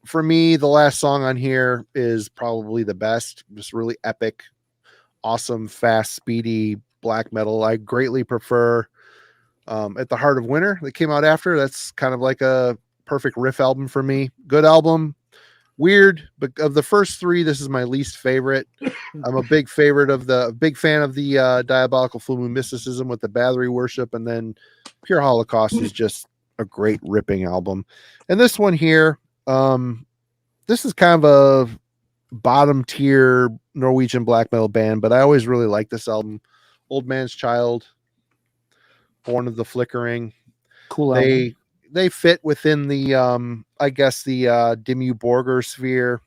Speaker 1: For me, the last song on here is probably the best. Just really epic, awesome, fast, speedy black metal. I greatly prefer At the Heart of Winter that came out after. That's kind of like a perfect riff album for me. Good album. Weird, but of the first 3, this is my least favorite. I'm a big fan of the Diabolical Full Moon Mysticism with the Bathory Worship, and then Pure Holocaust is just a great ripping album. And this one here, this is kind of a bottom tier Norwegian black metal band, but I always really liked this album. Old Man's Child, Born of the Flickering.
Speaker 2: Cool album.
Speaker 1: They fit within the I guess the Dimmu Borgir sphere,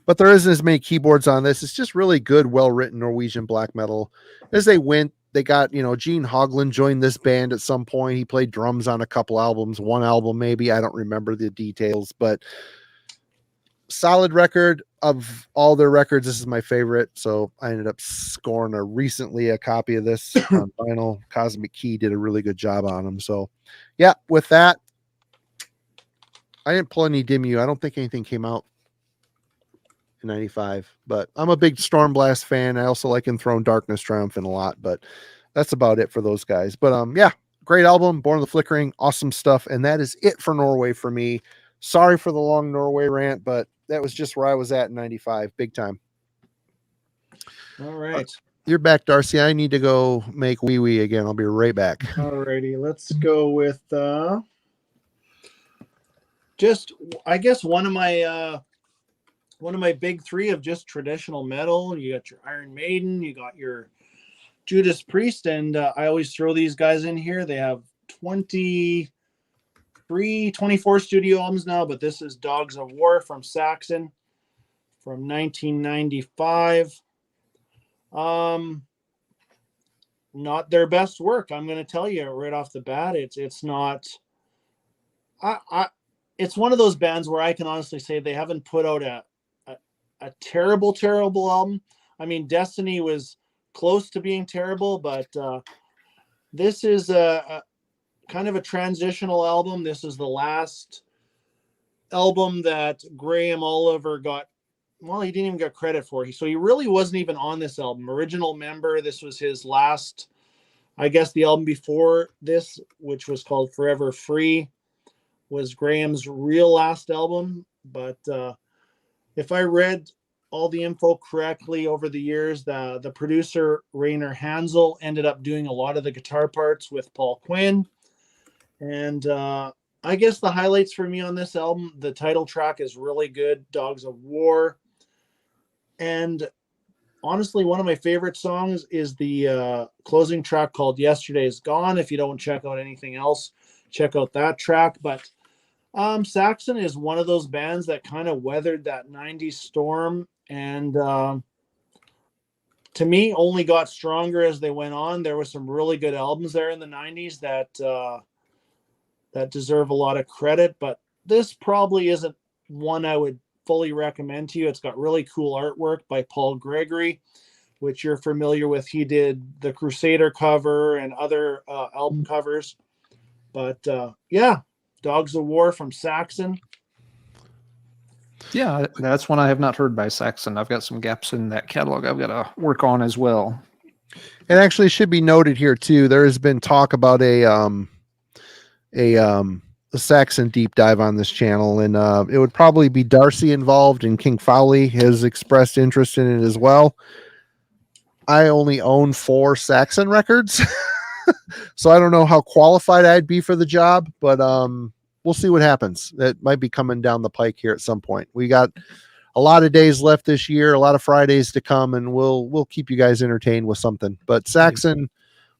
Speaker 1: but there isn't as many keyboards on this. It's just really good, well-written Norwegian black metal. As they went, they got, Gene Hoglan joined this band at some point. He played drums on a couple albums, one album maybe. I don't remember the details, but solid record. Of all their records, this is my favorite. So I ended up scoring a copy of this on vinyl. Cosmic Key did a really good job on them. So yeah, with that, I didn't pull any Dimmu. I don't think anything came out in 95. But I'm a big Stormblast fan. I also like Enthroned Darkness Triumphant a lot, but that's about it for those guys. But yeah, great album, Born of the Flickering, awesome stuff. And that is it for Norway for me. Sorry for the long Norway rant, but that was just where I was at in 95, big time.
Speaker 3: All right.
Speaker 1: You're back, Darcy. I need to go make wee wee again. I'll be right back.
Speaker 3: All righty. Let's go with just, I guess, one of my big three of just traditional metal. You got your Iron Maiden, you got your Judas Priest, and I always throw these guys in here. They have 24 studio albums now, but this is Dogs of War from Saxon from 1995. Not their best work, I'm going to tell you right off the bat. It's not. It's one of those bands where I can honestly say they haven't put out a terrible album. I mean, Destiny was close to being terrible, but this is a kind of a transitional album. This is the last album that Graham Oliver got. Well, he didn't even get credit for. So he really wasn't even on this album. Original member. This was his last, I guess the album before this, which was called Forever Free, was Graham's real last album. But if I read all the info correctly over the years, the producer Rainer Hansel ended up doing a lot of the guitar parts with Paul Quinn. And I guess the highlights for me on this album, the title track is really good, Dogs of War. And honestly, one of my favorite songs is the closing track called Yesterday's Gone. If you don't check out anything else, check out that track. But Saxon is one of those bands that kind of weathered that 90s storm, and to me only got stronger as they went on. There were some really good albums there in the 90s that deserve a lot of credit, but this probably isn't one I would fully recommend to you. It's got really cool artwork by Paul Gregory, which you're familiar with. He did the Crusader cover and other album covers. But yeah, Dogs of War from Saxon.
Speaker 2: Yeah, that's one I have not heard by Saxon. I've got some gaps in that catalog I've got to work on as well.
Speaker 1: And actually, should be noted here too. There has been talk about a Saxon deep dive on this channel, and it would probably be Darcy involved, and King Fowley has expressed interest in it as well. I only own 4 Saxon records, so I don't know how qualified I'd be for the job, but we'll see what happens. That might be coming down the pike here at some point. We got a lot of days left this year, a lot of Fridays to come, and we'll keep you guys entertained with something. But Saxon,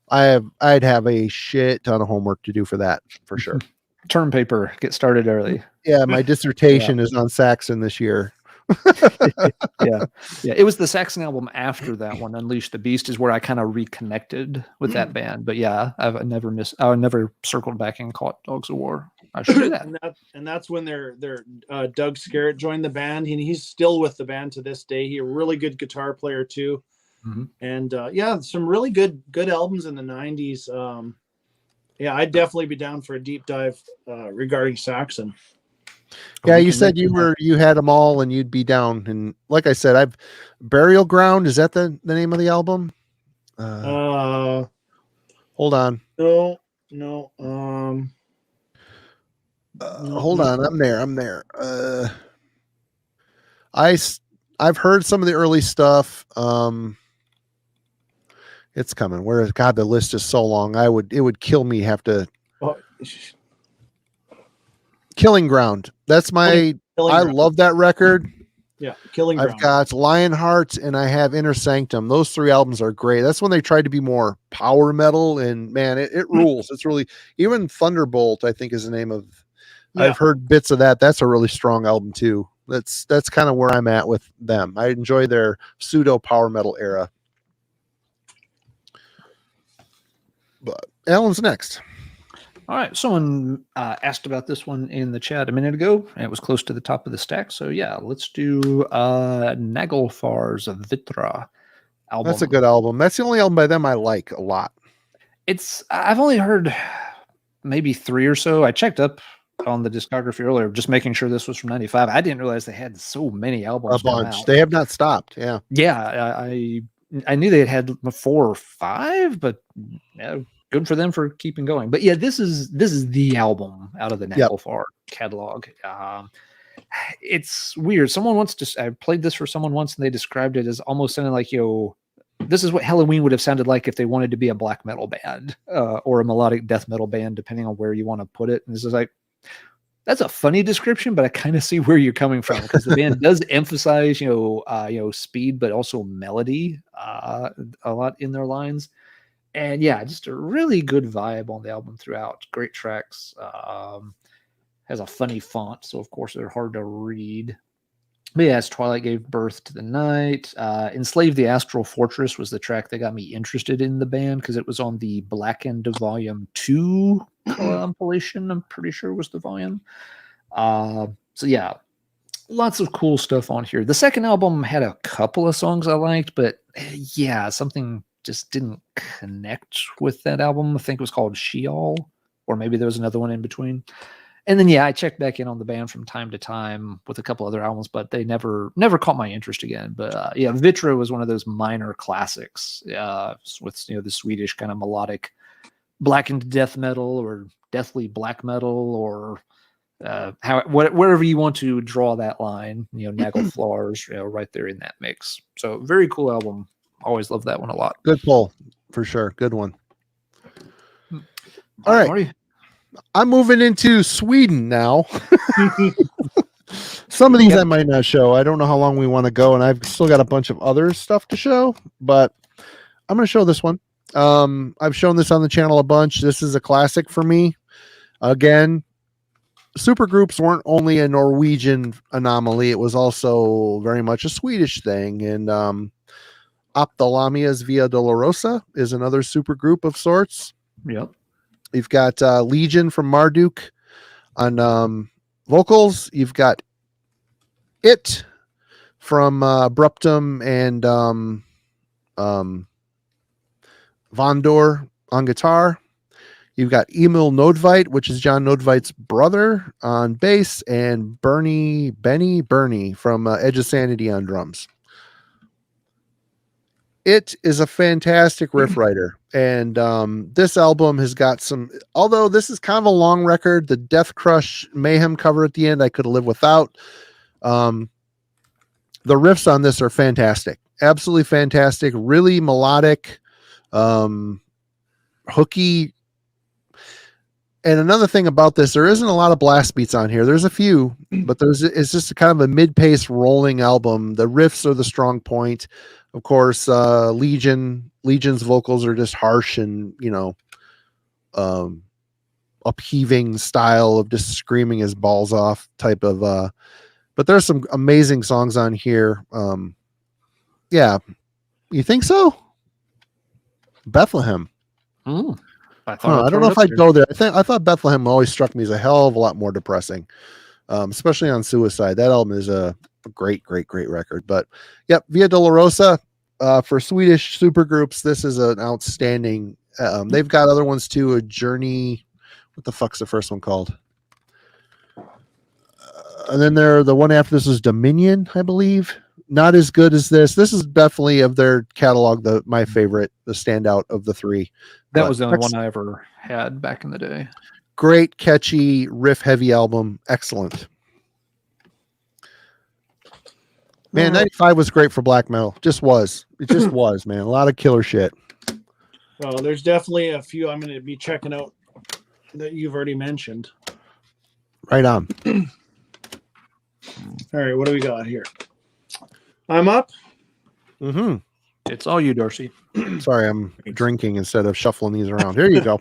Speaker 1: I'd have a shit ton of homework to do for that, for sure.
Speaker 2: Term paper, get started early.
Speaker 1: Yeah, my dissertation is on Saxon this year.
Speaker 2: yeah. It was the Saxon album after that one, Unleash the Beast, is where I kind of reconnected with that band. But yeah, I never circled back and caught Dogs of War. I should do that.
Speaker 3: And that's when Doug Scarrett joined the band. He's still with the band to this day. He's a really good guitar player too. Mm-hmm. And yeah, some really good albums in the 90s. Yeah, I'd definitely be down for a deep dive regarding Saxon.
Speaker 1: Yeah, you said you had them all and you'd be down. And like I said, Burial Ground, is that the name of the album? Hold on.
Speaker 3: No.
Speaker 1: Hold on, I'm there. I've heard some of the early stuff. It's coming. God, the list is so long. It would kill me to have to. Killing Ground. That's I love that record.
Speaker 3: Yeah, Killing Ground.
Speaker 1: I've got Lionheart and I have Inner Sanctum. Those 3 albums are great. That's when they tried to be more power metal, and man, it rules. It's really, even Thunderbolt, I think, is the name of. Yeah. I've heard bits of that. That's a really strong album too. That's kind of where I'm at with them. I enjoy their pseudo power metal era. But Alan's next.
Speaker 2: All right. Someone asked about this one in the chat a minute ago, and it was close to the top of the stack. So yeah, let's do Nagelfar's Vitra album.
Speaker 1: That's a good album. That's the only album by them I like a lot.
Speaker 2: I've only heard maybe 3 or so. I checked up on the discography earlier, just making sure this was from 95. I didn't realize they had so many
Speaker 1: A
Speaker 2: albums come
Speaker 1: bunch.
Speaker 2: out.
Speaker 1: They have not stopped. Yeah.
Speaker 2: Yeah, I knew they had 4 or 5, but yeah, good for them for keeping going. But yeah, this is the album out of the Naglfar catalog. It's weird. I played this for someone once, and they described it as almost sounding like, this is what Halloween would have sounded like if they wanted to be a black metal band or a melodic death metal band, depending on where you want to put it. And this is like, that's a funny description, but I kind of see where you're coming from, because the band does emphasize, speed, but also melody a lot in their lines. And yeah, just a really good vibe on the album throughout. Great tracks. Has a funny font, so of course they're hard to read. But yeah, as Twilight Gave Birth to the Night. Enslaved the Astral Fortress was the track that got me interested in the band, because it was on the Black End of Volume 2 compilation, I'm pretty sure was the volume. So yeah, lots of cool stuff on here. The second album had a couple of songs I liked, but yeah, something just didn't connect with that album. I think it was called Sheol, or maybe there was another one in between. And then, yeah, I checked back in on the band from time to time with a couple other albums, but they never caught my interest again. But yeah, Vitra was one of those minor classics with the Swedish kind of melodic blackened death metal or deathly black metal, or wherever you want to draw that line. Naglfar's right there in that mix. So very cool album. Always love that one a lot.
Speaker 1: Good pull for sure. Good one. All right.
Speaker 2: Marty?
Speaker 1: I'm moving into Sweden now. Some of these I might not show. I don't know how long we want to go, and I've still got a bunch of other stuff to show, but I'm going to show this one. I've shown this on the channel a bunch. This is a classic for me. Again, supergroups weren't only a Norwegian anomaly. It was also very much a Swedish thing. And Ophthalmia's Via Dolorosa is another supergroup of sorts.
Speaker 2: Yep.
Speaker 1: You've got Legion from Marduk on vocals. You've got It from Abruptum and Vondor on guitar. You've got Emil Nodveit, which is John Nodveit's brother, on bass, and Benny from Edge of Sanity on drums. It is a fantastic riff writer, and this album has got some, although this is kind of a long record, the Death Crush Mayhem cover at the end I could live without. The riffs on this are fantastic, absolutely fantastic, really melodic, hooky. And another thing about this, there isn't a lot of blast beats on here. There's a few, but it's just a kind of a mid-pace rolling album. The riffs are the strong point. Of course, Legion's vocals are just harsh and, upheaving style of just screaming his balls off type of, but there's some amazing songs on here. Yeah. You think so? Bethlehem.
Speaker 2: I
Speaker 1: don't know if I'd go there. I thought Bethlehem always struck me as a hell of a lot more depressing, especially on Suicide. That album is a great record. But yep, Via Dolorosa for Swedish supergroups. This is an outstanding. They've got other ones too. A Journey. What the fuck's the first one called? And then the one after this is Dominion, I believe. Not as good as this. This is definitely of their catalog my favorite, the standout of the three.
Speaker 2: That was the only one I ever had back in the day.
Speaker 1: Great, catchy, riff-heavy album. Excellent. Man, 95 was great for black metal. Just was. It just was, man. A lot of killer shit.
Speaker 3: Well, there's definitely a few I'm going to be checking out that you've already mentioned.
Speaker 1: Right on.
Speaker 3: All right, what do we got here? I'm up.
Speaker 1: Mm-hmm.
Speaker 2: It's all you, Darcy.
Speaker 1: Sorry, I'm drinking instead of shuffling these around. Here you go.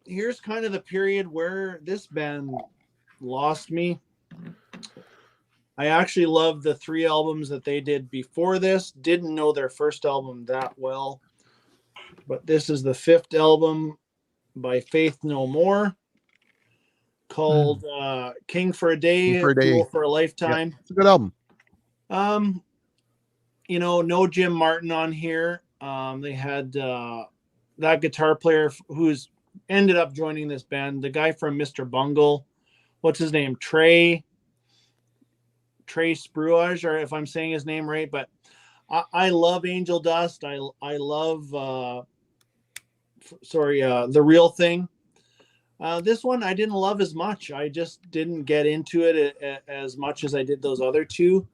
Speaker 3: Here's kind of the period where this band lost me. I actually loved the 3 albums that they did before this. Didn't know their first album that well. But this is the 5th album by Faith No More, called King for a Day, Fool for a Lifetime.
Speaker 1: Yeah, it's a good album.
Speaker 3: No Jim Martin on here. They had that guitar player who's ended up joining this band. The guy from Mr. Bungle, what's his name? Trey Spruage, or if I'm saying his name right, but I love Angel Dust. I love The Real Thing. This one I didn't love as much. I just didn't get into it as much as I did those other two.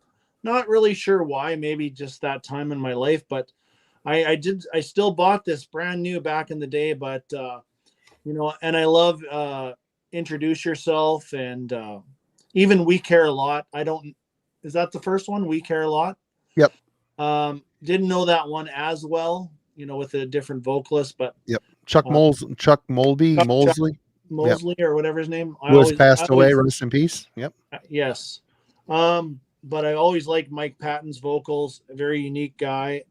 Speaker 3: Not really sure why. Maybe just that time in my life, but I still bought this brand new back in the day. But and I love Introduce Yourself, and even We Care a Lot. Is that the first one? We Care a Lot.
Speaker 1: Yep.
Speaker 3: Didn't know that one as well, with a different vocalist, but
Speaker 1: yep. Chuck Mosley,
Speaker 3: or whatever his name
Speaker 1: was passed away. Rest in peace. Yep.
Speaker 3: Yes. But I always liked Mike Patton's vocals. A very unique guy,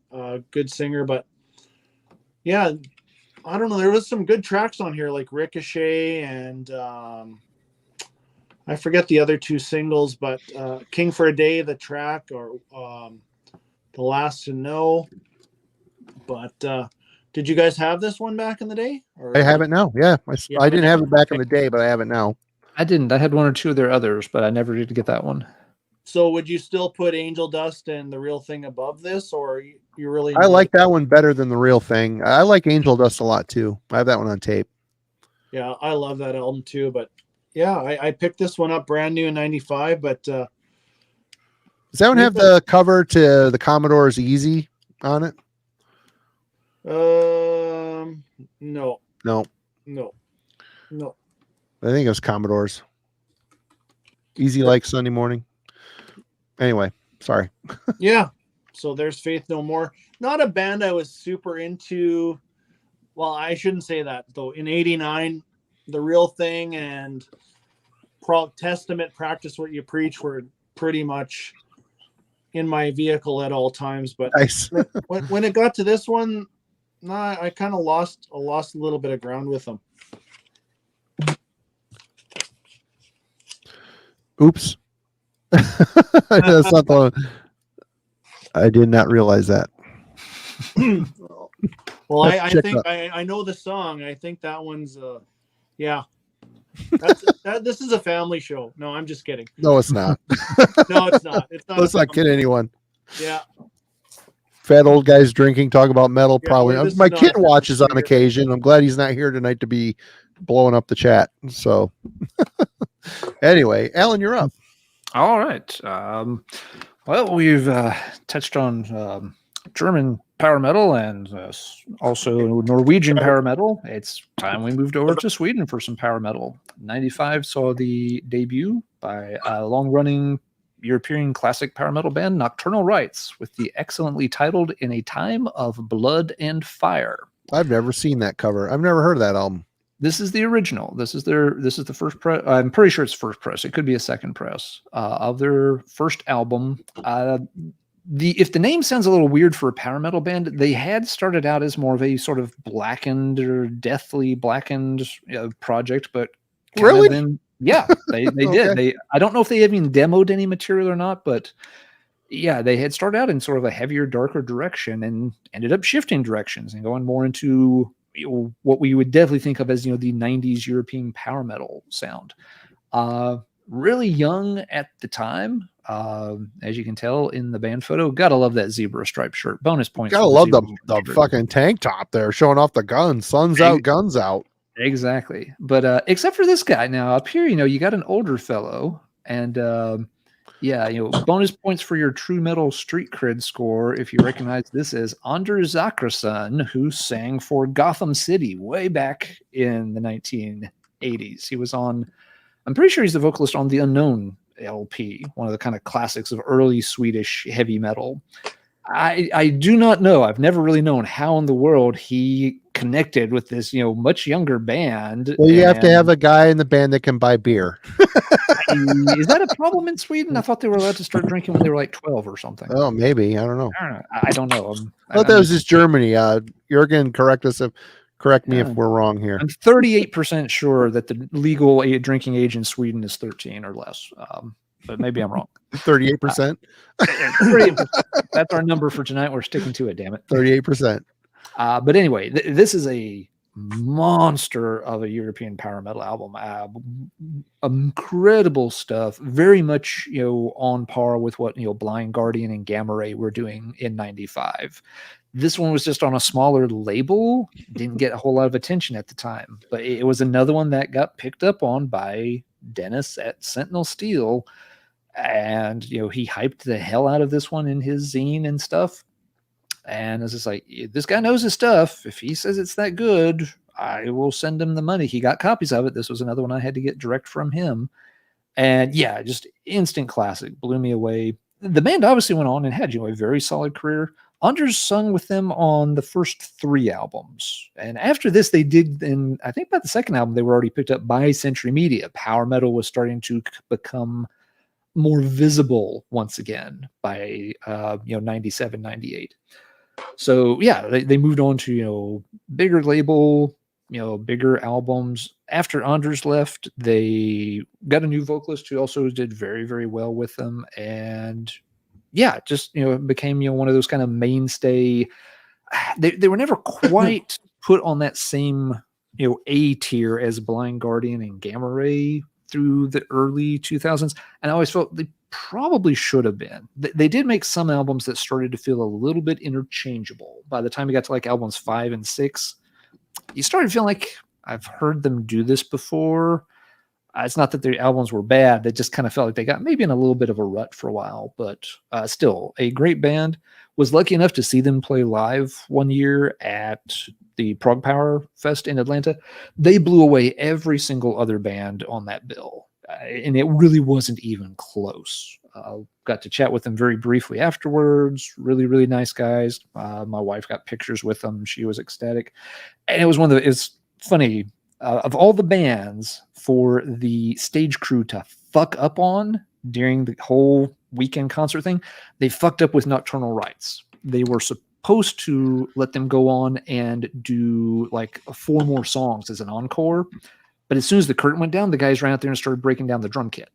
Speaker 3: good singer. But yeah, I don't know. There was some good tracks on here, like Ricochet and I forget the other two singles, but King for a Day, the track, or The Last to Know. But did you guys have this one back in the day? Or
Speaker 1: I have it now. Yeah. I didn't have it back in the day, but I have it now.
Speaker 2: I didn't. I had one or two of their others, but I never did get that one.
Speaker 3: So would you still put Angel Dust and The Real Thing above this, or you really?
Speaker 1: I like that one better than The Real Thing. I like Angel Dust a lot too. I have that one on tape.
Speaker 3: Yeah, I love that album too. But yeah, I picked this one up brand new in '95. But
Speaker 1: does that one have the cover to the Commodore's Easy on it?
Speaker 3: No.
Speaker 1: I think it was Commodore's Easy Like Sunday Morning. Anyway, sorry.
Speaker 3: Yeah. So there's Faith No More. Not a band I was super into. Well, I shouldn't say that though. In '89, The Real Thing and Testament, Practice What You Preach were pretty much in my vehicle at all times. But
Speaker 1: nice.
Speaker 3: when it got to this one, I kind of lost a little bit of ground with them.
Speaker 1: Oops. That's not the. I did not realize that.
Speaker 3: Well, I think I know the song. I think that one's yeah. This is a family show. No, I'm just kidding.
Speaker 1: No, it's not.
Speaker 3: No, it's not. It's not.
Speaker 1: Let's not kid anyone.
Speaker 3: Yeah.
Speaker 1: Fat old guys drinking, talk about metal.
Speaker 3: Yeah,
Speaker 1: probably.
Speaker 3: well,
Speaker 1: My kid watches on occasion. I'm glad he's not here tonight to be blowing up the chat. So, anyway, Alan, you're up.
Speaker 2: All right. Well, we've touched on German power metal and also Norwegian power metal. It's time we moved over to Sweden for some power metal. '95 saw the debut by a long-running European classic power metal band, Nocturnal Rites, with the excellently titled In a Time of Blood and Fire.
Speaker 1: I've never seen that cover. I've never heard of that album.
Speaker 2: This is the original. This is the first press. I'm pretty sure it's first press. It could be a second press of their first album. If the name sounds a little weird for a power metal band, they had started out as more of a sort of blackened or deathly blackened project, but
Speaker 1: really,
Speaker 2: yeah, they
Speaker 1: Okay.
Speaker 2: did. I don't know if they even demoed any material or not, but yeah, they had started out in sort of a heavier, darker direction and ended up shifting directions and going more into what we would definitely think of as the 90s European power metal sound. Really young at the time, as you can tell in the band photo. Gotta love that zebra striped shirt. Bonus points.
Speaker 1: Gotta love the fucking tank top there, showing off the guns. Sun's out, guns out.
Speaker 2: Exactly. But except for this guy now up here, you got an older fellow, and bonus points for your true metal street cred score if you recognize this as Anders Zachrisson, who sang for Gotham City way back in the 1980s. He was on, I'm pretty sure he's the vocalist on the Unknown LP, one of the kind of classics of early Swedish heavy metal. I do not know. I've never really known how in the world he connected with this, much younger band.
Speaker 1: Well, you have to have a guy in the band that can buy beer.
Speaker 2: Is that a problem in Sweden? I thought they were allowed to start drinking when they were like 12 or something.
Speaker 1: Oh, maybe. I don't know.
Speaker 2: I don't know.
Speaker 1: I thought that was just Germany. Jürgen, correct me if we're wrong here.
Speaker 2: I'm 38% sure that the legal drinking age in Sweden is 13 or less. But maybe I'm wrong.
Speaker 1: 38%.
Speaker 2: 38%. That's our number for tonight. We're sticking to it. Damn it.
Speaker 1: 38%.
Speaker 2: But anyway, this is a monster of a European power metal album. Incredible stuff. Very much, on par with what, Blind Guardian and Gamma Ray were doing in 95. This one was just on a smaller label, didn't get a whole lot of attention at the time, but it was another one that got picked up on by Dennis at Sentinel Steel. And, he hyped the hell out of this one in his zine and stuff. And it's just like, this guy knows his stuff. If he says it's that good, I will send him the money. He got copies of it. This was another one I had to get direct from him. And yeah, just instant classic. Blew me away. The band obviously went on and had, a very solid career. Anders sung with them on the first 3 albums. And after this, they did, and I think by the second album, they were already picked up by Century Media. Power metal was starting to become more visible once again by, 97, 98. So yeah, they moved on to, bigger label, bigger albums. After Anders left, they got a new vocalist who also did very, very well with them. And yeah, just, became, one of those kind of mainstay. They were never quite put on that same, A tier as Blind Guardian and Gamma Ray through the early 2000s. And I always felt they probably should have been. They did make some albums that started to feel a little bit interchangeable. By the time you got to like albums 5 and 6, you started feeling like I've heard them do this before. It's not that their albums were bad. They just kind of felt like they got maybe in a little bit of a rut for a while, but still a great band. Was lucky enough to see them play live one year at the Prog Power Fest in Atlanta. They blew away every single other band on that bill. And it really wasn't even close. Got to chat with them very briefly afterwards. Really, really nice guys. My wife got pictures with them. She was ecstatic. And it was it's funny, of all the bands for the stage crew to fuck up on during the whole weekend concert thing, they fucked up with Nocturnal Rites. They were supposed to let them go on and do like 4 more songs as an encore. But as soon as the curtain went down, the guys ran out there and started breaking down the drum kit.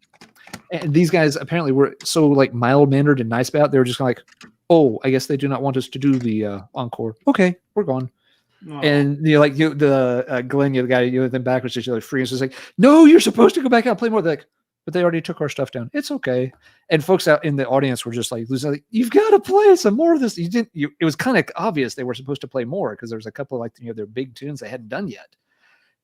Speaker 2: And these guys apparently were so like mild-mannered and nice about it. They were just kind of like, oh, I guess they do not want us to do the encore. Okay, we're gone. Oh. And Glenn, the guy, then back was just like free. And so it's like, no, you're supposed to go back out and play more. They're like, but they already took our stuff down. It's okay. And folks out in the audience were just like, you've got to play some more of this. It was kind of obvious they were supposed to play more because there was a couple of like their big tunes they hadn't done yet.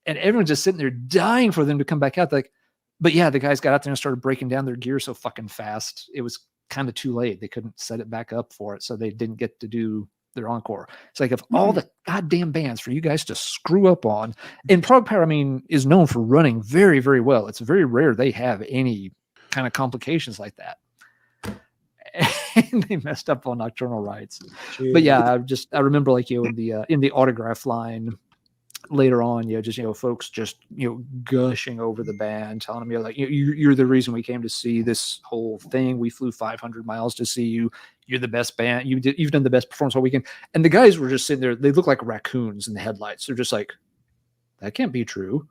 Speaker 2: And everyone's just sitting there dying for them to come back out. Like, but yeah, the guys got out there and started breaking down their gear so fucking fast. It was kind of too late. They couldn't set it back up for it. So they didn't get to do their encore. It's like, of all the goddamn bands for you guys to screw up on, and Prog Power, is known for running very, very well. It's very rare they have any kind of complications like that. And they messed up on Nocturnal Rites. Jeez. But yeah, I remember like, in the autograph line, later on, folks just, gushing over the band, telling them, like, you're the reason we came to see this whole thing. We flew 500 miles to see you. You're the best band. You've done the best performance all weekend. And the guys were just sitting there. They look like raccoons in the headlights. They're just like, that can't be true.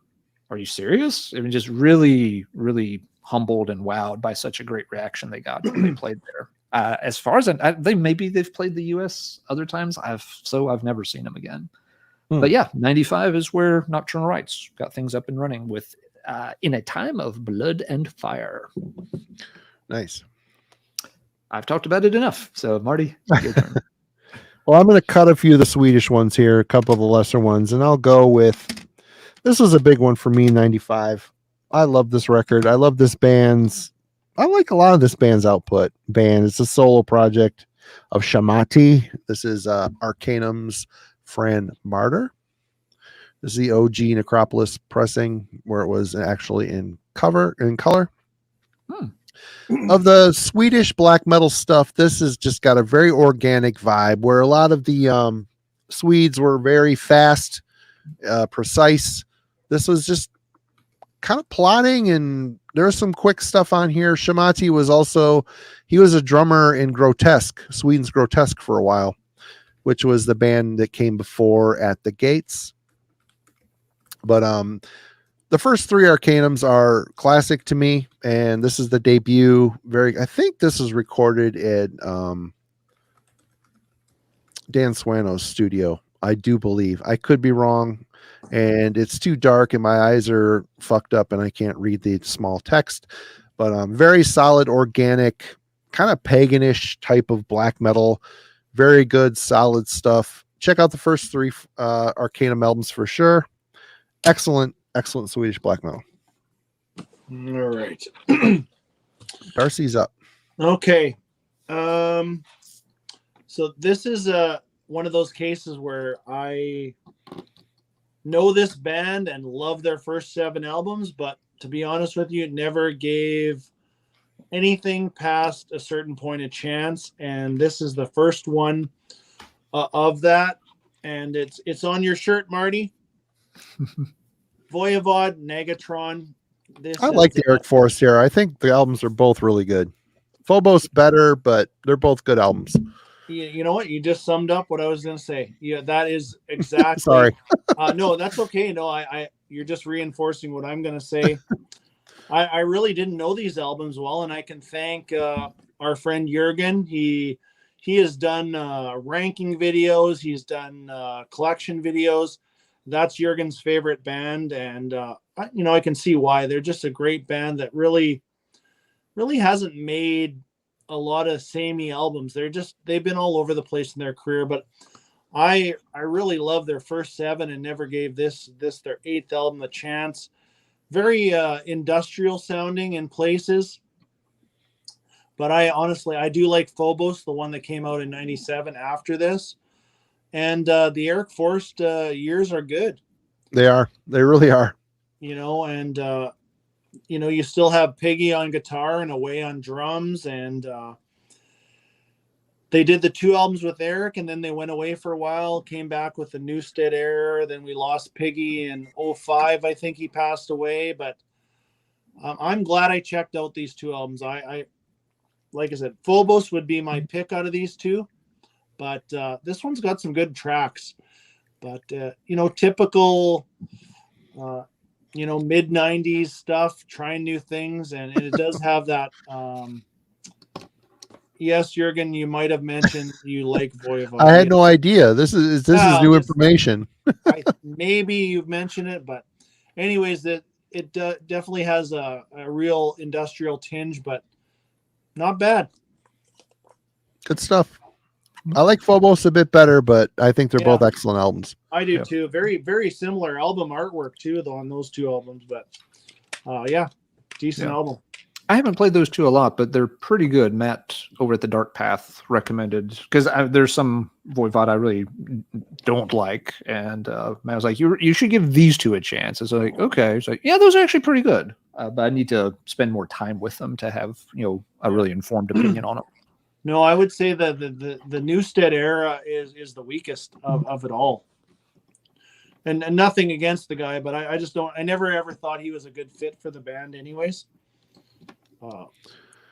Speaker 2: Are you serious? Just really, really humbled and wowed by such a great reaction they got when they played there. As far as they've played the US other times. I've never seen them again. But yeah, 95 is where Nocturnal Rites got things up and running with In a Time of Blood and Fire.
Speaker 1: Nice.
Speaker 2: I've talked about it enough. So, Marty, your turn.
Speaker 1: Well, I'm going to cut a few of the Swedish ones here, a couple of the lesser ones, and I'll go with, this was a big one for me, 95. I love this record. I love this band's, I like a lot of this band's output. It's a solo project of Shamati. This is Arcanum's Fran Martyr. This is the OG Necropolis pressing where it was actually in color. Of the Swedish black metal stuff, this has just got a very organic vibe where a lot of the Swedes were very fast, precise. This was just kind of plotting, and there's some quick stuff on here. Shamati he was a drummer in Sweden's Grotesque for a while, which was the band that came before At the Gates. But the first 3 Arcanums are classic to me, and this is the debut. I think this was recorded at Dan Swano's studio. I do believe. I could be wrong. and it's too dark and my eyes are fucked up and I can't read the small text. But very solid, organic, kind of paganish type of black metal. Very good, solid stuff. Check out the first 3 Arcanum albums for sure. Excellent Swedish black metal.
Speaker 3: All right.
Speaker 1: Darcy's up.
Speaker 3: Okay. So this is one of those cases where I know this band and love their first 7 albums, but to be honest with you, never gave anything past a certain point a chance. And this is the first one of that. And it's on your shirt, Marty. Voivod, Negatron.
Speaker 1: I like the Eric Forrest here. I think the albums are both really good. Phobos better, but they're both good albums.
Speaker 3: You know what? You just summed up what I was going to say. Yeah, that is exactly.
Speaker 1: Sorry.
Speaker 3: No, that's okay. No, you're just reinforcing what I'm going to say. I really didn't know these albums well, and I can thank our friend Jurgen. He has done ranking videos. He's done collection videos. That's Jurgen's favorite band, and I can see why. They're just a great band that really hasn't made a lot of samey albums. They've been all over the place in their career, but I really love their first 7 and never gave this their 8th album a chance. Very industrial sounding in places, but I do like Phobos, the one that came out in '97 after this. And the Eric Forrest years are good.
Speaker 1: They are. They really are.
Speaker 3: And you still have Piggy on guitar and Away on drums, and they did the 2 albums with Eric, and then they went away for a while, came back with the Newstead era. Then we lost Piggy in 2005. I think he passed away, but I'm glad I checked out these 2 albums. I like I said, Phobos would be my pick out of these 2. But this one's got some good tracks. But, typical, mid-90s stuff, trying new things. And it does have that. Yes, Jurgen, you might have mentioned you like Voivod.
Speaker 1: I had no idea. This is new information.
Speaker 3: Maybe you've mentioned it. But anyways, it definitely has a real industrial tinge, but not bad.
Speaker 1: Good stuff. I like Phobos a bit better, but I think they're both excellent albums.
Speaker 3: I do too. Very, very similar album artwork too, though, on those 2 albums. But decent album.
Speaker 2: I haven't played those 2 a lot, but they're pretty good. Matt over at the Dark Path recommended, because there's some Voivod I really don't like, and Matt was like, "You should give these 2 a chance." It's like, okay, it's like, yeah, those are actually pretty good, but I need to spend more time with them to have a really informed opinion on them.
Speaker 3: No, I would say that the Newstead era is the weakest of it all. And nothing against the guy, but I never ever thought he was a good fit for the band anyways.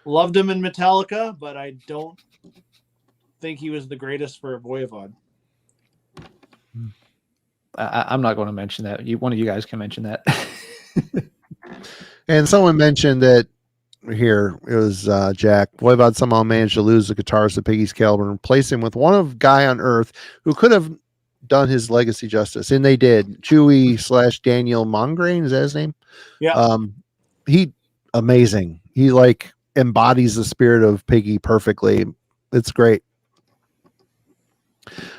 Speaker 3: Loved him in Metallica, but I don't think he was the greatest for Voivod.
Speaker 2: I'm not going to mention that. One of you guys can mention that.
Speaker 1: And someone mentioned that here, it was Jack. Voivod somehow managed to lose the guitarist to Piggy's caliber and replace him with one of guy on Earth who could have done his legacy justice, and they did. Chewy / Daniel Mongrain, is that his name?
Speaker 3: Yeah.
Speaker 1: He amazing. He like embodies the spirit of Piggy perfectly. It's great.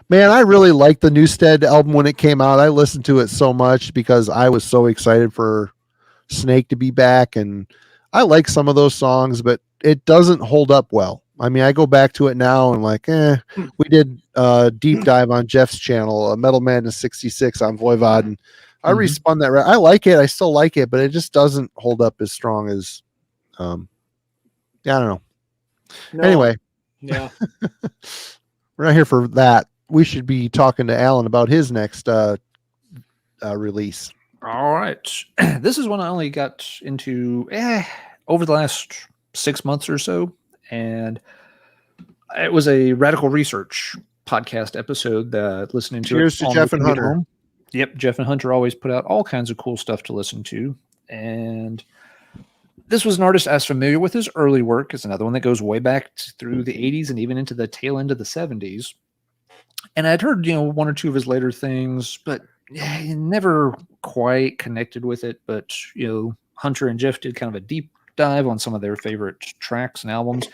Speaker 1: Man, I really liked the Newstead album when it came out. I listened to it so much because I was so excited for Snake to be back, and I like some of those songs, but it doesn't hold up well. I mean, I go back to it now and like, we did a deep dive on Jeff's channel, Metal Madness 66 on Voivod, and I respun that. I like it. I still like it, but it just doesn't hold up as strong as, I don't know. No. Anyway,
Speaker 3: yeah,
Speaker 1: we're not here for that. We should be talking to Alan about his next release.
Speaker 2: All right. This is one I only got into over the last 6 months or so. And it was a Radical Research podcast episode that listening to.
Speaker 1: Cheers to Jeff and Hunter.
Speaker 2: Home. Yep. Jeff and Hunter always put out all kinds of cool stuff to listen to. And this was an artist I was familiar with his early work. It's another one that goes way back through the 80s and even into the tail end of the 70s. And I'd heard, 1 or 2 of his later things, but never quite connected with it, but Hunter and Jeff did kind of a deep dive on some of their favorite tracks and albums.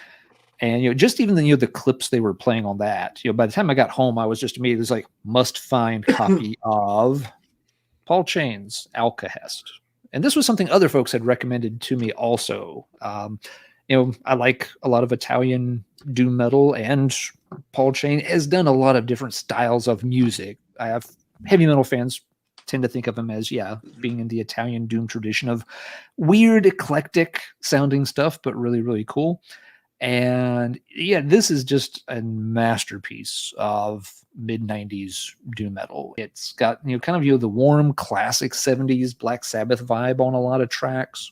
Speaker 2: And just even the clips they were playing on that, by the time I got home, I was just immediately like, must find copy of Paul Chain's Alcahest. And this was something other folks had recommended to me also. I like a lot of Italian doom metal, and Paul Chain has done a lot of different styles of music. I have heavy metal fans tend to think of him as, being in the Italian doom tradition of weird, eclectic sounding stuff, but really, really cool. And this is just a masterpiece of mid-90s doom metal. It's got kind of the warm classic 70s Black Sabbath vibe on a lot of tracks.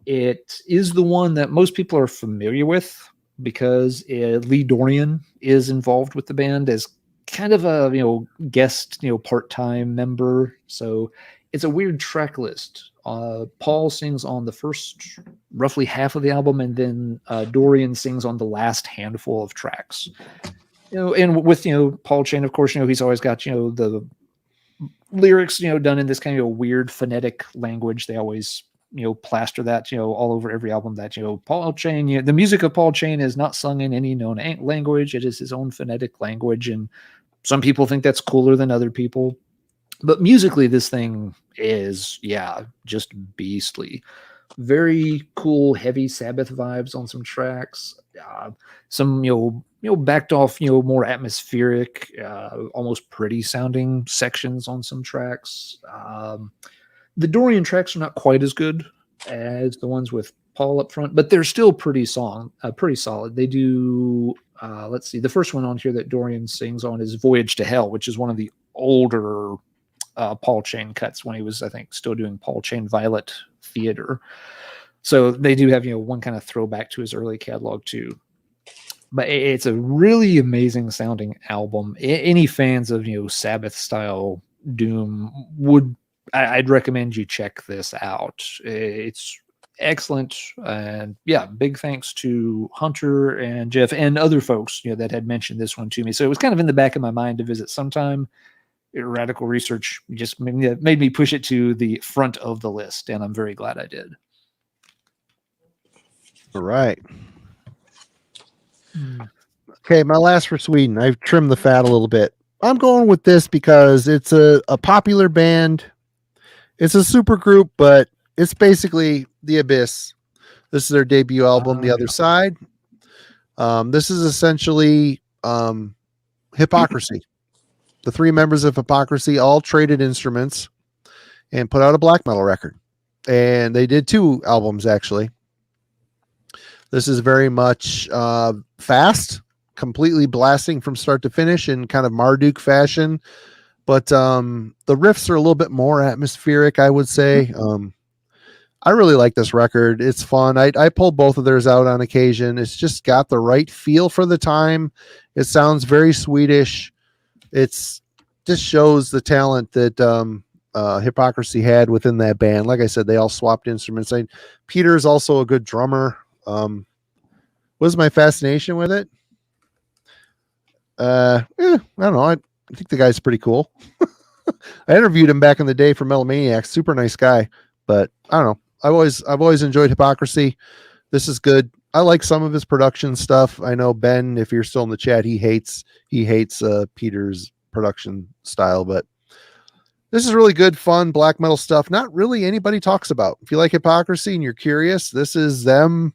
Speaker 2: It is the one that most people are familiar with because Lee Dorian is involved with the band as kind of a guest part-time member. So it's a weird track list. Paul sings on the first roughly half of the album, and then Dorian sings on the last handful of tracks. And with Paul Chain, of course, he's always got the lyrics done in this kind of weird phonetic language. They always plaster that all over every album that Paul Chain, the music of Paul Chain is not sung in any known language. It is his own phonetic language, and some people think that's cooler than other people. But musically, this thing is, just beastly. Very cool, heavy Sabbath vibes on some tracks. Some, backed off, more atmospheric, almost pretty sounding sections on some tracks. The Dorian tracks are not quite as good as the ones with Paul up front, but they're still pretty solid. They do, let's see, the first one on here that Dorian sings on is Voyage to Hell, which is one of the older Paul Chain cuts when he was, I think, still doing Paul Chain Violet Theater. So they do have, one kind of throwback to his early catalog too. But it's a really amazing sounding album. Any fans of, Sabbath style doom I'd recommend you check this out. It's excellent. And big thanks to Hunter and Jeff and other folks, that had mentioned this one to me. So it was kind of in the back of my mind to visit sometime. Radical Research just made me push it to the front of the list, and I'm very glad I did.
Speaker 1: All right. Okay, my last for Sweden. I've trimmed the fat a little bit. I'm going with this because it's a popular band. It's a super group, but it's basically The Abyss. This is their debut album, The Other Side. This is essentially Hypocrisy. The three members of Hypocrisy all traded instruments and put out a black metal record. And they did 2 albums, actually. This is very much fast, completely blasting from start to finish in kind of Marduk fashion. But the riffs are a little bit more atmospheric, I would say. I really like this record. It's fun. I pull both of theirs out on occasion. It's just got the right feel for the time. It sounds very Swedish. It's just shows the talent that Hypocrisy had within that band. Like I said, they all swapped instruments. Peter is also a good drummer. What was my fascination with it? I don't know. I think the guy's pretty cool. I interviewed him back in the day for Metal Maniacs. Super nice guy, but I don't know. I've always enjoyed Hypocrisy. This is good. I like some of his production stuff. I know Ben, if you're still in the chat, he hates Peter's production style, but this is really good, fun black metal stuff. Not really anybody talks about. If you like Hypocrisy and you're curious, this is them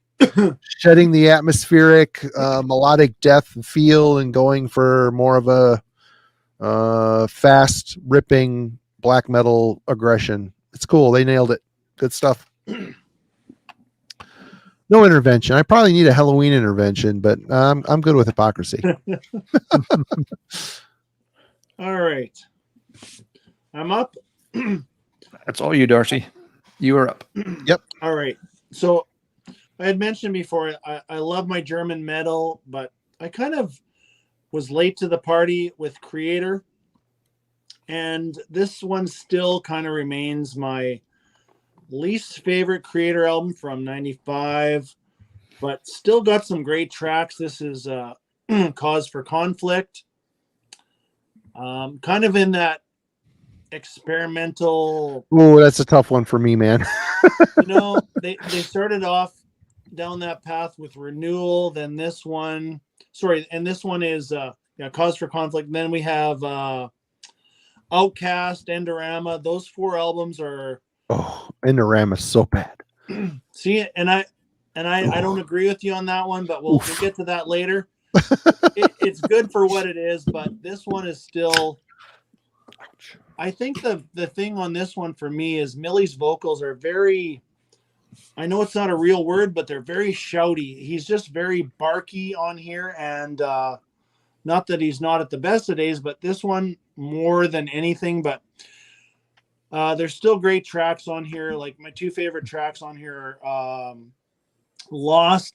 Speaker 1: shedding the atmospheric, melodic death feel and going for more of a fast, ripping black metal aggression. It's cool. They nailed it. Good stuff. No intervention. I probably need a Halloween intervention, but I'm good with Hypocrisy.
Speaker 3: All right. I'm up.
Speaker 2: That's all you, Darcy. You are up.
Speaker 1: Yep.
Speaker 3: All right. So I had mentioned before, I love my German metal, but I kind of was late to the party with Creator. And this one still kind of remains my least favorite Creator album from 95, but still got some great tracks. This is Cause for Conflict. Kind of in that experimental.
Speaker 1: Oh, that's a tough one for me, man.
Speaker 3: They started off down that path with Renewal, then this one. Sorry, and this one is Cause for Conflict. Then we have Outcast, Endorama. Those 4 albums are.
Speaker 1: Oh, Endorama is so bad.
Speaker 3: See, and I don't agree with you on that one, but we'll get to that later. It's good for what it is, but this one is still. I think the thing on this one for me is Millie's vocals are very. I know it's not a real word, but they're very shouty. He's just very barky on here, and not that he's not at the best of days, but this one more than anything. But there's still great tracks on here. Like my 2 favorite tracks on here are Lost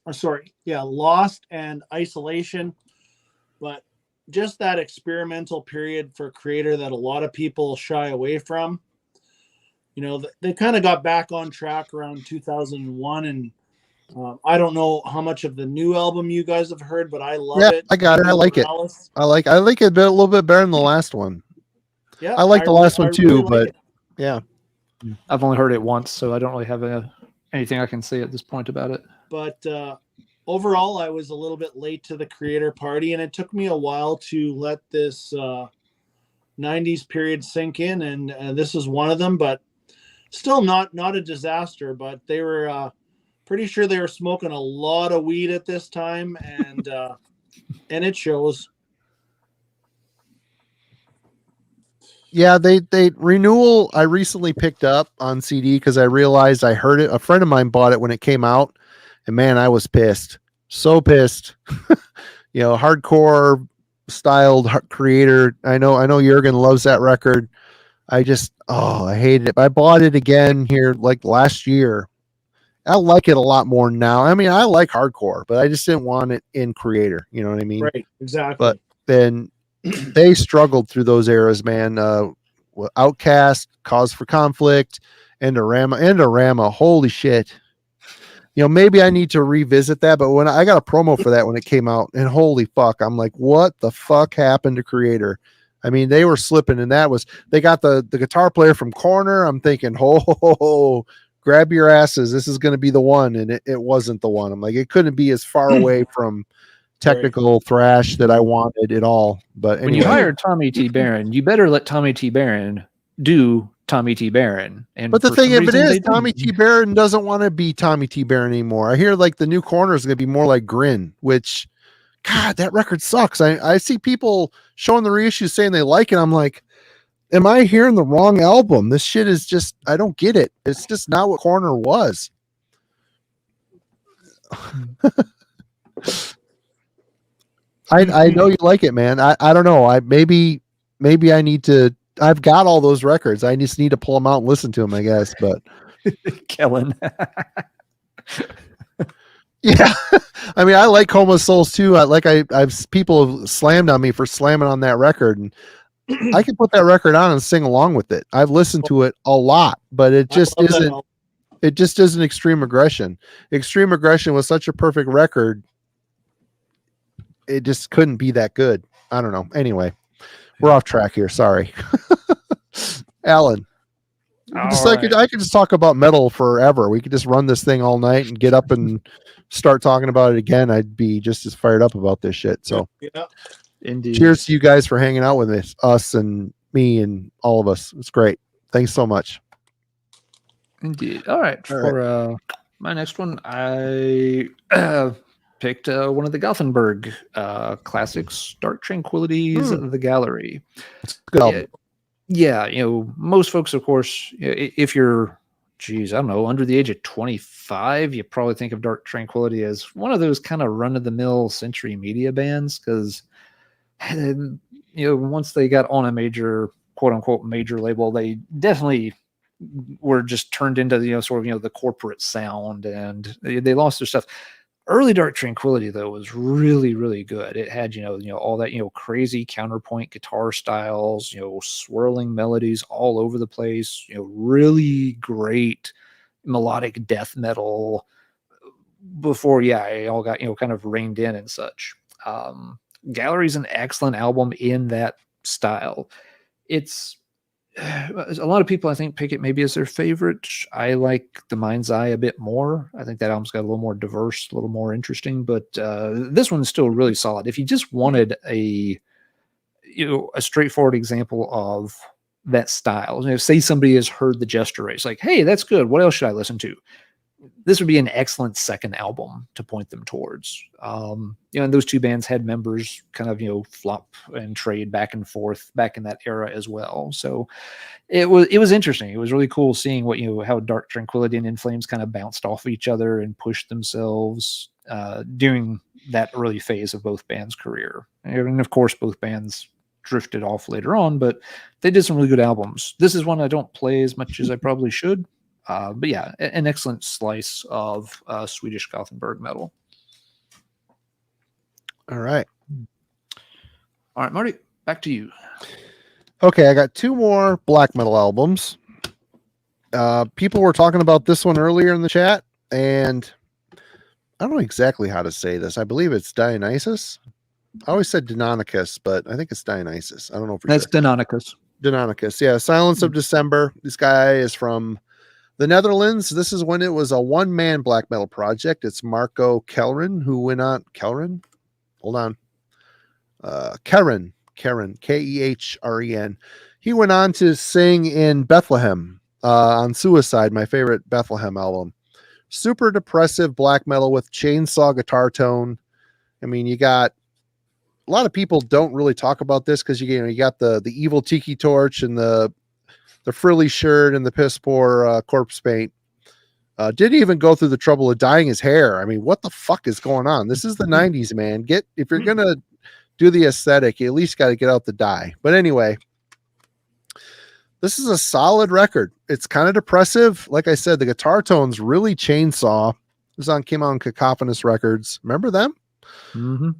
Speaker 3: and Isolation. But just that experimental period for Creator that a lot of people shy away from. They kind of got back on track around 2001, and I don't know how much of the new album you guys have heard, but I love it.
Speaker 1: I got it. I like it. I like it a little bit better than the last one.
Speaker 3: Yeah,
Speaker 1: I like the last one too, really but yeah.
Speaker 2: I've only heard it once, so I don't really have anything I can say at this point about it.
Speaker 3: But overall, I was a little bit late to the Creator party, and it took me a while to let this 90s period sink in, and this is one of them, but still not a disaster. But they were pretty sure they were smoking a lot of weed at this time, and it shows.
Speaker 1: Yeah, they Renewal I recently picked up on CD because I realized I heard it. A friend of mine bought it when it came out, and man, I was pissed. So pissed. Hardcore styled Creator. I know Jürgen loves that record. I hated it. I bought it again here like last year. I like it a lot more now. I mean, I like hardcore, but I just didn't want it in Creator. You know what I mean?
Speaker 3: Right, exactly.
Speaker 1: But then they struggled through those eras, man. Outcast, Cause for Conflict, Endorama. Holy shit. Maybe I need to revisit that, but when I got a promo for that when it came out, and holy fuck, I'm like, what the fuck happened to Creator? I mean, they were slipping, and they got the guitar player from Corner. I'm thinking, grab your asses. This is going to be the one. And it wasn't the one. I'm like, it couldn't be as far away from technical thrash that I wanted at all. But anyway.
Speaker 2: When you hired Tommy T. Barron, you better let Tommy T. Barron do Tommy T. Barron. But
Speaker 1: the thing of it is, Tommy T. Barron doesn't want to be Tommy T. Barron anymore. I hear like the new Corner is going to be more like Grin, which, God, that record sucks. I see people showing the reissues saying they like it. I'm like, am I hearing the wrong album? This shit is just, I don't get it. It's just not what Corner was. I know you like it, man. I don't know. Maybe I need to, I've got all those records. I just need to pull them out and listen to them, I guess. But
Speaker 2: Kellen.
Speaker 1: Yeah. I mean, I like Coma Souls too. I've people have slammed on me for slamming on that record, and I can put that record on and sing along with it. I've listened to it a lot, but it just isn't Extreme Aggression. Extreme Aggression was such a perfect record. It just couldn't be that good. I don't know. Anyway, we're off track here. Sorry. Alan. I could just talk about metal forever. We could just run this thing all night and get up and start talking about it again. I'd be just as fired up about this shit. So
Speaker 3: yeah.
Speaker 2: Indeed.
Speaker 1: Cheers to you guys for hanging out with us and me and all of us. It's great. Thanks so much.
Speaker 2: Indeed. All right. For my next one, I picked one of the Gothenburg classics, Dark Tranquillities, The Gallery.
Speaker 1: It's a good album.
Speaker 2: Yeah, most folks, of course, if you're, I don't know, under the age of 25, you probably think of Dark Tranquillity as one of those kind of run-of-the-mill Century Media bands, because, once they got on a major, quote-unquote, major label, they definitely were just turned into, the corporate sound, and they lost their stuff. Early Dark Tranquillity, though, was really, really good. It had, all that, crazy counterpoint guitar styles, swirling melodies all over the place, really great melodic death metal before, it all got, kind of reined in and such. Gallery's an excellent album in that style. It's a lot of people, I think, pick it maybe as their favorite. I like The Mind's Eye a bit more. I think that album's got a little more diverse, a little more interesting, but this one's still really solid. If you just wanted a straightforward example of that style, say somebody has heard the Jester Race, like, hey, that's good. What else should I listen to? This would be an excellent second album to point them towards. And those two bands had members kind of, flop and trade back and forth back in that era as well. So it was interesting. It was really cool seeing how Dark Tranquillity and In Flames kind of bounced off of each other and pushed themselves during that early phase of both bands' career. And of course, both bands drifted off later on, but they did some really good albums. This is one I don't play as much as I probably should. But yeah, an excellent slice of Swedish Gothenburg metal.
Speaker 1: All right,
Speaker 2: Marty, back to you.
Speaker 1: Okay, I got two more black metal albums. People were talking about this one earlier in the chat, and I don't know exactly how to say this. I believe it's Dionysus. I always said Deinonychus, but I think it's Dionysus. I don't know if
Speaker 2: that's sure.
Speaker 1: Deinonychus, yeah. Silence of December. This guy is from the Netherlands. This is when it was a one-man black metal project. It's Marco Kellren, who went on Kellren. Hold on. Keren, Kehren. He went on to sing in Bethlehem on Suicide, my favorite Bethlehem album. Super depressive black metal with chainsaw guitar tone. I mean, you got a lot of people don't really talk about this because you got the evil tiki torch and the frilly shirt and the piss poor corpse paint. Didn't even go through the trouble of dyeing his hair. I mean, what the fuck is going on? This is the 90s, man. If you're gonna do the aesthetic, you at least got to get out the dye. But anyway, this is a solid record. It's kind of depressive. Like I said, the guitar tone's really chainsaw. This came out on Cacophonous Records. Remember them?
Speaker 2: Mm-hmm.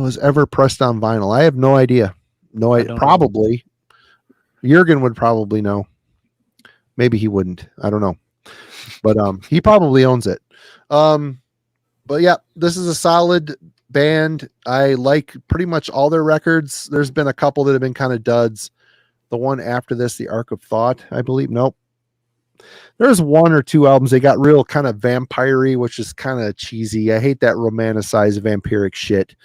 Speaker 1: Was ever pressed on vinyl? I have no idea. No idea. Probably. Jurgen would probably know. Maybe he wouldn't. I don't know. But he probably owns it. But yeah, this is a solid band. I like pretty much all their records. There's been a couple that have been kind of duds. The one after this, The Ark of Thought, I believe. Nope. There's one or two albums they got real kind of vampire-y, which is kind of cheesy. I hate that romanticized vampiric shit.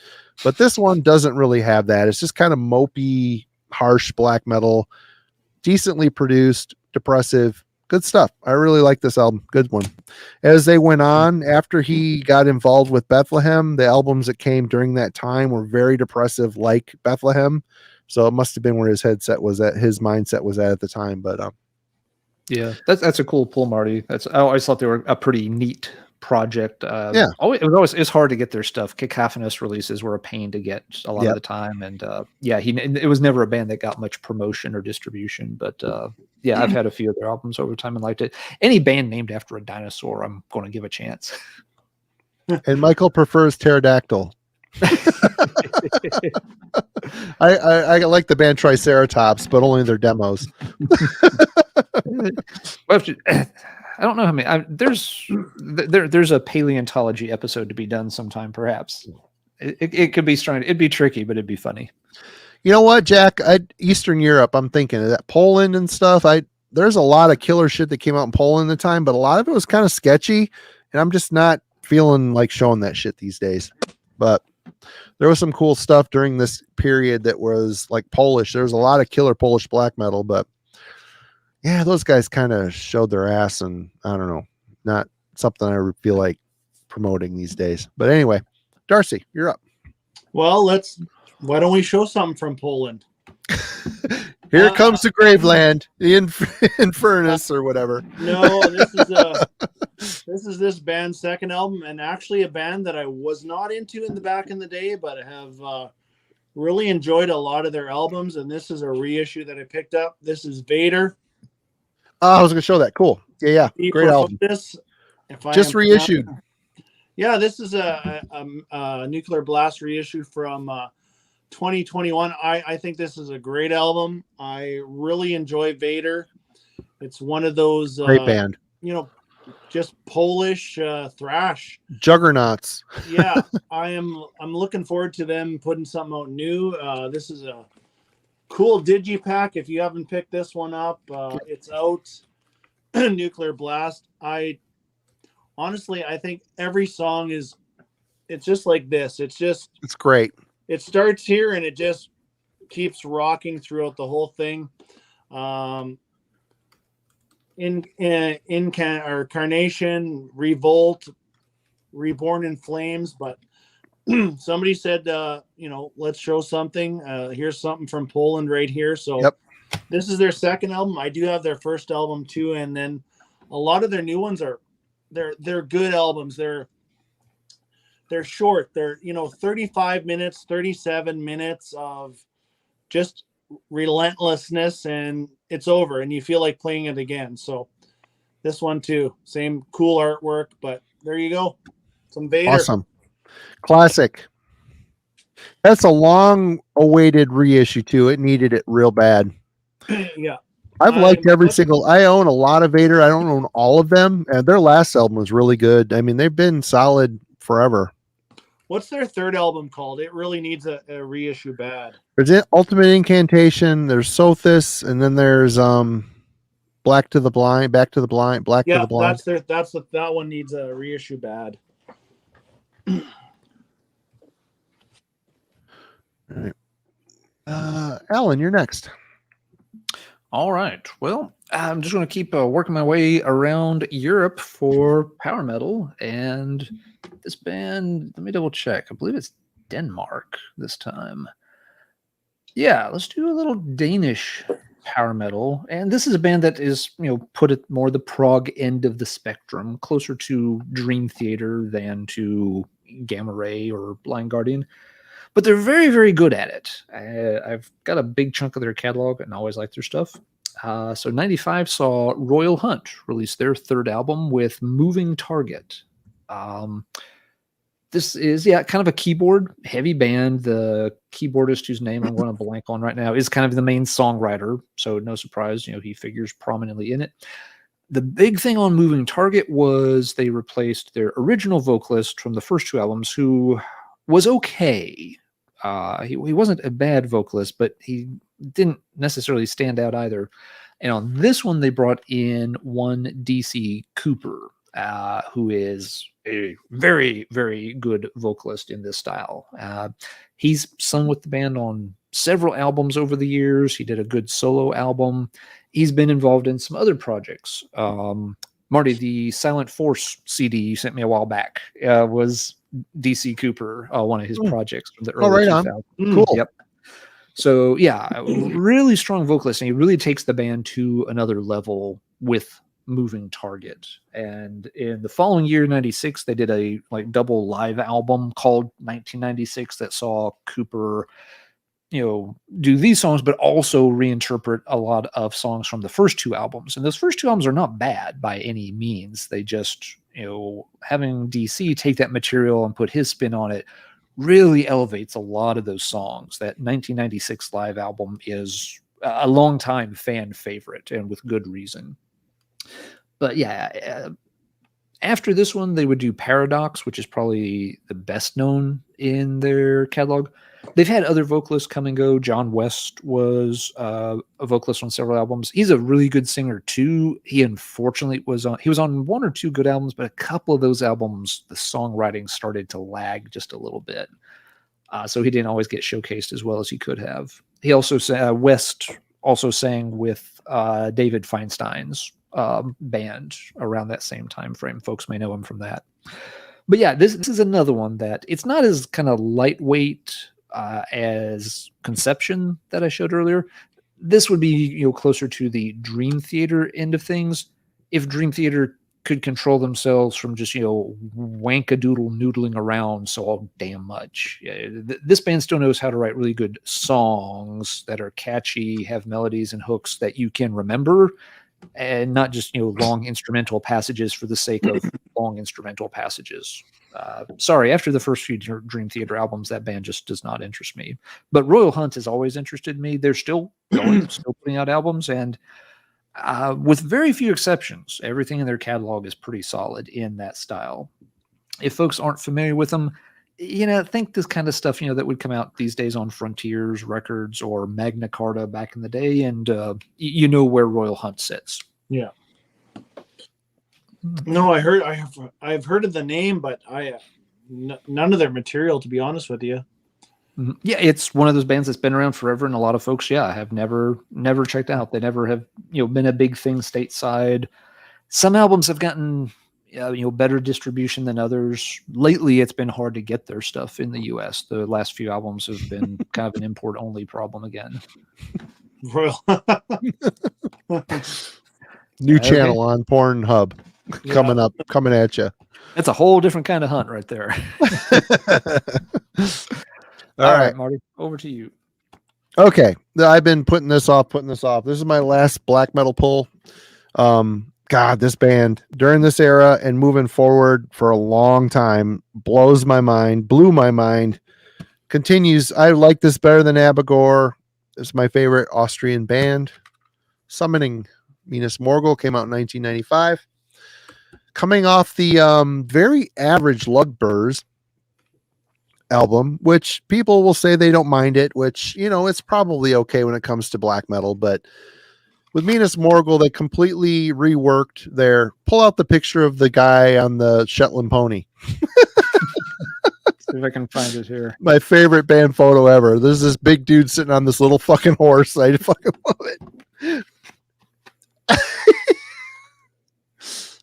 Speaker 1: But this one doesn't really have that. It's just kind of mopey, harsh black metal, decently produced, depressive, good stuff. I really like this album. Good one. As they went on, after he got involved with Bethlehem, the albums that came during that time were very depressive, like Bethlehem. So it must have been where his mindset was at the time. But
Speaker 2: yeah, that's a cool pull, Marty. I always thought they were a pretty neat project.
Speaker 1: Yeah,
Speaker 2: it's hard to get their stuff. Cacophonous releases were a pain to get a lot of the time, and it was never a band that got much promotion or distribution. But I've had a few of their albums over time and liked it. Any band named after a dinosaur, I'm going to give a chance.
Speaker 1: And Michael prefers Pterodactyl. I like the band Triceratops, but only their demos.
Speaker 2: I don't know how many. There's a paleontology episode to be done sometime, perhaps. It could be strange. It'd be tricky, but it'd be funny.
Speaker 1: You know what, Jack? Eastern Europe. I'm thinking of that Poland and stuff. There's a lot of killer shit that came out in Poland at the time, but a lot of it was kind of sketchy, and I'm just not feeling like showing that shit these days. But there was some cool stuff during this period that was like Polish. There was a lot of killer Polish black metal, but yeah, those guys kind of showed their ass, and I don't know, not something I feel like promoting these days. But anyway, Darcy, you're up.
Speaker 3: Well, why don't we show something from Poland?
Speaker 1: Here comes the Graveland, the Infernus or whatever.
Speaker 3: No, this is this band's second album, and actually a band that I was not into in the back in the day, but I have really enjoyed a lot of their albums, and this is a reissue that I picked up. This is Vader.
Speaker 1: I was going to show that. Cool. Yeah. Great album. Just reissued.
Speaker 3: Yeah, this is a Nuclear Blast reissue from 2021. I think this is a great album. I really enjoy Vader. It's one of those
Speaker 1: great band.
Speaker 3: Just Polish thrash
Speaker 1: juggernauts.
Speaker 3: Yeah, I'm looking forward to them putting something out new. This is a Cool digipack. If you haven't picked this one up, it's out. Nuclear Blast. I think every song it's just like this. It's
Speaker 1: great.
Speaker 3: It starts here and it just keeps rocking throughout the whole thing. Carnation, Revolt, Reborn in Flames, but somebody said, let's show something. Here's something from Poland right here. So This is their second album. I do have their first album too, and then a lot of their new ones they're good albums. They're short. They're 35 minutes, 37 minutes of just relentlessness, and it's over, and you feel like playing it again. So this one too, same cool artwork, but there you go. Some Vader.
Speaker 1: Awesome. Classic. That's a long awaited reissue too. It needed it real bad.
Speaker 3: Yeah.
Speaker 1: I've liked every single. I own a lot of Vader. I don't own all of them, and their last album was really good. I mean, they've been solid forever.
Speaker 3: What's their third album called? It really needs a reissue bad.
Speaker 1: There's Ultimate Incantation. There's Sothis, and then there's Black to the Blind, Back to the Blind, Black to the Blind.
Speaker 3: That one needs a reissue bad.
Speaker 1: All right. Alan, you're next.
Speaker 2: All right. Well, I'm just going to keep working my way around Europe for power metal. And this band, let me double check. I believe it's Denmark this time. Yeah, let's do a little Danish power metal. And this is a band that is, put at more the prog end of the spectrum, closer to Dream Theater than to Gamma Ray or Blind Guardian. But they're very, very good at it. I've got a big chunk of their catalog and always like their stuff. So 95 saw Royal Hunt release their third album with Moving Target. This is, kind of a keyboard heavy band. The keyboardist whose name I'm going to blank on right now is kind of the main songwriter. So no surprise, he figures prominently in it. The big thing on Moving Target was they replaced their original vocalist from the first two albums, who was okay. He wasn't a bad vocalist, but he didn't necessarily stand out either. And on this one, they brought in one DC Cooper, who is a very, very good vocalist in this style. He's sung with the band on several albums over the years. He did a good solo album. He's been involved in some other projects. Marty, the Silent Force CD you sent me a while back was DC Cooper, one of his projects from the early 2000s.
Speaker 1: Cool.
Speaker 2: Yep. So really strong vocalist, and he really takes the band to another level with Moving Target. And in the following year, 96, they did a double live album called 1996 that saw Cooper do these songs, but also reinterpret a lot of songs from the first two albums. And those first two albums are not bad by any means. They just, having DC take that material and put his spin on it really elevates a lot of those songs. That 1996 live album is a long-time fan favorite, and with good reason. But after this one, they would do Paradox, which is probably the best known in their catalog. They've had other vocalists come and go. John West was a vocalist on several albums. He's a really good singer too. He unfortunately was on one or two good albums, but a couple of those albums, the songwriting started to lag just a little bit. So he didn't always get showcased as well as he could have. He also West also sang with David Feinstein's band around that same time frame. Folks may know him from that. But this is another one that it's not as kind of lightweight as Conception that I showed earlier. This would be closer to the Dream Theater end of things. If Dream Theater could control themselves from just wankadoodle noodling around so damn much, this band still knows how to write really good songs that are catchy, have melodies and hooks that you can remember, and not just long instrumental passages for the sake of long instrumental passages. Sorry, after the first few Dream Theater albums, that band just does not interest me. But Royal Hunt has always interested me. They're still going, still putting out albums, and with very few exceptions, everything in their catalog is pretty solid in that style. If folks aren't familiar with them, think this kind of stuff, that would come out these days on Frontiers Records or Magna Carta back in the day, and where Royal Hunt sits.
Speaker 3: Yeah. No, I've heard of the name, but none of their material, to be honest with you.
Speaker 2: Yeah, it's one of those bands that's been around forever, and a lot of folks, have never checked out. They never have, been a big thing stateside. Some albums have gotten, better distribution than others. Lately, it's been hard to get their stuff in the U.S. The last few albums have been kind of an import-only problem again.
Speaker 3: Royal.
Speaker 1: New channel on Pornhub coming at you.
Speaker 2: That's a whole different kind of hunt right there. All right, Marty, over to you.
Speaker 1: Okay. I've been putting this off. This is my last black metal pull. God, this band during this era and moving forward for a long time blew my mind, continues. I like this better than Abigor. It's my favorite Austrian band. Summoning Minas Morgul came out in 1995. Coming off the very average Lugburs album, which people will say they don't mind it, which, it's probably okay when it comes to black metal. But with Minas Morgul, they completely reworked pull out the picture of the guy on the Shetland pony.
Speaker 2: See if I can find it here.
Speaker 1: My favorite band photo ever. There's this big dude sitting on this little fucking horse. I fucking love it.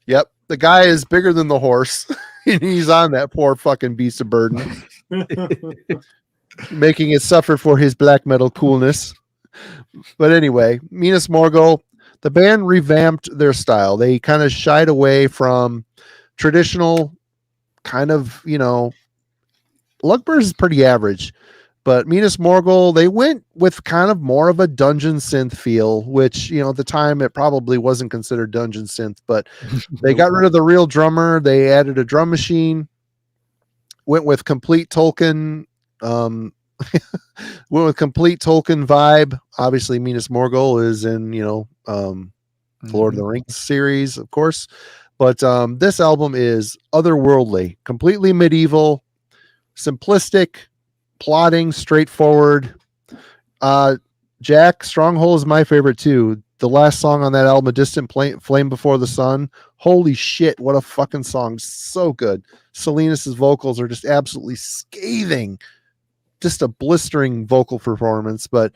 Speaker 1: Yep. The guy is bigger than the horse. And he's on that poor fucking beast of burden. Making it suffer for his black metal coolness. But anyway, Minas Morgul, the band revamped their style. They kind of shied away from traditional kind of, Lugburs is pretty average, but Minas Morgul, they went with kind of more of a dungeon synth feel, which, at the time it probably wasn't considered dungeon synth, but they got rid of the real drummer. They added a drum machine, went with complete Tolkien, vibe. Obviously Minas Morgul is in, Lord of the Rings series, of course, but this album is otherworldly, completely medieval, simplistic, plotting, straightforward. Jack, Stronghold is my favorite too. The last song on that album, A Distant Flame Before the Sun. Holy shit, what a fucking song. So good. Salinas' vocals are just absolutely scathing. Just a blistering vocal performance. But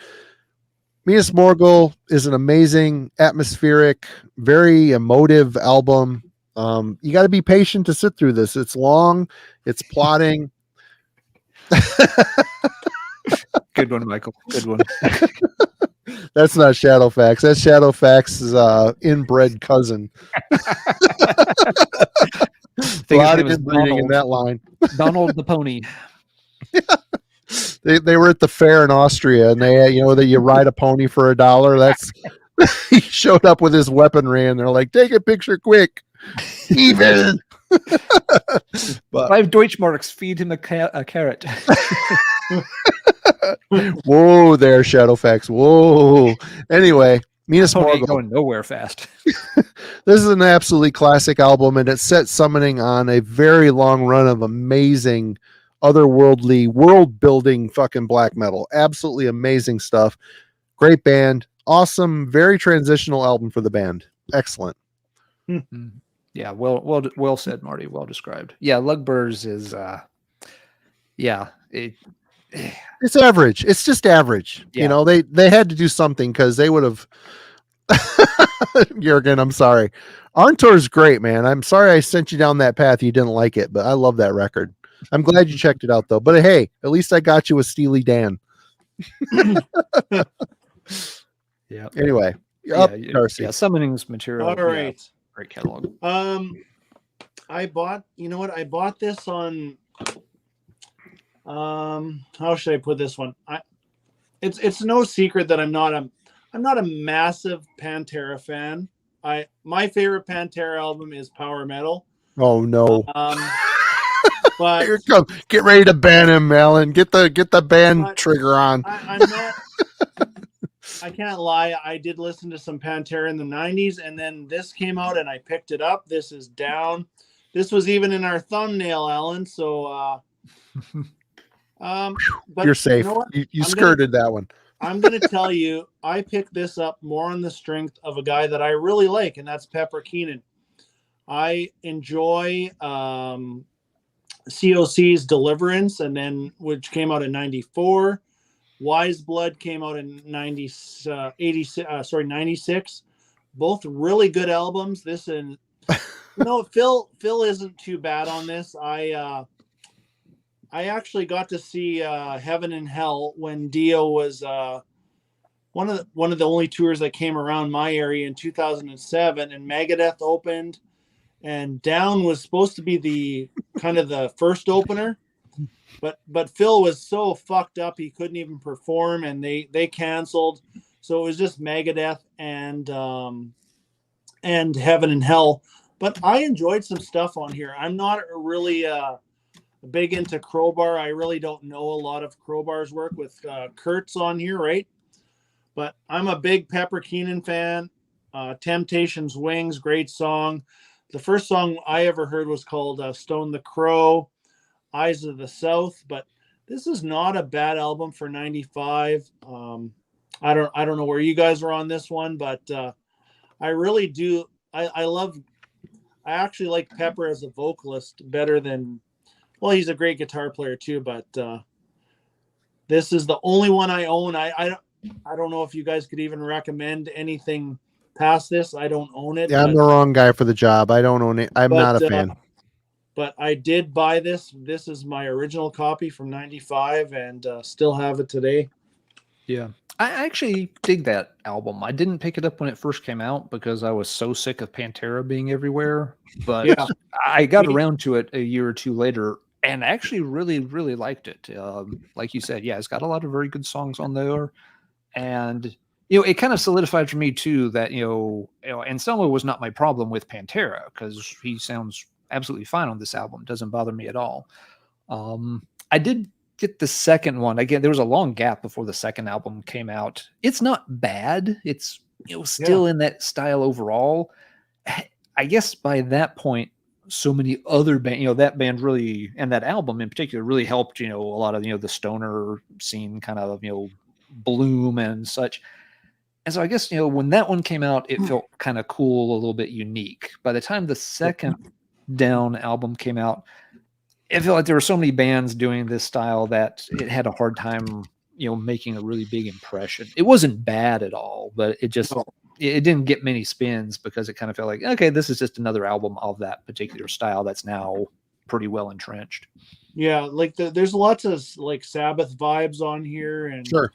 Speaker 1: Minas Morgul is an amazing, atmospheric, very emotive album. You got to be patient to sit through this. It's long, it's plotting.
Speaker 2: Good one, Michael. Good one.
Speaker 1: That's not Shadowfax. That's Shadowfax's inbred cousin. A lot of inbreeding in that line.
Speaker 2: Donald the pony.
Speaker 1: They were at the fair in Austria, and they, that you ride a pony for $1. That's he showed up with his weaponry, and they're like, "Take a picture quick." Even.
Speaker 2: But 5 Deutschmarks, feed him a carrot.
Speaker 1: Whoa there, Shadowfax. Whoa. Anyway, Minas Morgul
Speaker 2: going nowhere fast.
Speaker 1: This is an absolutely classic album, and it set Summoning on a very long run of amazing, otherworldly, world-building fucking black metal. Absolutely amazing stuff. Great band. Awesome, very transitional album for the band. Excellent.
Speaker 2: Mm-hmm. Yeah, well said, Marty. Well described. Yeah, Lugburs is
Speaker 1: it's average. It's just average.
Speaker 2: Yeah.
Speaker 1: They had to do something because they would have Jurgen, I'm sorry. Arntor's great, man. I'm sorry I sent you down that path. You didn't like it, but I love that record. I'm glad you checked it out though. But hey, at least I got you with Steely Dan.
Speaker 2: Yeah.
Speaker 1: Anyway, you're up, Darcy.
Speaker 2: Yeah, Summoning's material.
Speaker 3: All right.
Speaker 2: Yeah, great catalog.
Speaker 3: I bought this on how should I put this one? It's no secret that I'm not a massive Pantera fan. My favorite Pantera album is Power Metal.
Speaker 1: Oh no.
Speaker 3: But
Speaker 1: here come, get ready to ban him, Alan. Get the ban trigger on.
Speaker 3: I'm not. I can't lie. I did listen to some Pantera in the 90s, and then this came out, and I picked it up. This is down. This was even in our thumbnail, Alan. So But
Speaker 1: You're safe.
Speaker 3: You know what?
Speaker 1: You skirted that one.
Speaker 3: I'm going to tell you, I picked this up more on the strength of a guy that I really like, and that's Pepper Keenan. I enjoy COC's Deliverance, and then which came out in '94. Wise Blood came out in 96. Both really good albums. This and Phil isn't too bad on this. I actually got to see Heaven and Hell when Dio was one of the only tours that came around my area in 2007, and Megadeth opened, and Down was supposed to be the kind of the first opener, but Phil was so fucked up he couldn't even perform, and they canceled, so it was just Megadeth and Heaven and Hell. But I enjoyed some stuff on here. I'm not really big into Crowbar. I really don't know a lot of Crowbar's work with Kurtz on here, right? But I'm a big Pepper Keenan fan. Temptations Wings, great song. The first song I ever heard was called Stone the Crow, Eyes of the South. But this is not a bad album for '95. I don't know where you guys are on this one, but I really do. I actually like Pepper as a vocalist better than. Well, he's a great guitar player too, but this is the only one I own. I don't know if you guys could even recommend anything past this. I don't own it.
Speaker 1: Yeah, I'm the wrong guy for the job. I don't own it. I'm not a fan.
Speaker 3: But I did buy this. This is my original copy from '95, and still have it today.
Speaker 2: Yeah. I actually dig that album. I didn't pick it up when it first came out because I was so sick of Pantera being everywhere. But yeah. I got around to it a year or two later and actually really, really liked it. Like you said, yeah, it's got a lot of very good songs on there. And, it kind of solidified for me, too, that, Anselmo was not my problem with Pantera because he sounds absolutely fine on this album. Doesn't bother me at all. I did get the second one. Again, there was a long gap before the second album came out. It's not bad. It's still in that style overall. I guess by that point, so many other band, that band really, and that album in particular, really helped, a lot of, the stoner scene kind of, bloom and such. And so I guess, when that one came out, it felt kind of cool, a little bit unique. By the time the second Down album came out, it felt like there were so many bands doing this style that it had a hard time, making a really big impression. It wasn't bad at all, but it just, it didn't get many spins because it kind of felt like, okay, this is just another album of that particular style that's now pretty well entrenched.
Speaker 3: Yeah, like there's lots of like Sabbath vibes on here, and
Speaker 1: sure.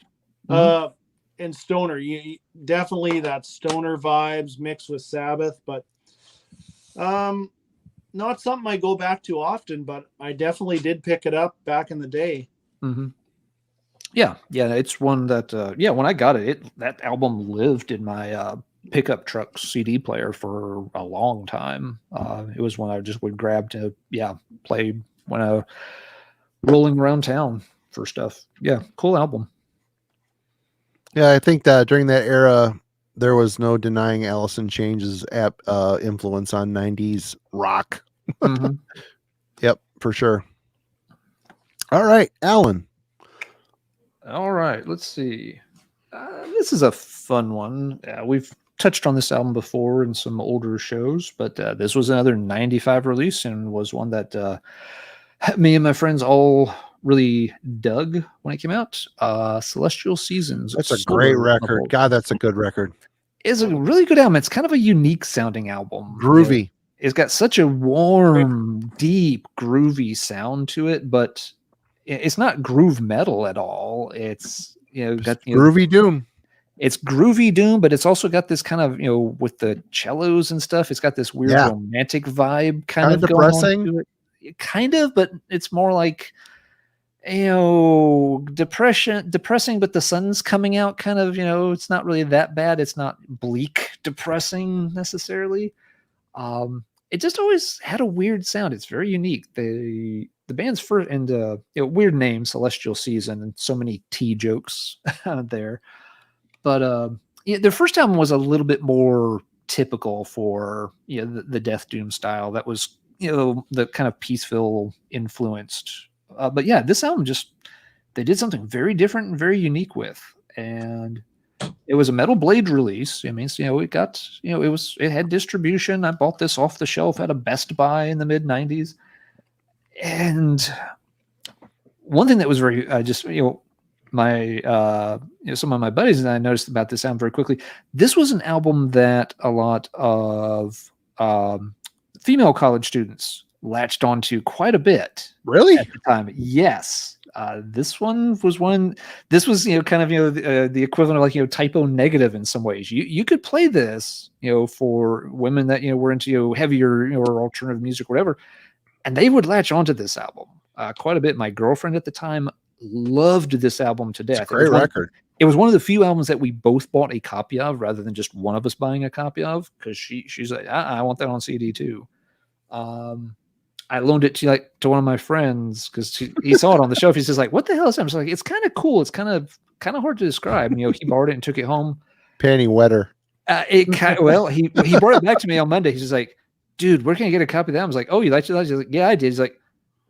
Speaker 3: And stoner, you definitely that stoner vibes mixed with Sabbath, but not something I go back to often, but I definitely did pick it up back in the day.
Speaker 2: Mm-hmm. Yeah, it's one that when I got it, that album lived in my pickup truck CD player for a long time. It was one I just would grab to play when I rolling around town for stuff. Yeah, cool album.
Speaker 1: Yeah, I think that during that era, there was no denying Alice in Chains' influence on 90s rock.
Speaker 2: Mm-hmm.
Speaker 1: Yep, for sure. All right, Alan.
Speaker 2: All right, let's see. This is a fun one. We've touched on this album before in some older shows, but this was another 95 release and was one that me and my friends all really dug when it came out. Celestial Seasons.
Speaker 1: That's a great record. God, that's a good record.
Speaker 2: It's a really good album. It's kind of a unique sounding album.
Speaker 1: Groovy.
Speaker 2: It's got such a warm, deep, groovy sound to it, but it's not groove metal at all. It's got
Speaker 1: groovy doom.
Speaker 2: It's groovy doom, but it's also got this kind of with the cellos and stuff. It's got this weird romantic vibe kind of
Speaker 1: depressing.
Speaker 2: Going on to it. Kind of, but it's more like depressing, but the sun's coming out. Kind of, it's not really that bad. It's not bleak, depressing necessarily. It just always had a weird sound. It's very unique. The band's first and weird name, Celestial Season, and so many T jokes there. But their first album was a little bit more typical for the Death Doom style. That was the kind of peaceful influenced But yeah, this album they did something very different and very unique with, and it was a Metal Blade release. I mean, so, it got, it had distribution. I bought this off the shelf at a Best Buy in the mid '90s, and one thing that was very my some of my buddies and I noticed about this album very quickly. This was an album that a lot of female college students latched onto quite a bit.
Speaker 1: Really?
Speaker 2: At the time, yes. This one was this was kind of the equivalent of typo negative in some ways. You could play this for women that were into heavier or alternative music or whatever, and they would latch onto this album quite a bit. My girlfriend at the time loved this album to death.
Speaker 1: It's a great record.
Speaker 2: It was one of the few albums that we both bought a copy of rather than just one of us buying a copy of, because she's like, I want that on CD too. I loaned it to one of my friends because he saw it on the shelf. He's just like, "What the hell is that?" I'm just like, "It's kind of cool. It's kind of hard to describe." He borrowed it and took it home.
Speaker 1: Panty wetter.
Speaker 2: He brought it back to me on Monday. He's just like, "Dude, where can I get a copy of that?" I was like, "Oh, you liked it?" He's like, "Yeah, I did." He's like,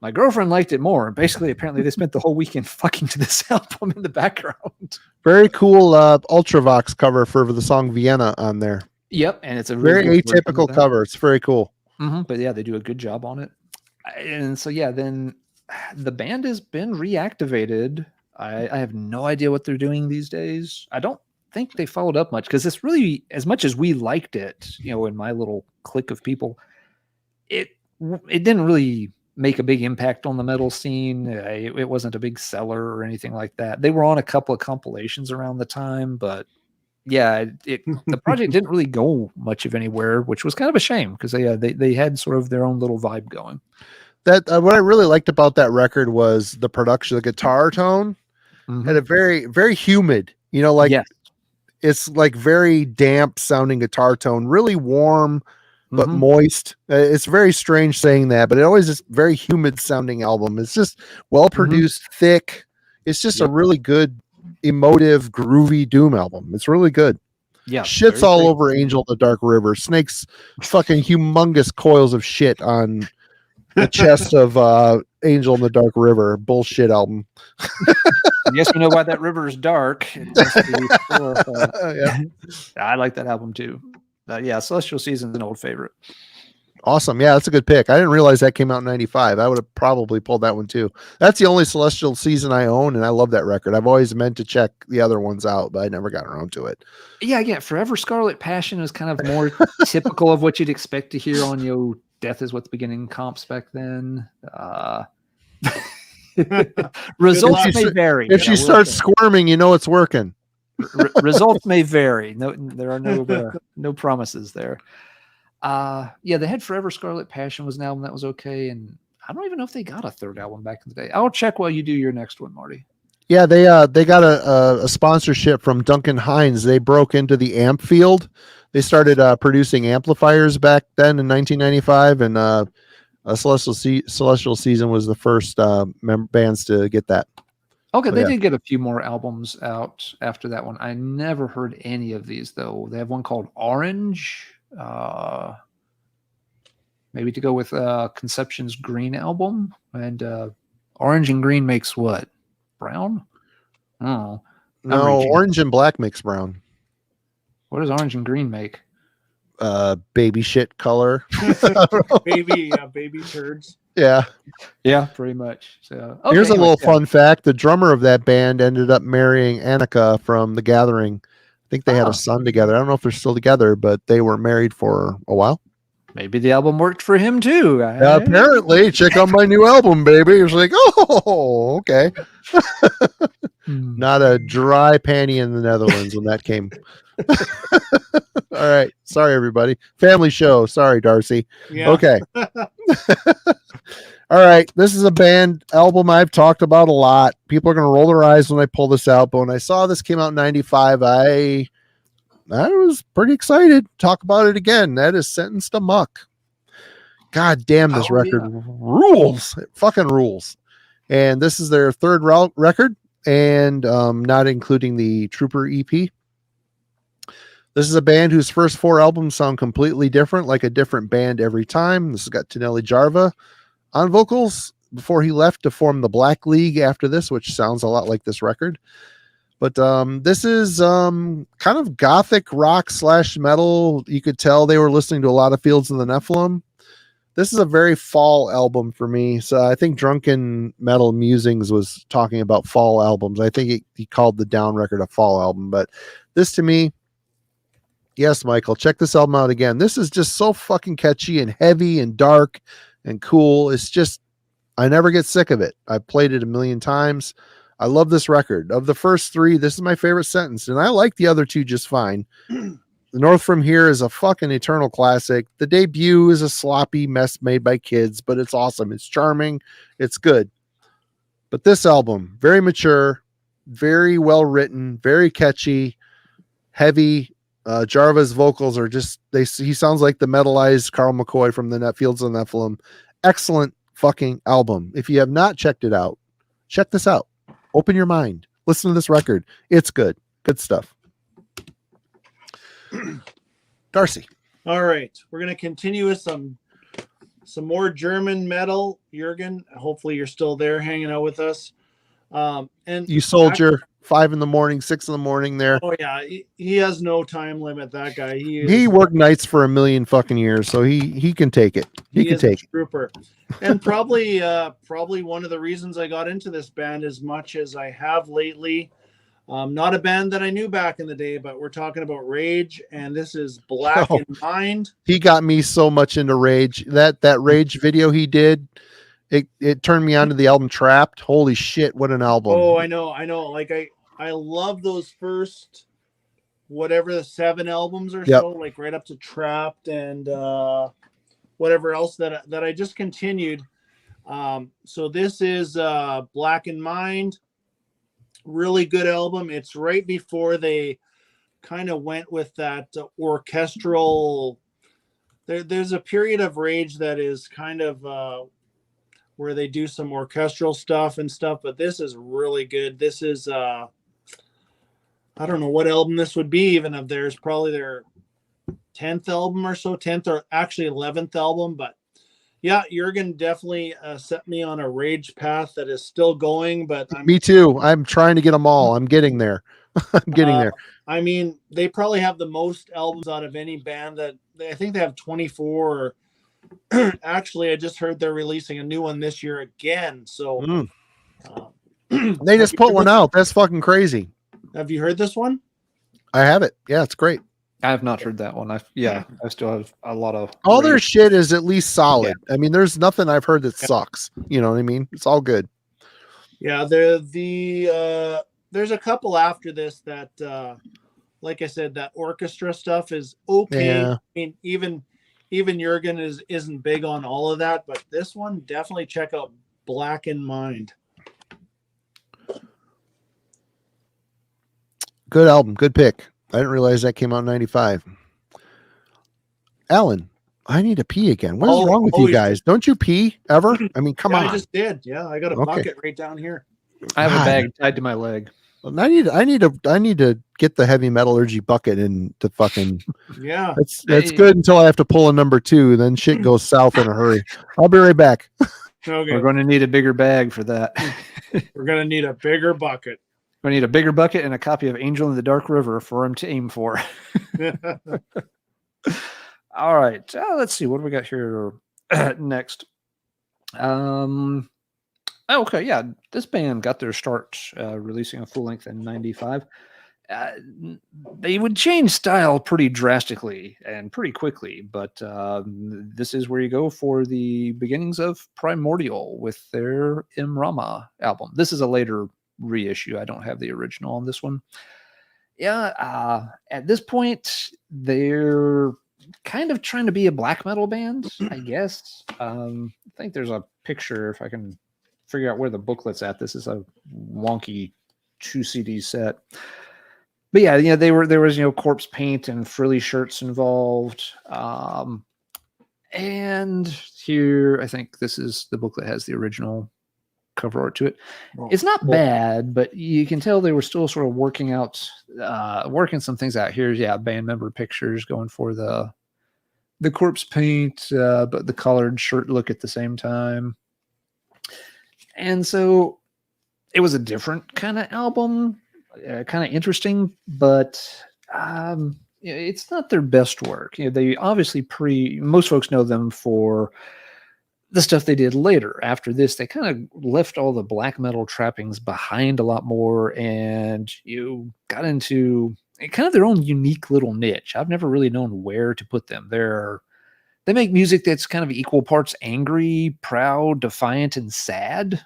Speaker 2: "My girlfriend liked it more." And basically, apparently, they spent the whole weekend fucking to this album in the background.
Speaker 1: Very cool Ultravox cover for the song Vienna on there.
Speaker 2: Yep, and it's a
Speaker 1: very atypical cover. It's very cool.
Speaker 2: Mm-hmm, but yeah, they do a good job on it. And so yeah, then the band has been reactivated. I have no idea what they're doing these days. I don't think they followed up much, because it's really, as much as we liked it, in my little clique of people, it didn't really make a big impact on the metal scene. It wasn't a big seller or anything like that. They were on a couple of compilations around the time, but yeah, the project didn't really go much of anywhere, which was kind of a shame, because they had sort of their own little vibe going.
Speaker 1: That what I really liked about that record was the production. The guitar tone had a very, very humid,
Speaker 2: yes.
Speaker 1: It's like very damp sounding guitar tone, really warm but moist. It's very strange saying that, but it always is very humid sounding album. It's just well produced, thick. It's just a really good, emotive, groovy doom album. It's really good.
Speaker 2: Yeah,
Speaker 1: shit's all over Angel in the Dark River. Snake's fucking humongous coils of shit on the chest of Angel in the Dark River. Bullshit album.
Speaker 2: Yes, we know why that river is dark. Yeah. I like that album too. Yeah, Celestial Season's an old favorite.
Speaker 1: Awesome. Yeah, that's a good pick. I didn't realize that came out in 95. I would have probably pulled that one too. That's the only Celestial Season I own, and I love that record. I've always meant to check the other ones out, but I never got around to it.
Speaker 2: Yeah. Forever Scarlet Passion was kind of more typical of what you'd expect to hear on Death Is What's Beginning comps back then. Results may vary.
Speaker 1: If she starts squirming, it's working.
Speaker 2: Results may vary. No, there are no promises there. Yeah, they had Forever Scarlet Passion was an album that was okay, and I don't even know if they got a third album back in the day. I'll check while you do your next one, Marty.
Speaker 1: Yeah, they got a sponsorship from Duncan Hines. They broke into the amp field. They started producing amplifiers back then in 1995, and Celestial Season was the first bands to get that.
Speaker 2: Okay, they did get a few more albums out after that one. I never heard any of these though. They have one called Orange. Maybe to go with Conception's Green album, and orange and green makes what? Brown? Oh,
Speaker 1: no, orange and black makes brown.
Speaker 2: What does orange and green make?
Speaker 1: Baby shit color.
Speaker 3: baby turds.
Speaker 1: Yeah,
Speaker 2: pretty much. So
Speaker 1: here's a little fun fact: the drummer of that band ended up marrying Annika from The Gathering. I think they had a son together. I don't know if they're still together, but they were married for a while.
Speaker 2: Maybe the album worked for him too.
Speaker 1: Apparently, check out my new album, baby. It was like, oh, okay. Not a dry panty in the Netherlands when that came. All right. Sorry, everybody. Family show. Sorry, Darcy. Yeah. Okay. All right. This is a band album I've talked about a lot. People are going to roll their eyes when I pull this out, but when I saw this came out in 95, I was pretty excited to talk about it again. That is Sentenced to Muck. God damn, this record rules. It fucking rules. And this is their third record, and not including the Trooper EP. This is a band whose first four albums sound completely different, like a different band every time. This has got Tonelli Jarva on vocals. before he left to form the Black League after this, which sounds a lot like this record. But this is kind of gothic rock / metal. You could tell they were listening to a lot of Fields of the Nephilim. This is a very fall album for me. So I think Drunken Metal Musings was talking about fall albums. I think he called the Down record a fall album. But this to me, yes, Michael, check this album out again. This is just so fucking catchy and heavy and dark and cool. It's just, I never get sick of it. I've played it a million times. I love this record. Of the first 3, this is my favorite sentence, and I like the other 2 just fine. The North From Here is a fucking eternal classic. The debut is a sloppy mess made by kids, but it's awesome. It's charming. It's good. But this album, very mature, very well written, very catchy, heavy. Jarva's vocals are just, he sounds like the metalized Carl McCoy from the Fields of the Nephilim. Excellent fucking album. If you have not checked it out, check this out. Open your mind. Listen to this record. It's good. Good stuff. Darcy.
Speaker 3: All right. We're going to continue with some more German metal. Jürgen, hopefully you're still there hanging out with us. And
Speaker 1: you soldier, 5 a.m, 6 a.m. there.
Speaker 3: Oh yeah. He has no time limit. That guy.
Speaker 1: He worked nights for a million fucking years. So he can take it. He can take it.
Speaker 3: Trooper. And probably one of the reasons I got into this band as much as I have lately. Not a band that I knew back in the day, but we're talking about Rage, and this is Black in Mind.
Speaker 1: He got me so much into Rage. That Rage video he did, it turned me on to the album Trapped. Holy shit, what an album.
Speaker 3: Oh, I know. Like I love those first whatever the 7 albums or so, like right up to Trapped and whatever else that I just continued. So this is Black in Mind. Really good album. It's right before they kind of went with that orchestral. There's a period of Rage that is kind of where they do some orchestral stuff and stuff, but this is really good. This is I don't know what album this would be even of theirs, probably their 10th album or so, 10th or actually 11th album. But yeah, Jürgen definitely set me on a Rage path that is still going. But
Speaker 1: me too. I'm trying to get them all. I'm getting there. I'm getting there.
Speaker 3: I mean, they probably have the most albums out of any band. That I think they have 24. Actually, I just heard they're releasing a new one this year again. So
Speaker 1: they just put one out. That's fucking crazy.
Speaker 3: Have you heard this one?
Speaker 1: I have it. Yeah, it's great.
Speaker 2: I have not heard that one. I still have a lot of
Speaker 1: all their shit is at least solid. Yeah. I mean, there's nothing I've heard that sucks. You know what I mean? It's all good.
Speaker 3: Yeah, there's a couple after this that like I said, that orchestra stuff is okay. Yeah. I mean, even Jürgen isn't big on all of that, but this one definitely check out Black in Mind.
Speaker 1: Good album, good pick. I didn't realize that came out in 95. Alan, I need to pee again. What is wrong with you guys? Don't you pee ever? I mean, come on.
Speaker 3: I just did. Yeah, I got a bucket right down here.
Speaker 2: I have a bag tied to my leg.
Speaker 1: Well, I need to get the heavy metallurgy bucket and to fucking
Speaker 3: yeah.
Speaker 1: That's good until I have to pull a number 2. Then shit goes south in a hurry. I'll be right back.
Speaker 3: Okay.
Speaker 2: We're going to need a bigger bag for that.
Speaker 3: We're going to need a bigger bucket.
Speaker 2: I need a bigger bucket and a copy of Angel in the Dark River for him to aim for. All right. Let's see. What do we got here next? Okay. Yeah. This band got their start releasing a full length in 95. They would change style pretty drastically and pretty quickly, but this is where you go for the beginnings of Primordial with their Imrama album. This is a later reissue. I don't have the original on this one. Yeah, at this point, they're kind of trying to be a black metal band, I guess. I think there's a picture, if I can figure out where the booklet's at. This is a wonky 2 CD set. But yeah, there was corpse paint and frilly shirts involved. And here, I think this is the booklet has the original cover art to it. It's not bad, but you can tell they were still sort of working some things out. Here's band member pictures going for the corpse paint, but the colored shirt look at the same time. And so it was a different kind of album, kind of interesting, but it's not their best work. They obviously most folks know them for the stuff they did later. After this, they kind of left all the black metal trappings behind a lot more, and you got into kind of their own unique little niche. I've never really known where to put them. They make music that's kind of equal parts angry, proud, defiant, and sad.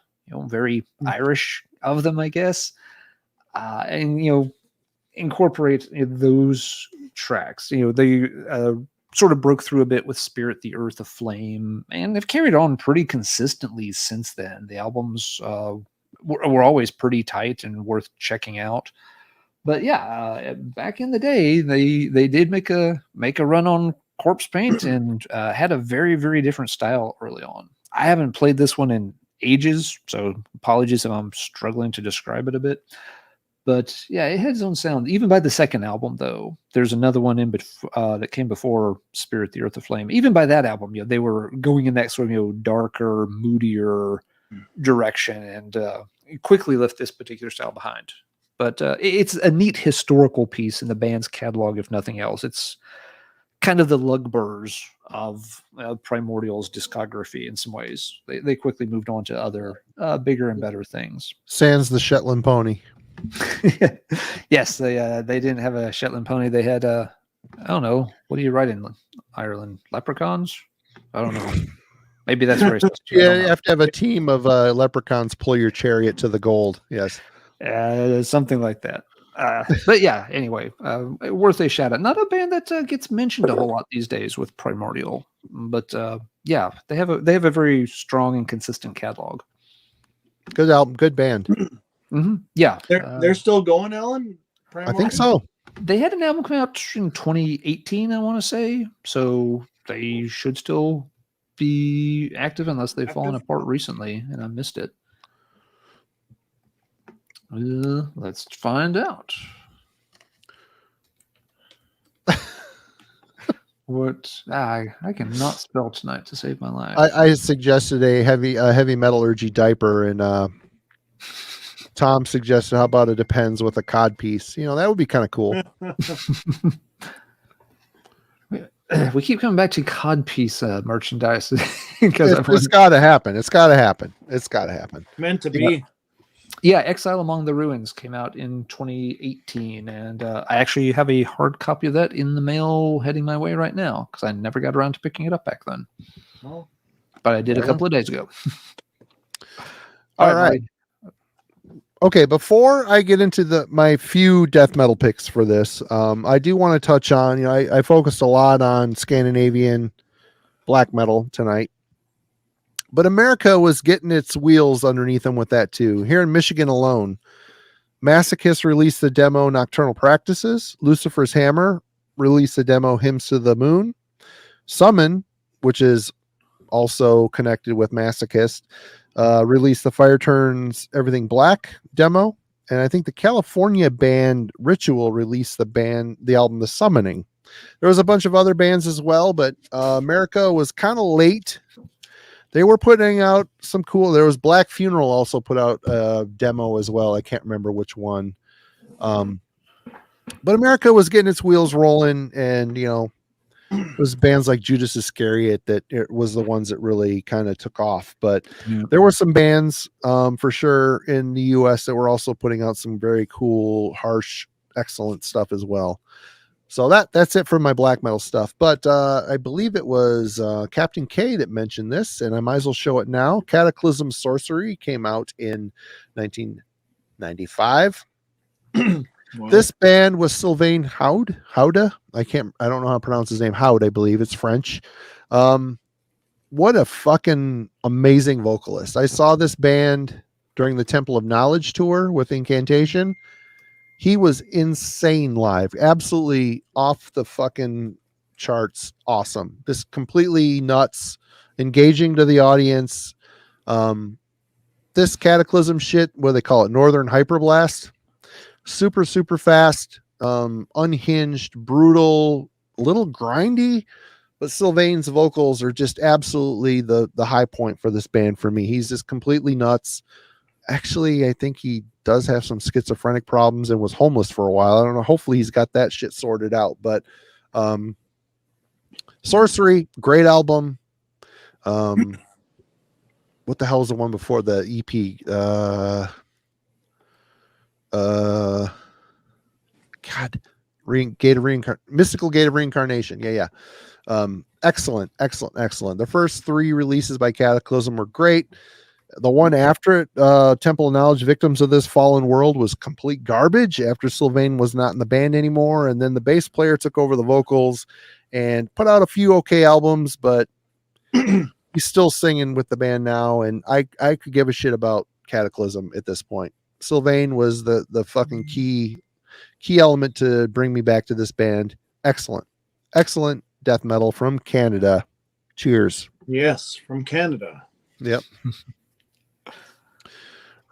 Speaker 2: Very Irish of them, I guess. And incorporate those tracks. They sort of broke through a bit with Spirit, the Earth, the Flame, and they've carried on pretty consistently since then. The albums were always pretty tight and worth checking out. But yeah, back in the day, they did make a run on Corpse Paint and had a very, very different style early on. I haven't played this one in ages, so apologies if I'm struggling to describe it a bit. But yeah, it had its own sound. Even by the second album, though, there's another one that came before Spirit, the Earth, the Flame. Even by that album, they were going in that sort of darker, moodier direction, and quickly left this particular style behind. But it's a neat historical piece in the band's catalog, if nothing else. It's kind of the Lugburs of Primordial's discography in some ways. They quickly moved on to other bigger and better things.
Speaker 1: Sans the Shetland pony.
Speaker 2: Yes, they didn't have a Shetland pony. They had I don't know, what do you write in Ireland? Leprechauns? I don't know. Maybe that's very
Speaker 1: yeah, you have to have a team of leprechauns pull your chariot to the gold. Yes,
Speaker 2: something like that. But yeah, anyway, worth a shout out. Not a band that gets mentioned a whole lot these days with Primordial, but yeah, they have a very strong and consistent catalog.
Speaker 1: Good album, good band.
Speaker 2: Mm-hmm. Yeah,
Speaker 3: they're still going, Alan.
Speaker 1: I think so.
Speaker 2: They had an album come out in 2018, I want to say, so they should still be active unless they've fallen apart recently, and I missed it. Let's find out. What I cannot spell tonight to save my life.
Speaker 1: I suggested a heavy metallurgy diaper, and Tom suggested, how about it depends with a cod piece? That would be kind of cool.
Speaker 2: We keep coming back to cod piece merchandise because
Speaker 1: it's got to happen. It's got to happen. It's got to happen.
Speaker 3: Meant to be.
Speaker 2: Yeah, Exile Among the Ruins came out in 2018, and I actually have a hard copy of that in the mail heading my way right now because I never got around to picking it up back then.
Speaker 3: Oh.
Speaker 2: But I did a couple of days ago.
Speaker 1: All right. Okay, before I get into my few death metal picks for this, I do want to touch on, I focused a lot on Scandinavian black metal tonight. But America was getting its wheels underneath them with that too. Here in Michigan alone, Masochist released the demo Nocturnal Practices. Lucifer's Hammer released the demo Hymns to the Moon. Summon, which is also connected with Masochist, released the Fire Turns Everything Black demo. And I think the California band Ritual released the album The Summoning. There was a bunch of other bands as well, but America was kind of late. They were putting out some cool. There was Black Funeral also put out a demo as well. I can't remember which one. But America was getting its wheels rolling, and it was bands like Judas Iscariot that it was the ones that really kind of took off. But there were some bands for sure in the US that were also putting out some very cool, harsh, excellent stuff as well. So that's it for my black metal stuff. But I believe it was Captain K that mentioned this, and I might as well show it now. Cataclysm Sorcery came out in 1995. Wow. This band was Sylvain Haude. I don't know how to pronounce his name. Haude, I believe it's French. What a fucking amazing vocalist. I saw this band during the Temple of Knowledge tour with Incantation. He was insane live, absolutely off the fucking charts. Awesome. This completely nuts, engaging to the audience. This Cataclysm shit, what do they call it? Northern Hyperblast. Super, super fast, unhinged, brutal, a little grindy, But Sylvain's vocals are just absolutely the high point for this band for me. He's just completely nuts. Actually, I think he does have some schizophrenic problems and was homeless for a while. I don't know. Hopefully he's got that shit sorted out. But Sorcery, great album. What the hell is the one before the EP? God, Mystical Gate of Reincarnation. Yeah. Excellent. The first 3 releases by Cataclysm were great. The one after it, Temple of Knowledge, Victims of This Fallen World, was complete garbage after Sylvain was not in the band anymore. And then the bass player took over the vocals and put out a few okay albums, but he's still singing with the band now. And I could give a shit about Cataclysm at this point. Sylvain was the fucking key element to bring me back to this band. Excellent death metal from Canada. Cheers.
Speaker 3: Yes, from Canada.
Speaker 1: Yep.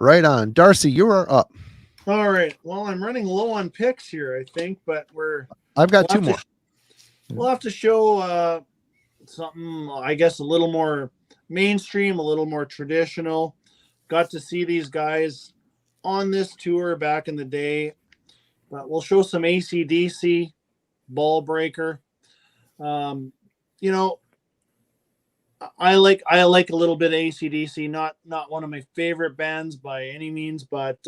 Speaker 1: Right on. Darcy, you are up.
Speaker 3: All right. Well, I'm running low on picks here, I think, but
Speaker 1: I've got 2 more.
Speaker 3: We'll have to show something, I guess, a little more mainstream, a little more traditional. Got to see these guys on this tour back in the day. But we'll show some AC/DC, Ball Breaker. I like a little bit of AC/DC, not one of my favorite bands by any means, but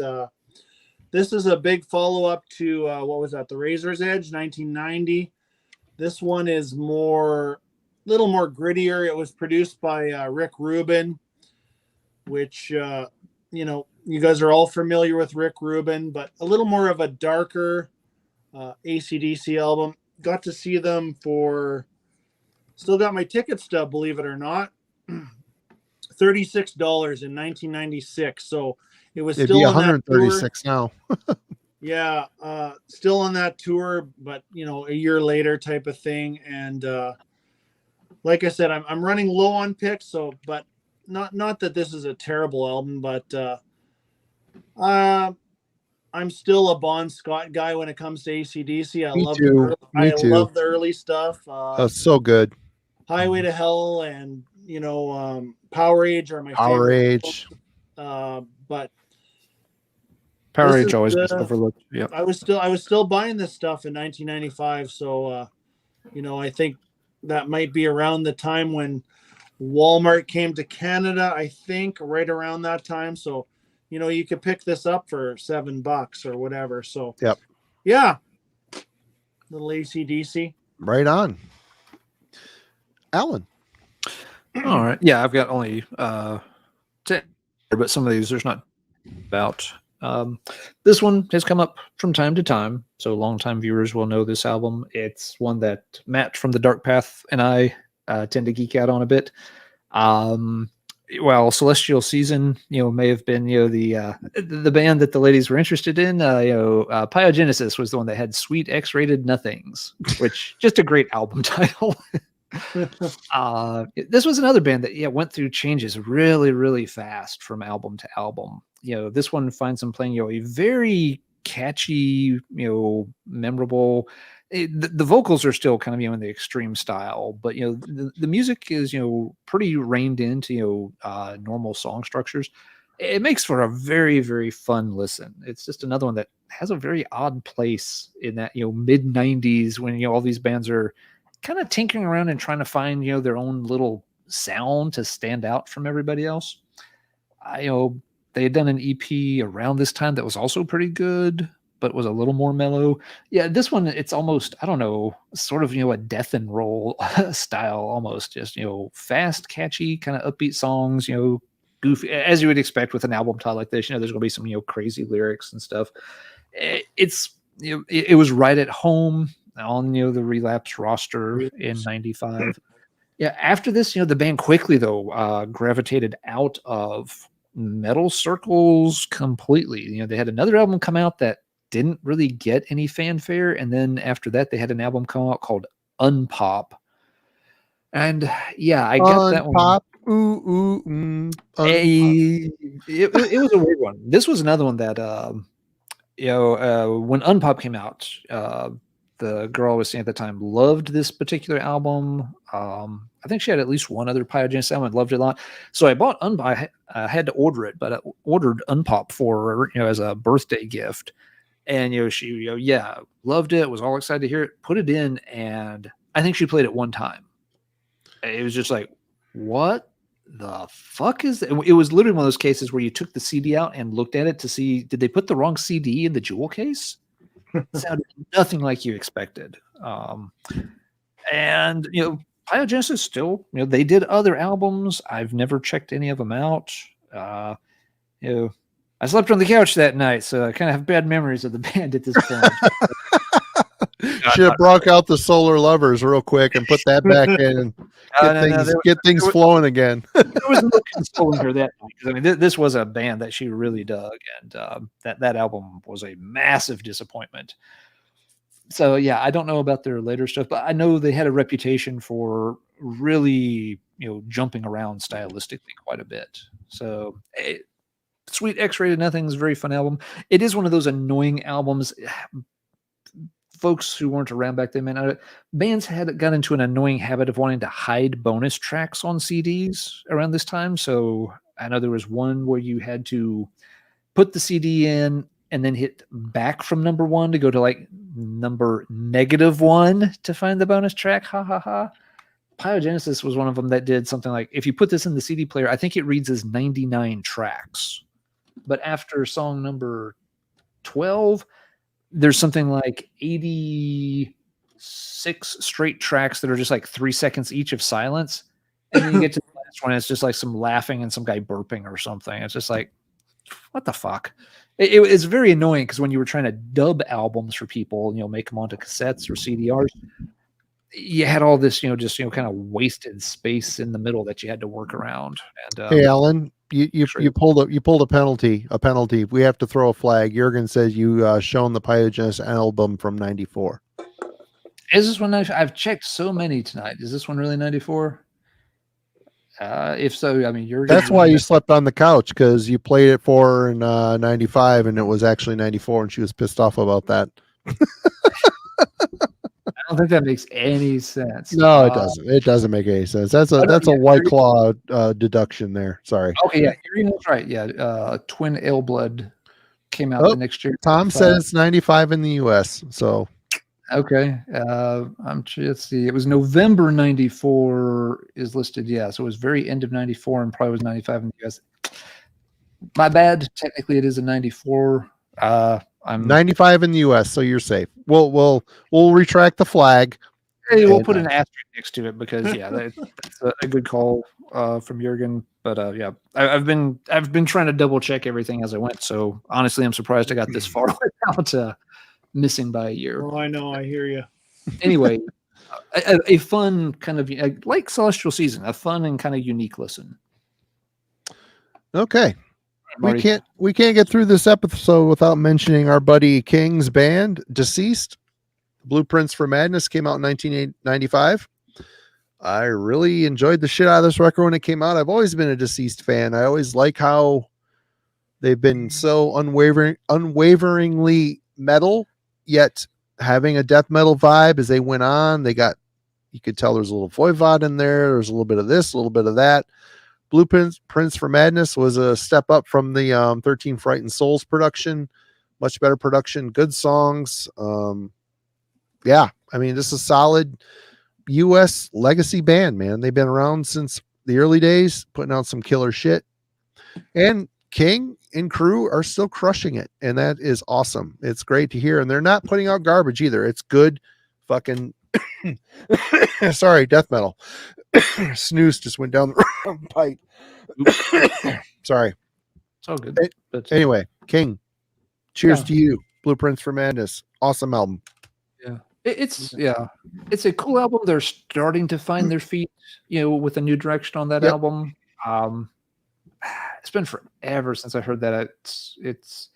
Speaker 3: this is a big follow-up to what was that, The Razor's Edge, 1990. This one is little more grittier. It was produced by Rick Rubin, which you guys are all familiar with Rick Rubin, but a little more of a darker AC/DC album. Got to see them still got my ticket stub, believe it or not, $36 in 1996. So it was still on that tour.
Speaker 1: $136 now.
Speaker 3: Yeah, still on that tour, but a year later type of thing. And like I said, I'm running low on picks, but not that this is a terrible album, but I'm still a Bon Scott guy when it comes to AC/DC. I love the early stuff.
Speaker 1: That's so good.
Speaker 3: Highway to Hell and Power Age are my
Speaker 1: Power
Speaker 3: favorite.
Speaker 1: Age.
Speaker 3: But
Speaker 2: Power Age always gets overlooked. Yeah.
Speaker 3: I was still buying this stuff in 1995, so I think that might be around the time when Walmart came to Canada, I think, right around that time. So you could pick this up for $7 or whatever. So
Speaker 1: yep.
Speaker 3: Yeah. Little AC/DC.
Speaker 1: Right on. Alan.
Speaker 2: All right. Yeah, I've got only 10, but some of these there's not about. This one has come up from time to time, so longtime viewers will know this album. It's one that Matt from the Dark Path and I tend to geek out on a bit. Well, Celestial Season, may have been, the band that the ladies were interested in. Pyogenesis was the one that had Sweet X-Rated Nothings, which just a great album title. This was another band that went through changes really, really fast from album to album. This one finds them playing a very catchy, memorable. The vocals are still kind of in the extreme style, but the music is pretty reined into normal song structures. It makes for a very, very fun listen. It's just another one that has a very odd place in that mid 90s when all these bands are kind of tinkering around and trying to find their own little sound to stand out from everybody else. They had done an EP around this time that was also pretty good, but was a little more mellow. Yeah, this one, it's almost, I don't know, sort of, a death and roll style, almost just, fast, catchy, kind of upbeat songs, goofy, as you would expect with an album title like this. There's going to be some, crazy lyrics and stuff. It was right at home on, the Relapse roster in 95. Yeah, after this, the band quickly, though, gravitated out of metal circles completely. They had another album come out that didn't really get any fanfare, and then after that they had an album come out called Unpop, and I got that one.
Speaker 1: Pop.
Speaker 2: It was a weird one. This was another one that when Unpop came out, the girl I was seeing at the time loved this particular album. I think she had at least one other Pyogenesis album and loved it a lot. So I bought Unpop. I had to order it, but I ordered Unpop for her, as a birthday gift. And she loved it. Was all excited to hear it. Put it in, and I think she played it one time. It was just like, what the fuck is that? It was literally one of those cases where you took the CD out and looked at it to see, did they put the wrong CD in the jewel case? It sounded nothing like you expected. And Pyogenesis still, they did other albums. I've never checked any of them out. I slept on the couch that night, so I kind of have bad memories of the band at this point.
Speaker 1: Should have broke out the Solar Lovers real quick and put that back in and get things flowing again.
Speaker 2: There was no consoling her that night. I mean, this was a band that she really dug, and that album was a massive disappointment. So yeah, I don't know about their later stuff, but I know they had a reputation for really, jumping around stylistically quite a bit. So Sweet X-Rated Nothing is a very fun album. It is one of those annoying albums. Folks who weren't around back then, man, bands had got into an annoying habit of wanting to hide bonus tracks on CDs around this time. So I know there was one where you had to put the CD in and then hit back from number 1 to go to like number -1 to find the bonus track. Ha ha ha. Pyogenesis was one of them that did something like, if you put this in the CD player, I think it reads as 99 tracks. But after song number 12, there's something like 86 straight tracks that are just like 3 seconds each of silence. And then you get to the last one, it's just like some laughing and some guy burping or something. It's just like, what the fuck? It's very annoying because when you were trying to dub albums for people, make them onto cassettes or CDRs, you had all this, just kind of wasted space in the middle that you had to work around. And
Speaker 1: hey, Alan, you pulled a penalty. We have to throw a flag. Jurgen says you shown the Pyogenesis album from '94.
Speaker 2: Is this one? I've checked so many tonight. Is this one really '94? If so, I mean,
Speaker 1: that's why you slept on the couch, because you played it for her in '95 and it was actually '94, and she was pissed off about that.
Speaker 2: I don't think that makes any sense.
Speaker 1: No, it doesn't. It doesn't make any sense. That's a White Claw deduction there. Sorry.
Speaker 2: Okay, yeah, that's right. Yeah, Twin Ale Blood came out the next year.
Speaker 1: Tom says it's 95 in the U.S. So
Speaker 2: okay, let's see. It was November '94 is listed. Yeah, so it was very end of '94 and probably was '95 in the U.S. My bad. Technically, it is a '94. I'm
Speaker 1: 95 in the U.S., so you're safe. We'll retract the flag.
Speaker 2: Hey, we'll put an asterisk next to it because that's a good call from Jurgen. But yeah, I've been trying to double check everything as I went. So honestly, I'm surprised I got this far without missing by a year.
Speaker 3: Oh, I know. I hear you.
Speaker 2: Anyway, a fun kind of like Celestial Season, a fun and kind of unique listen.
Speaker 1: Okay. We can't get through this episode without mentioning our buddy King's band, Deceased. Blueprints for Madness came out in 1995. I really enjoyed the shit out of this record when it came out. I've always been a Deceased fan. I always like how they've been so unwaveringly metal, yet having a death metal vibe as they went on. You could tell there's a little Voivod in there. There's a little bit of this, a little bit of that. Blueprints for Madness was a step up from the 13 Frightened Souls production. Much better production, good songs. Yeah, I mean, this is a solid U.S. legacy band, man. They've been around since the early days, putting out some killer shit. And King and crew are still crushing it, and that is awesome. It's great to hear, and they're not putting out garbage either. It's good fucking sorry, death metal. Snooze just went down the wrong pipe. Sorry.
Speaker 2: It's all good.
Speaker 1: Anyway, King, cheers to you. Blueprints for Madness. Awesome album.
Speaker 2: Yeah. It's a cool album. They're starting to find their feet, with a new direction on that album. It's been forever since I heard that. Is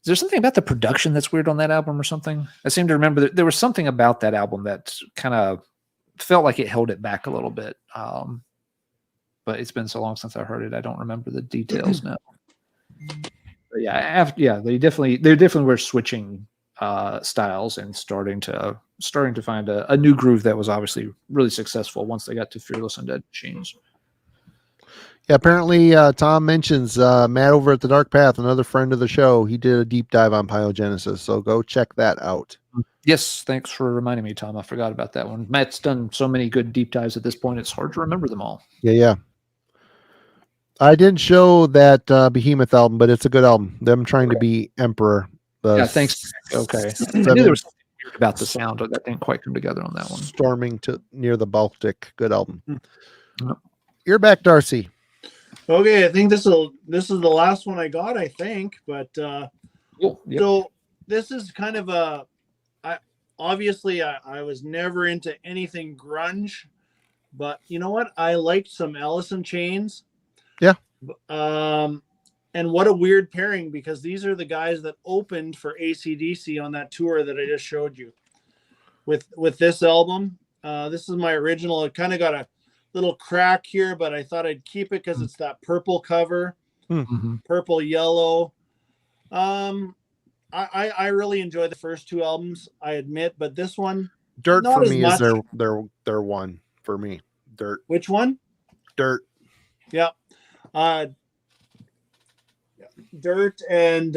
Speaker 2: there something about the production that's weird on that album or something? I seem to remember that there was something about that album that kind of felt like it held it back a little bit. But it's been so long since I heard it, I don't remember the details now. But they definitely were switching styles and starting to find a new groove that was obviously really successful once they got to Fearless and Dead Machines.
Speaker 1: Yeah, apparently Tom mentions Matt over at the Dark Path, another friend of the show. He did a deep dive on Pyogenesis, so go check that out.
Speaker 2: Yes, thanks for reminding me, Tom. I forgot about that one. Matt's done so many good deep dives at this point, it's hard to remember them all.
Speaker 1: Yeah. I didn't show that Behemoth album, but it's a good album. Them trying to be Emperor.
Speaker 2: Yeah, thanks. Okay. I knew there was something weird about the sound, but that didn't quite come together on that one.
Speaker 1: Storming to near the Baltic. Good album.
Speaker 2: Yep.
Speaker 1: You're back, Darcy.
Speaker 3: Okay, I think this is the last one I got, I think, but
Speaker 2: Cool. Yep.
Speaker 3: so this is kind of I was never into anything grunge, but you know what? I liked some Alice in Chains.
Speaker 1: Yeah.
Speaker 3: And what a weird pairing, because these are the guys that opened for AC/DC on that tour that I just showed you. With this album, this is my original. It kind of got a little crack here, but I thought I'd keep it because it's that purple cover, purple yellow. I really enjoy the first two albums, I admit, but this one,
Speaker 1: Dirt
Speaker 3: not
Speaker 1: for
Speaker 3: as
Speaker 1: me
Speaker 3: much.
Speaker 1: is their one for me. Dirt.
Speaker 3: Which one?
Speaker 1: Dirt.
Speaker 3: Yeah. Dirt and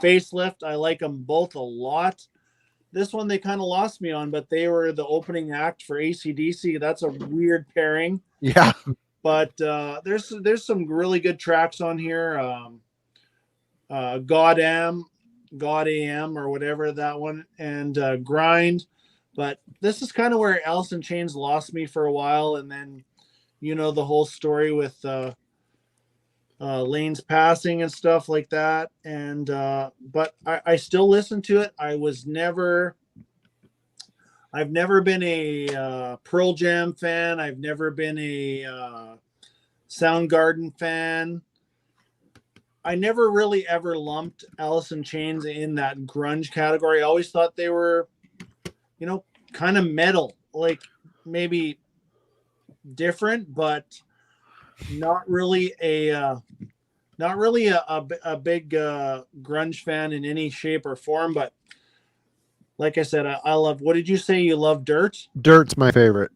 Speaker 3: Facelift, I like them both a lot. This one they kind of lost me on, but they were the opening act for AC/DC. That's a weird pairing.
Speaker 1: Yeah.
Speaker 3: But there's some really good tracks on here. God AM or whatever that one, and Grind. But this is kind of where Alice in Chains lost me for a while, and then the whole story with Lane's passing and stuff like that. And but I still listen to it. I've never been a Pearl Jam fan. I've never been a Soundgarden fan. I never really ever lumped Alice in Chains in that grunge category. I always thought they were, kind of metal, like maybe different, but not really a big grunge fan in any shape or form. But like I said, I love. What did you say? You love Dirt?
Speaker 1: Dirt's my favorite.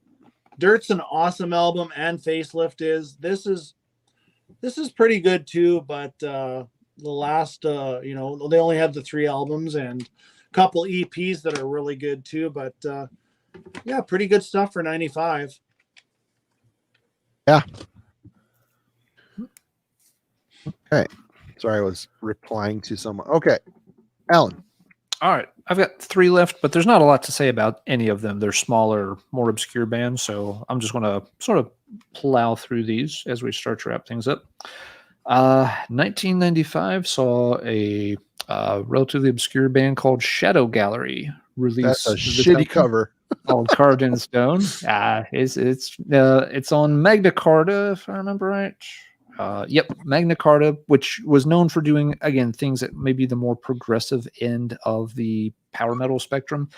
Speaker 3: Dirt's an awesome album, and Facelift is. This is pretty good too. But the last, they only had the 3 albums and a couple EPs that are really good too. But yeah, pretty good stuff for 95.
Speaker 1: Yeah. Okay. Sorry, I was replying to someone. Okay. Alan.
Speaker 2: All right. I've got 3 left, but there's not a lot to say about any of them. They're smaller, more obscure bands, so I'm just going to sort of plow through these as we start to wrap things up. 1995 saw a relatively obscure band called Shadow Gallery release.
Speaker 1: That's a shitty cover.
Speaker 2: Called Carved in Stone. It's on Magna Carta, if I remember right. Yep, Magna Carta, which was known for doing, again, things that maybe the more progressive end of the power metal spectrum.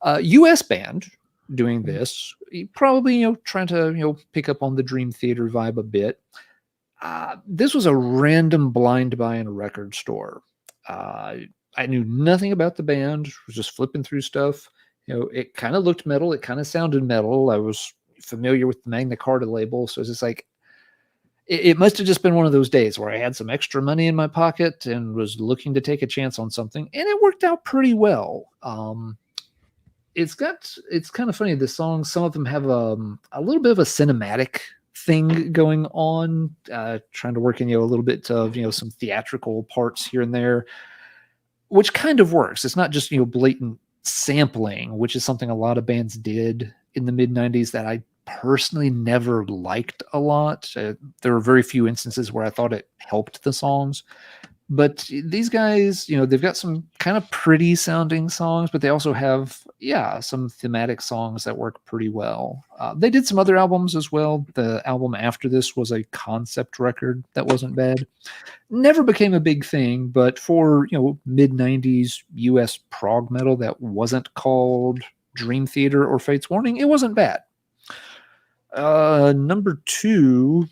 Speaker 2: US band doing this, probably trying to pick up on the Dream Theater vibe a bit. This was a random blind buy in a record store. I knew nothing about the band, was just flipping through stuff. It kind of looked metal, it kind of sounded metal. I was familiar with the Magna Carta label, so it's just like, it must have just been one of those days where I had some extra money in my pocket and was looking to take a chance on something, and it worked out pretty well. It's kind of funny. The songs, some of them have a little bit of a cinematic thing going on, trying to work in a little bit of some theatrical parts here and there, which kind of works. It's not just blatant sampling, which is something a lot of bands did in the mid-90s that I personally never liked a lot. There were very few instances where I thought it helped the songs, but these guys, they've got some kind of pretty sounding songs, but they also have, some thematic songs that work pretty well. They did some other albums as well. The album after this was a concept record that wasn't bad. Never became a big thing, but for, mid-90s US prog metal that wasn't called Dream Theater or Fate's Warning, it wasn't bad. Number 2,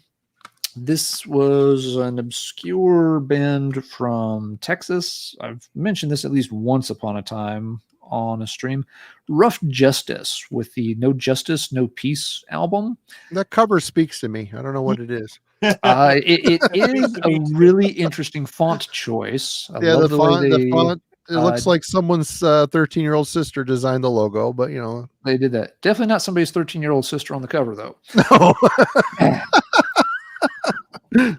Speaker 2: This was an obscure band from Texas. I've mentioned this at least once upon a time on a stream. Rough Justice with the No Justice, No Peace album.
Speaker 1: That cover speaks to me. I don't know what it is.
Speaker 2: It is a really interesting font choice. I
Speaker 1: Yeah,
Speaker 2: love
Speaker 1: the
Speaker 2: way
Speaker 1: font. The font. It looks
Speaker 2: uh,
Speaker 1: like someone's 13-year-old sister designed the logo, but
Speaker 2: they did that. Definitely not somebody's 13-year-old sister on the cover, though.
Speaker 1: No.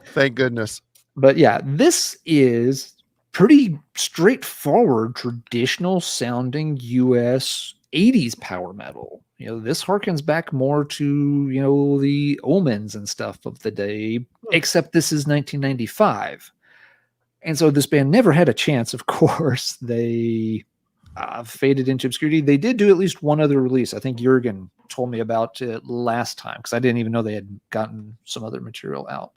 Speaker 1: Thank goodness.
Speaker 2: But yeah, this is pretty straightforward, traditional sounding US 80s power metal. This harkens back more to, the Omens and stuff of the day, except this is 1995. And so this band never had a chance, of course. They faded into obscurity. They did do at least one other release. I think Jurgen told me about it last time because I didn't even know they had gotten some other material out.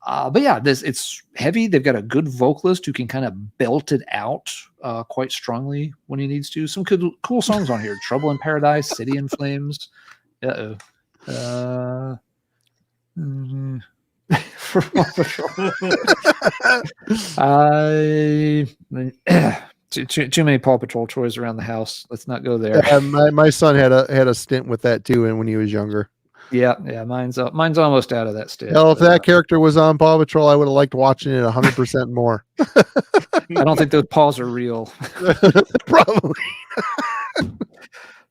Speaker 2: But yeah, it's heavy. They've got a good vocalist who can kind of belt it out quite strongly when he needs to. Some cool songs on here. Trouble in Paradise, City in Flames. For Paw Patrol. Too many Paw Patrol toys around the house. Let's not go there.
Speaker 1: My son had a stint with that too, and when he was younger.
Speaker 2: Yeah, mine's almost out of that stage.
Speaker 1: Hell, if that character was on Paw Patrol, I would have liked watching it 100% more.
Speaker 2: I don't think those paws are real.
Speaker 1: Probably.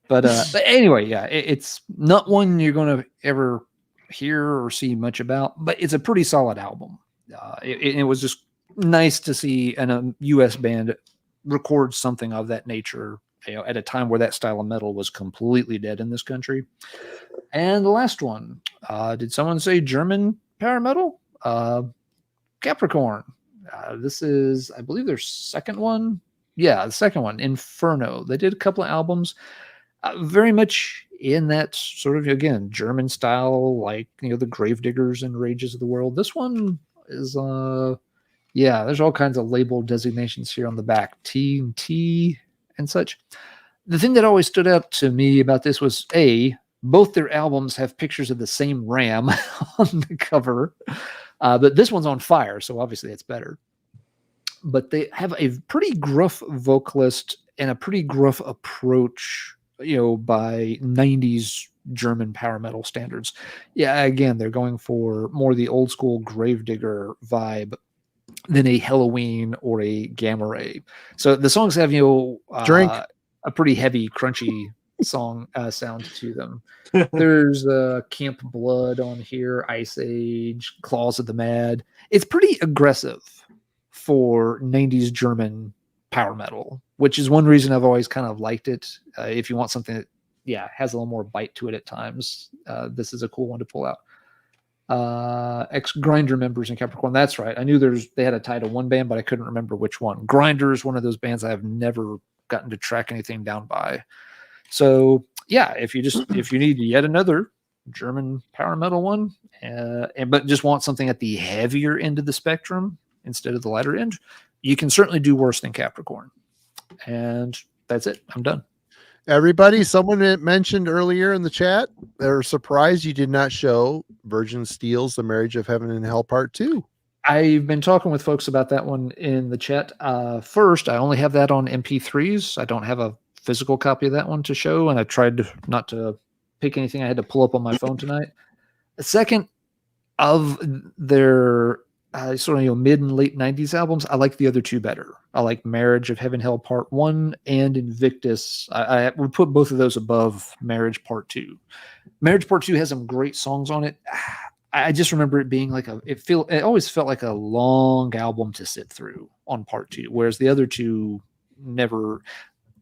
Speaker 2: But anyway, yeah, it's not one you're going to ever hear or see much about, but it's a pretty solid album. It was just nice to see a U.S. band record something of that nature, at a time where that style of metal was completely dead in this country. And the last one, did someone say German power metal? Capricorn. This is, I believe, their second one. Yeah, the second one, Inferno. They did a couple of albums, very much in that sort of, again, German style, like, the Gravediggers and Rages of the World. This one is, there's all kinds of label designations here on the back, T and T and such. The thing that always stood out to me about this was, both their albums have pictures of the same ram on the cover, but this one's on fire, so obviously it's better. But they have a pretty gruff vocalist and a pretty gruff approach, by 90s German power metal standards. Yeah, again, they're going for more the old school Gravedigger vibe than a Halloween or a Gamma Ray. So the songs have,
Speaker 1: Drink.
Speaker 2: A pretty heavy, crunchy song sound to them. There's Camp Blood on here, Ice Age, Claws of the Mad. It's pretty aggressive for 90s German power metal, which is one reason I've always kind of liked it. If you want something that has a little more bite to it at times, this is a cool one to pull out. Ex-Grinder members in Capricorn. That's right. I knew they had a Title I band, but I couldn't remember which one. Grinder is one of those bands I have never gotten to track anything down by. So yeah, if you need yet another German power metal one, but just want something at the heavier end of the spectrum instead of the lighter end, you can certainly do worse than Capricorn. And that's it. I'm done.
Speaker 1: Everybody, someone mentioned earlier in the chat, they're surprised you did not show Virgin Steel's The Marriage of Heaven and Hell Part 2.
Speaker 2: I've been talking with folks about that one in the chat. First, I only have that on MP3s. I don't have a physical copy of that one to show, and I tried not to pick anything I had to pull up on my phone tonight. Second, of their sort of mid and late 90s albums, I like the other two better. I like Marriage of Heaven Hell Part 1 and Invictus. I would put both of those above Marriage Part 2. Marriage Part 2 has some great songs on it. I just remember it being like it always felt like a long album to sit through on Part 2, whereas the other two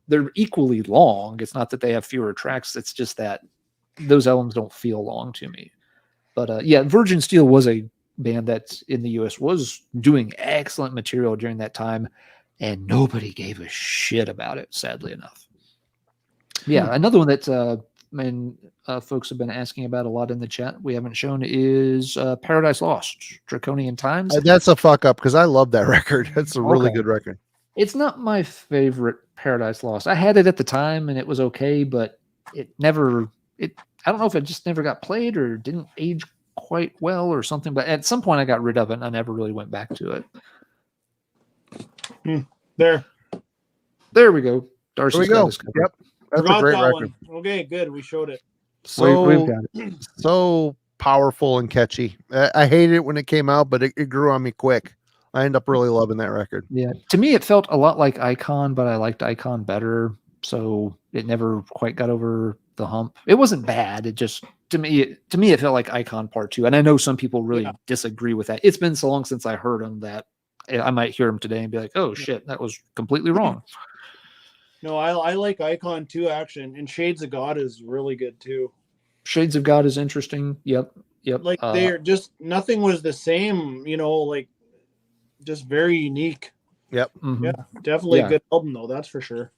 Speaker 2: they're equally long. It's not that they have fewer tracks. It's just that those albums don't feel long to me. But Virgin Steel was a band that in the US was doing excellent material during that time, and nobody gave a shit about it, sadly enough. Yeah, another one that folks have been asking about a lot in the chat we haven't shown is Paradise Lost, Draconian Times.
Speaker 1: That's a fuck up because I love that record. That's a really good record.
Speaker 2: It's not my favorite Paradise Lost. I had it at the time and it was okay, but I don't know if it just never got played or didn't age quite well or something. But at some point, I got rid of it, and I never really went back to it. There we go. Darcy's got his cover.
Speaker 1: Yep, that's a great record.
Speaker 3: one. Okay, good. We showed it.
Speaker 1: So
Speaker 2: We've got it.
Speaker 1: So powerful and catchy. I hated it when it came out, but it grew on me quick. I end up really loving that record.
Speaker 2: Yeah, to me, it felt a lot like Icon, but I liked Icon better, so it never quite got over the hump. It wasn't bad. It just to me, it felt like Icon Part 2. And I know some people really disagree with that. It's been so long since I heard them that I might hear them today and be like, "Oh shit, that was completely wrong."
Speaker 3: No, I like Icon 2 action, and Shades of God is really good too.
Speaker 2: Shades of God is interesting. Yep.
Speaker 3: Like they're just nothing was the same, like just very unique.
Speaker 1: Yep.
Speaker 2: Mm-hmm.
Speaker 3: Yeah, definitely a good album though, that's for sure.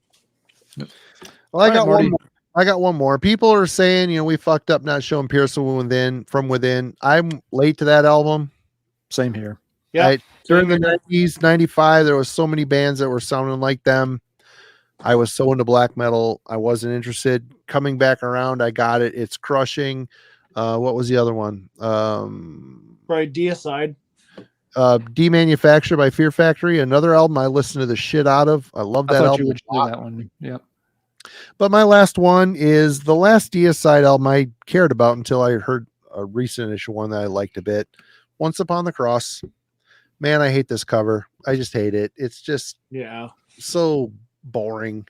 Speaker 2: Yep.
Speaker 1: Well, I got one more. I got one more. People are saying, we fucked up not showing Pierce from Within. I'm late to that album.
Speaker 2: Same here.
Speaker 3: Yeah.
Speaker 1: During the 90s, 95, there was so many bands that were sounding like them. I was so into black metal. I wasn't interested. Coming back around, I got it. It's crushing. What was the other one?
Speaker 3: Probably Deicide.
Speaker 1: Demanufacture by Fear Factory, another album I listened to the shit out of. I love that album.
Speaker 2: That one. Yeah.
Speaker 1: But my last one is the last Deicide album I cared about until I heard a recent issue one that I liked a bit. Once Upon the Cross. Man, I hate this cover. I just hate it. It's just so boring.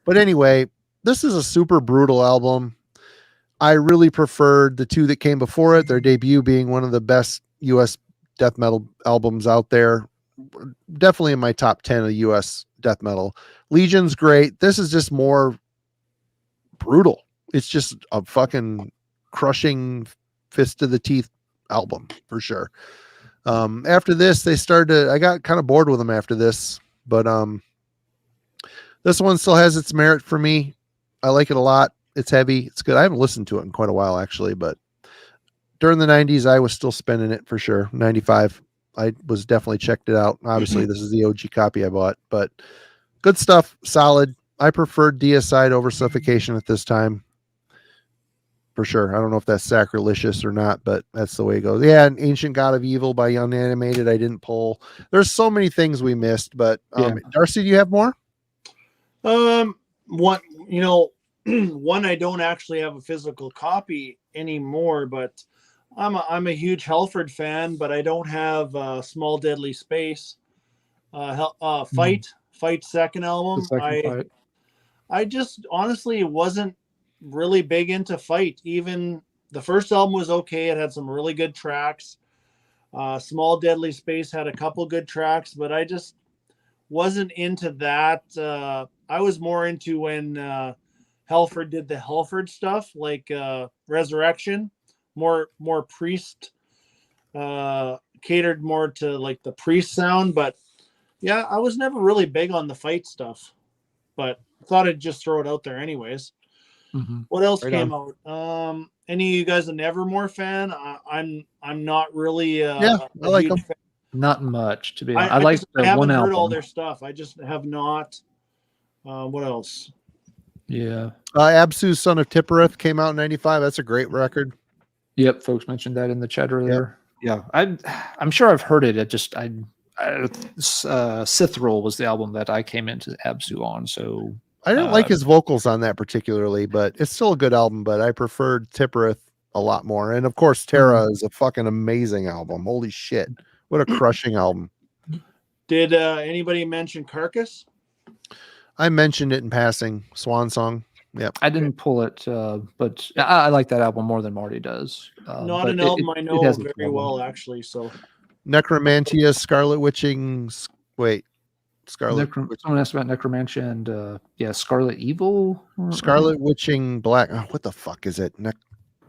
Speaker 1: But anyway, this is a super brutal album. I really preferred the two that came before it, their debut being one of the best US death metal albums out there. Definitely in my top 10 of US death metal. Legion's great. This is just more brutal. It's just a fucking crushing fist to the teeth album for sure. After this, I got kind of bored with them after this, but this one still has its merit for me. I like it a lot. It's heavy. It's good. I haven't listened to it in quite a while, actually, but during the 90s, I was still spinning it for sure. 95, I was definitely checked it out. Obviously, this is the OG copy I bought, but good stuff. Solid. I preferred Deicide over Suffocation at this time. For sure. I don't know if that's sacrilegious or not, but that's the way it goes. Yeah, and Ancient God of Evil by Unanimated, I didn't pull. There's so many things we missed, but Darcy, do you have more?
Speaker 3: One, one I don't actually have a physical copy anymore, but I'm a huge Halford fan, but I don't have Small Deadly Space. Fight second album. I just honestly wasn't really big into Fight. Even the first album was okay. It had some really good tracks. Small Deadly Space had a couple good tracks, but I just wasn't into that. I was more into when Halford did the Halford stuff, like Resurrection, more priest, catered more to like the priest sound. But yeah, I was never really big on the Fight stuff, but thought I'd just throw it out there anyways.
Speaker 2: Mm-hmm.
Speaker 3: What else came out? Any of you guys an Evermore fan? I'm not really.
Speaker 1: I like them.
Speaker 3: Fan.
Speaker 2: Not much, to be honest. I like the one album. I haven't heard
Speaker 3: all their stuff. I just have not. What else?
Speaker 2: Yeah.
Speaker 1: Absu, Son of Tippereth came out in 95. That's a great record.
Speaker 2: Yep, folks mentioned that in the chat earlier. Yep. Yeah, I'm sure I've heard it. Sithril was the album that I came into Absu on, so
Speaker 1: I didn't like his vocals on that particularly, but it's still a good album. But I preferred Tippereth a lot more, and of course, Terra is a fucking amazing album. Holy shit, what a crushing album!
Speaker 3: Did anybody mention Carcass?
Speaker 1: I mentioned it in passing. Swan Song. Yep.
Speaker 2: I didn't pull it, but I like that album more than Marty does.
Speaker 3: Not an album I know very well, actually. So,
Speaker 1: Necromantia, Scarlet Witching. Wait, Scarlet.
Speaker 2: Someone asked about Necromantia and Scarlet Evil.
Speaker 1: Scarlet Witching Black. Oh, what the fuck is it?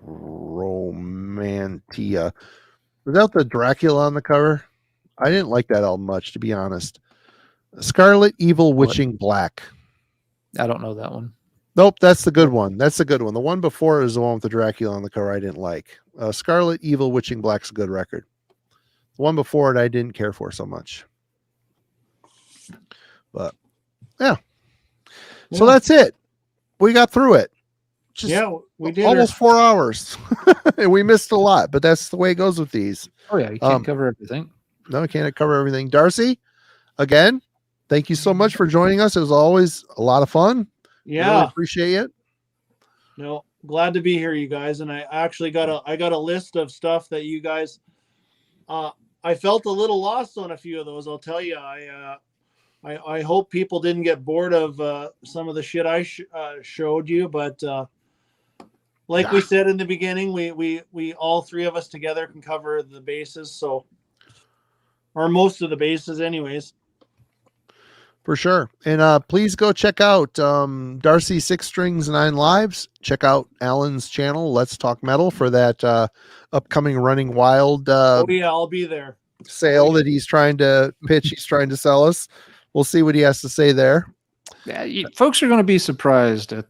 Speaker 1: Necromantia. Without the Dracula on the cover, I didn't like that album much, to be honest. Scarlet Evil Witching Black.
Speaker 2: I don't know that one.
Speaker 1: Nope, that's the good one. That's the good one. The one before is the one with the Dracula on the cover I didn't like. Scarlet Evil Witching Black's a good record. The one before it I didn't care for so much. But yeah. So that's it. We got through it. just
Speaker 3: Yeah, we did
Speaker 1: almost 4 hours. And we missed a lot, but that's the way it goes with these.
Speaker 2: Oh yeah, you can't cover everything.
Speaker 1: No, I can't cover everything. Darcy, again, thank you so much for joining us. It was always a lot of fun.
Speaker 3: Yeah.
Speaker 1: Really appreciate it.
Speaker 3: No, glad to be here, you guys. And I actually got a list of stuff that you guys. I felt a little lost on a few of those. I'll tell you. I hope people didn't get bored of some of the shit I showed you, but like we said in the beginning, we all three of us together can cover the bases. So, or most of the bases, anyways.
Speaker 1: For sure. And please go check out Darcy 6 Strings 9 Lives. Check out Alan's channel, Let's Talk Metal, for that upcoming Running Wild
Speaker 3: Oh yeah, I'll be there.
Speaker 1: sale that he's trying to pitch. He's trying to sell us. We'll see what he has to say there.
Speaker 2: Yeah, folks are going to be surprised at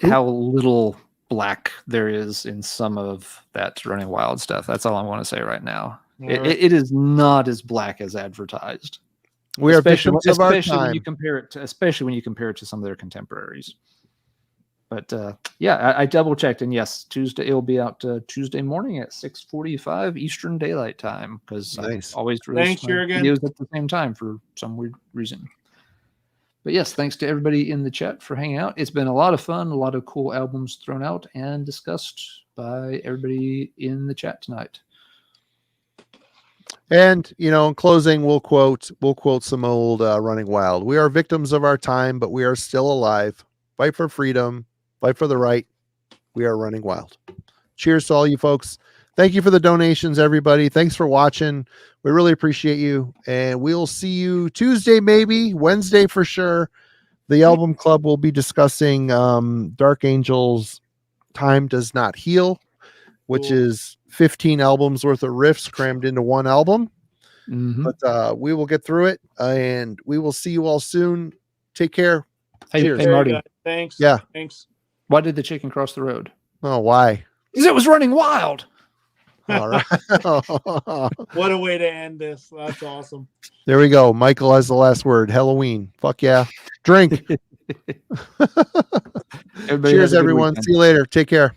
Speaker 2: how little black there is in some of that Running Wild stuff. That's all I want to say right now. It is not as black as advertised.
Speaker 1: We are victims of our time.
Speaker 2: When you compare it to some of their contemporaries. But yeah, I double checked, and yes, Tuesday it'll be out Tuesday morning at 6:45 Eastern Daylight Time, because
Speaker 1: Nice.
Speaker 2: I always release my
Speaker 3: Jurgen.
Speaker 2: videos at the same time for some weird reason. But yes, thanks to everybody in the chat for hanging out. It's been a lot of fun, a lot of cool albums thrown out and discussed by everybody in the chat tonight.
Speaker 1: And, in closing, we'll quote some old Running Wild. We are victims of our time, but we are still alive. Fight for freedom. Fight for the right. We are running wild. Cheers to all you folks. Thank you for the donations, everybody. Thanks for watching. We really appreciate you. And we'll see you Tuesday, maybe Wednesday for sure. The album club will be discussing Dark Angel's Time Does Not Heal, which is 15 albums worth of riffs crammed into one album.
Speaker 2: Mm-hmm.
Speaker 1: But we will get through it, and we will see you all soon. Take care.
Speaker 2: Hey,
Speaker 1: Cheers.
Speaker 2: hey Marty.
Speaker 3: Thanks.
Speaker 1: Yeah.
Speaker 3: Thanks.
Speaker 2: Why did the chicken cross the road?
Speaker 1: Oh, why?
Speaker 2: Because it was running wild.
Speaker 1: All right.
Speaker 3: What a way to end this. That's awesome.
Speaker 1: There we go. Michael has the last word. Halloween. Fuck yeah. Drink. Cheers, everyone. See you later. Take care.